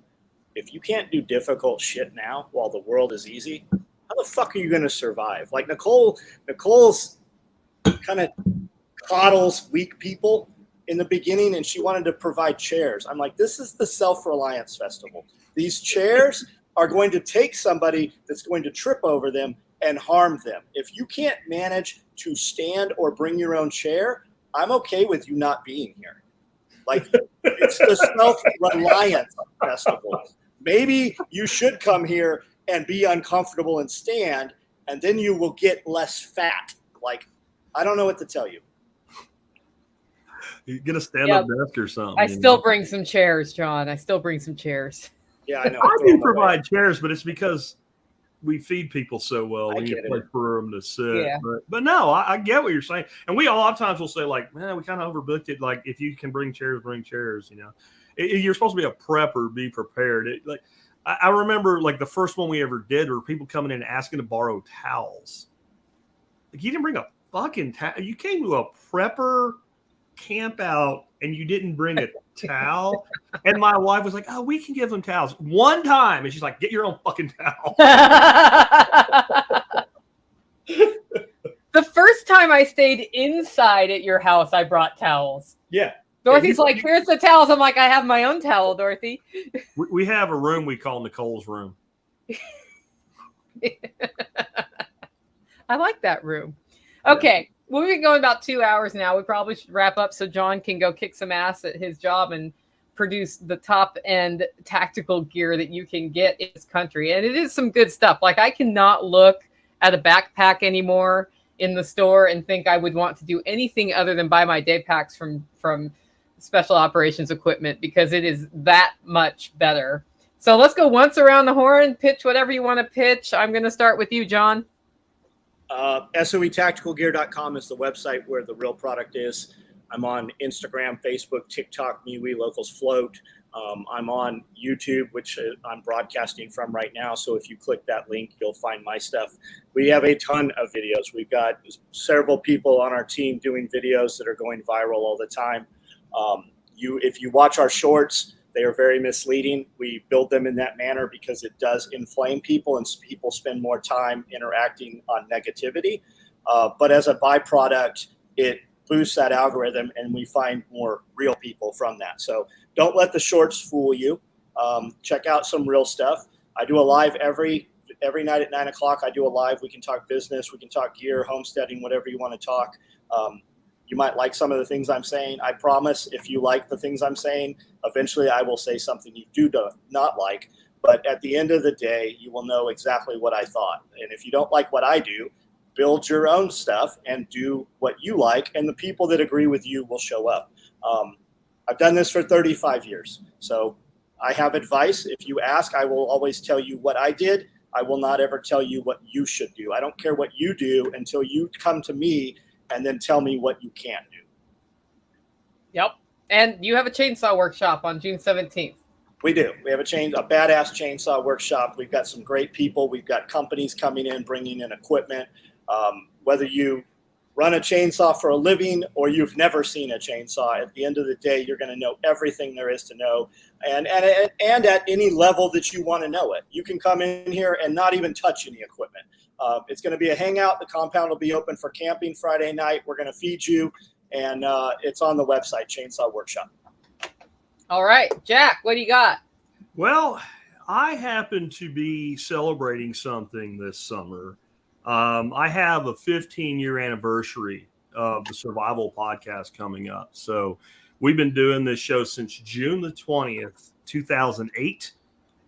If you can't do difficult shit now while the world is easy, how the fuck are you going to survive? Like Nicole's kind of coddles weak people in the beginning, and she wanted to provide chairs. I'm like, this is the Self-Reliance Festival. These chairs are going to take somebody that's going to trip over them and harm them. If you can't manage to stand or bring your own chair, I'm okay with you not being here. Like, it's the Self-Reliance Festival. Maybe you should come here and be uncomfortable and stand, and then you will get less fat. Like, I don't know what to tell you. You get a stand-up desk or something. I still bring some chairs, John. I still bring some chairs. Yeah, I know. I do provide chairs, but it's because we feed people so well. We need a place for them to sit. Yeah. But no, I get what you're saying. And we a lot of times will say, like, man, we kind of overbooked it. Like, if you can bring chairs, You're supposed to be a prepper, be prepared. I remember, like, the first one we ever did were people coming in and asking to borrow towels. Like, you didn't bring a fucking towel. You came to a prepper camp out and you didn't bring a towel. And my wife was like, oh, we can give them towels one time. And she's like, get your own fucking towel. The first time I stayed inside at your house, I brought towels. Yeah. Dorothy's like, here's the towels. I'm like, I have my own towel, Dorothy. We have a room we call Nicole's room. I like that room. Okay. Well, we've been going about 2 hours now. We probably should wrap up so John can go kick some ass at his job and produce the top end tactical gear that you can get in this country. And it is some good stuff. Like, I cannot look at a backpack anymore in the store and think I would want to do anything other than buy my day packs from special operations equipment, because it is that much better. So let's go once around the horn, pitch whatever you want to pitch. I'm going to start with you, John. SOEtacticalgear.com is the website where the real product is. I'm on Instagram, Facebook, TikTok, MeWe, Locals Float. I'm on YouTube, which I'm broadcasting from right now. So if you click that link, you'll find my stuff. We have a ton of videos. We've got several people on our team doing videos that are going viral all the time. If you watch our shorts, they are very misleading. We build them in that manner because it does inflame people, and people spend more time interacting on negativity. But as a byproduct, it boosts that algorithm, and we find more real people from that. So don't let the shorts fool you. Check out some real stuff. I do a live every night at 9 o'clock. I do a live. We can talk business. We can talk gear, homesteading, whatever you want to talk. You might like some of the things I'm saying. I promise if you like the things I'm saying, eventually I will say something you do not like. But at the end of the day, you will know exactly what I thought. And if you don't like what I do, build your own stuff and do what you like, and the people that agree with you will show up. I've done this for 35 years. So I have advice. If you ask, I will always tell you what I did. I will not ever tell you what you should do. I don't care what you do until you come to me and then tell me what you can't do. Yep. And you have a chainsaw workshop on June 17th. We do. We have a badass chainsaw workshop. We've got some great people. We've got companies coming in, bringing in equipment. Whether you run a chainsaw for a living or you've never seen a chainsaw, at the end of the day, you're going to know everything there is to know. And at any level that you want to know it. You can come in here and not even touch any equipment. It's going to be a hangout. The compound will be open for camping Friday night. We're going to feed you, and it's on the website, Chainsaw Workshop. All right, Jack, what do you got? Well, I happen to be celebrating something this summer. I have a 15-year anniversary of the Survival Podcast coming up. So we've been doing this show since June the 20th, 2008.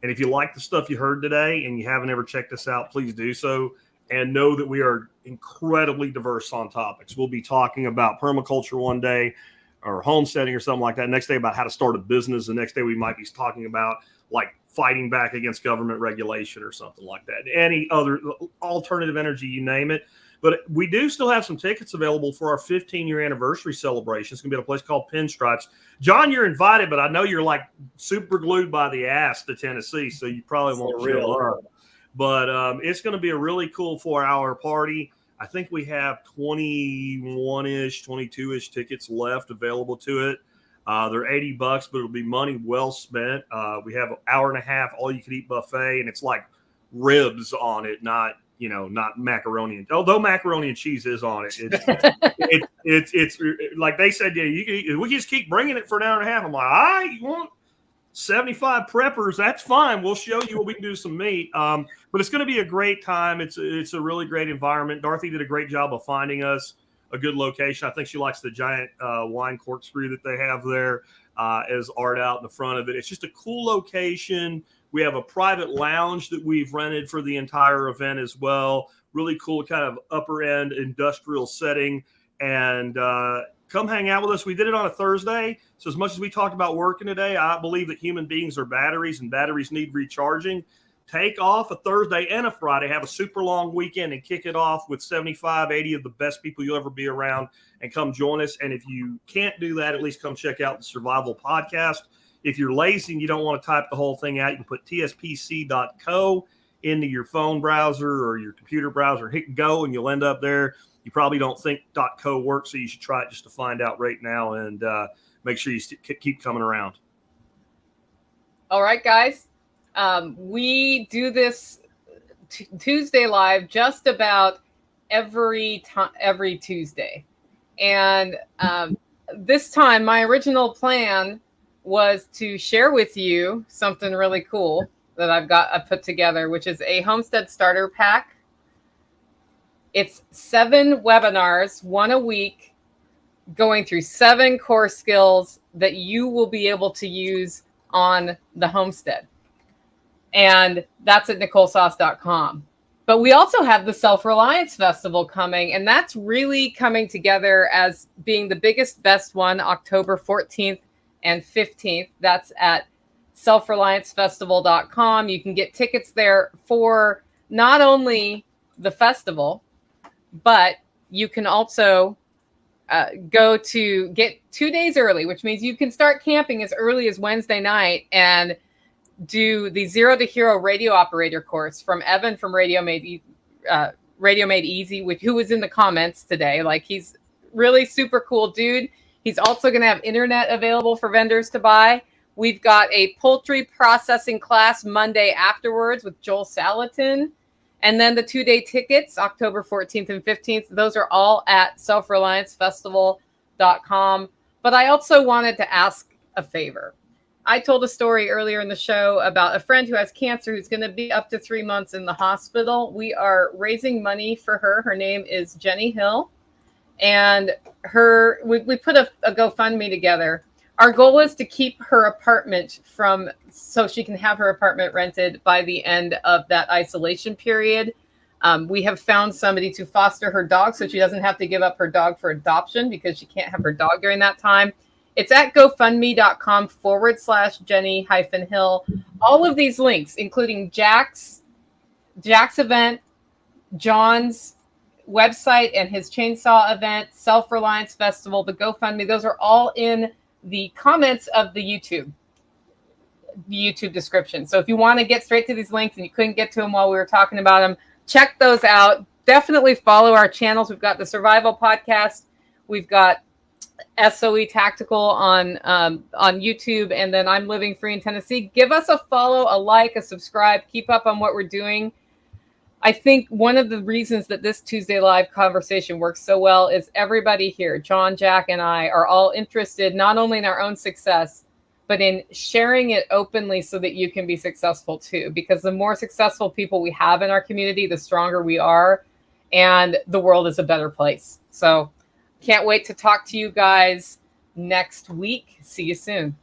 And if you like the stuff you heard today and you haven't ever checked us out, please do so. And know that we are incredibly diverse on topics. We'll be talking about permaculture one day, or homesteading or something like that. Next day about how to start a business. The next day we might be talking about like fighting back against government regulation or something like that. Any other alternative energy, you name it. But we do still have some tickets available for our 15-year anniversary celebration. It's going to be at a place called Pinstripes. John, you're invited, but I know you're like super glued by the ass to Tennessee, so you probably won't show up. But it's going to be a really cool 4-hour party. I think we have 21-ish, 22-ish tickets left available to it. They're $80, but it'll be money well spent. We have an hour and a half all-you-can-eat buffet, and it's like ribs on it, not macaroni. Although macaroni and cheese is on it, it's like they said, yeah, we just keep bringing it for an hour and a half. I'm like, all right, you want 75 preppers? That's fine. We'll show you what we can do with some meat. But it's going to be a great time. It's a really great environment. Dorothy did a great job of finding us a good location. I think she likes the giant wine corkscrew that they have there as art out in the front of it. It's just a cool location. We have a private lounge that we've rented for the entire event as well. Really cool kind of upper end industrial setting. And come hang out with us. We did it on a Thursday. So as much as we talked about working today, I believe that human beings are batteries and batteries need recharging. Take off a Thursday and a Friday, have a super long weekend, and kick it off with 75, 80 of the best people you'll ever be around, and come join us. And if you can't do that, at least come check out the Survival Podcast. If you're lazy and you don't want to type the whole thing out, you can put tspc.co into your phone browser or your computer browser, hit go, and you'll end up there. You probably don't think .co works, so you should try it just to find out right now, and make sure you keep coming around. All right, guys. We do this Tuesday live just about every Tuesday. And this time, my original plan was to share with you something really cool that I put together, which is a homestead starter pack. It's 7 webinars, 1 a week, going through 7 core skills that you will be able to use on the homestead. And that's at NicoleSauce.com. But we also have the Self-Reliance Festival coming, and that's really coming together as being the biggest, best one, October 14th and 15th. That's at selfreliancefestival.com. You can get tickets there for not only the festival, but you can also go to get 2 days early, which means you can start camping as early as Wednesday night and do the Zero to Hero radio operator course from Evan from Radio Made Easy, who was in the comments today. Like, he's really super cool dude. He's also going to have internet available for vendors to buy. We've got a poultry processing class Monday afterwards with Joel Salatin. And then the 2-day tickets, October 14th and 15th, those are all at selfreliancefestival.com. But I also wanted to ask a favor. I told a story earlier in the show about a friend who has cancer who's going to be up to 3 months in the hospital. We are raising money for her. Her name is Jenni Hill. And we put a GoFundMe together. Our goal is to keep her apartment so she can have her apartment rented by the end of that isolation period. We have found somebody to foster her dog so she doesn't have to give up her dog for adoption because she can't have her dog during that time. It's at GoFundMe.com/Jenni-Hill. All of these links, including Jack's event, John's website and his chainsaw event, Self-Reliance Festival, the GoFundMe, those are all in the comments of the YouTube description. So if you want to get straight to these links and you couldn't get to them while we were talking about them, check those out. Definitely follow our channels. We've got the Survival Podcast. We've got SOE Tactical on YouTube, and then I'm Living Free in Tennessee. Give us a follow, a like, a subscribe. Keep up on what we're doing. I think one of the reasons that this Tuesday Live conversation works so well is everybody here, John, Jack, and I, are all interested not only in our own success, but in sharing it openly so that you can be successful too. Because the more successful people we have in our community, the stronger we are, and the world is a better place. So can't wait to talk to you guys next week. See you soon.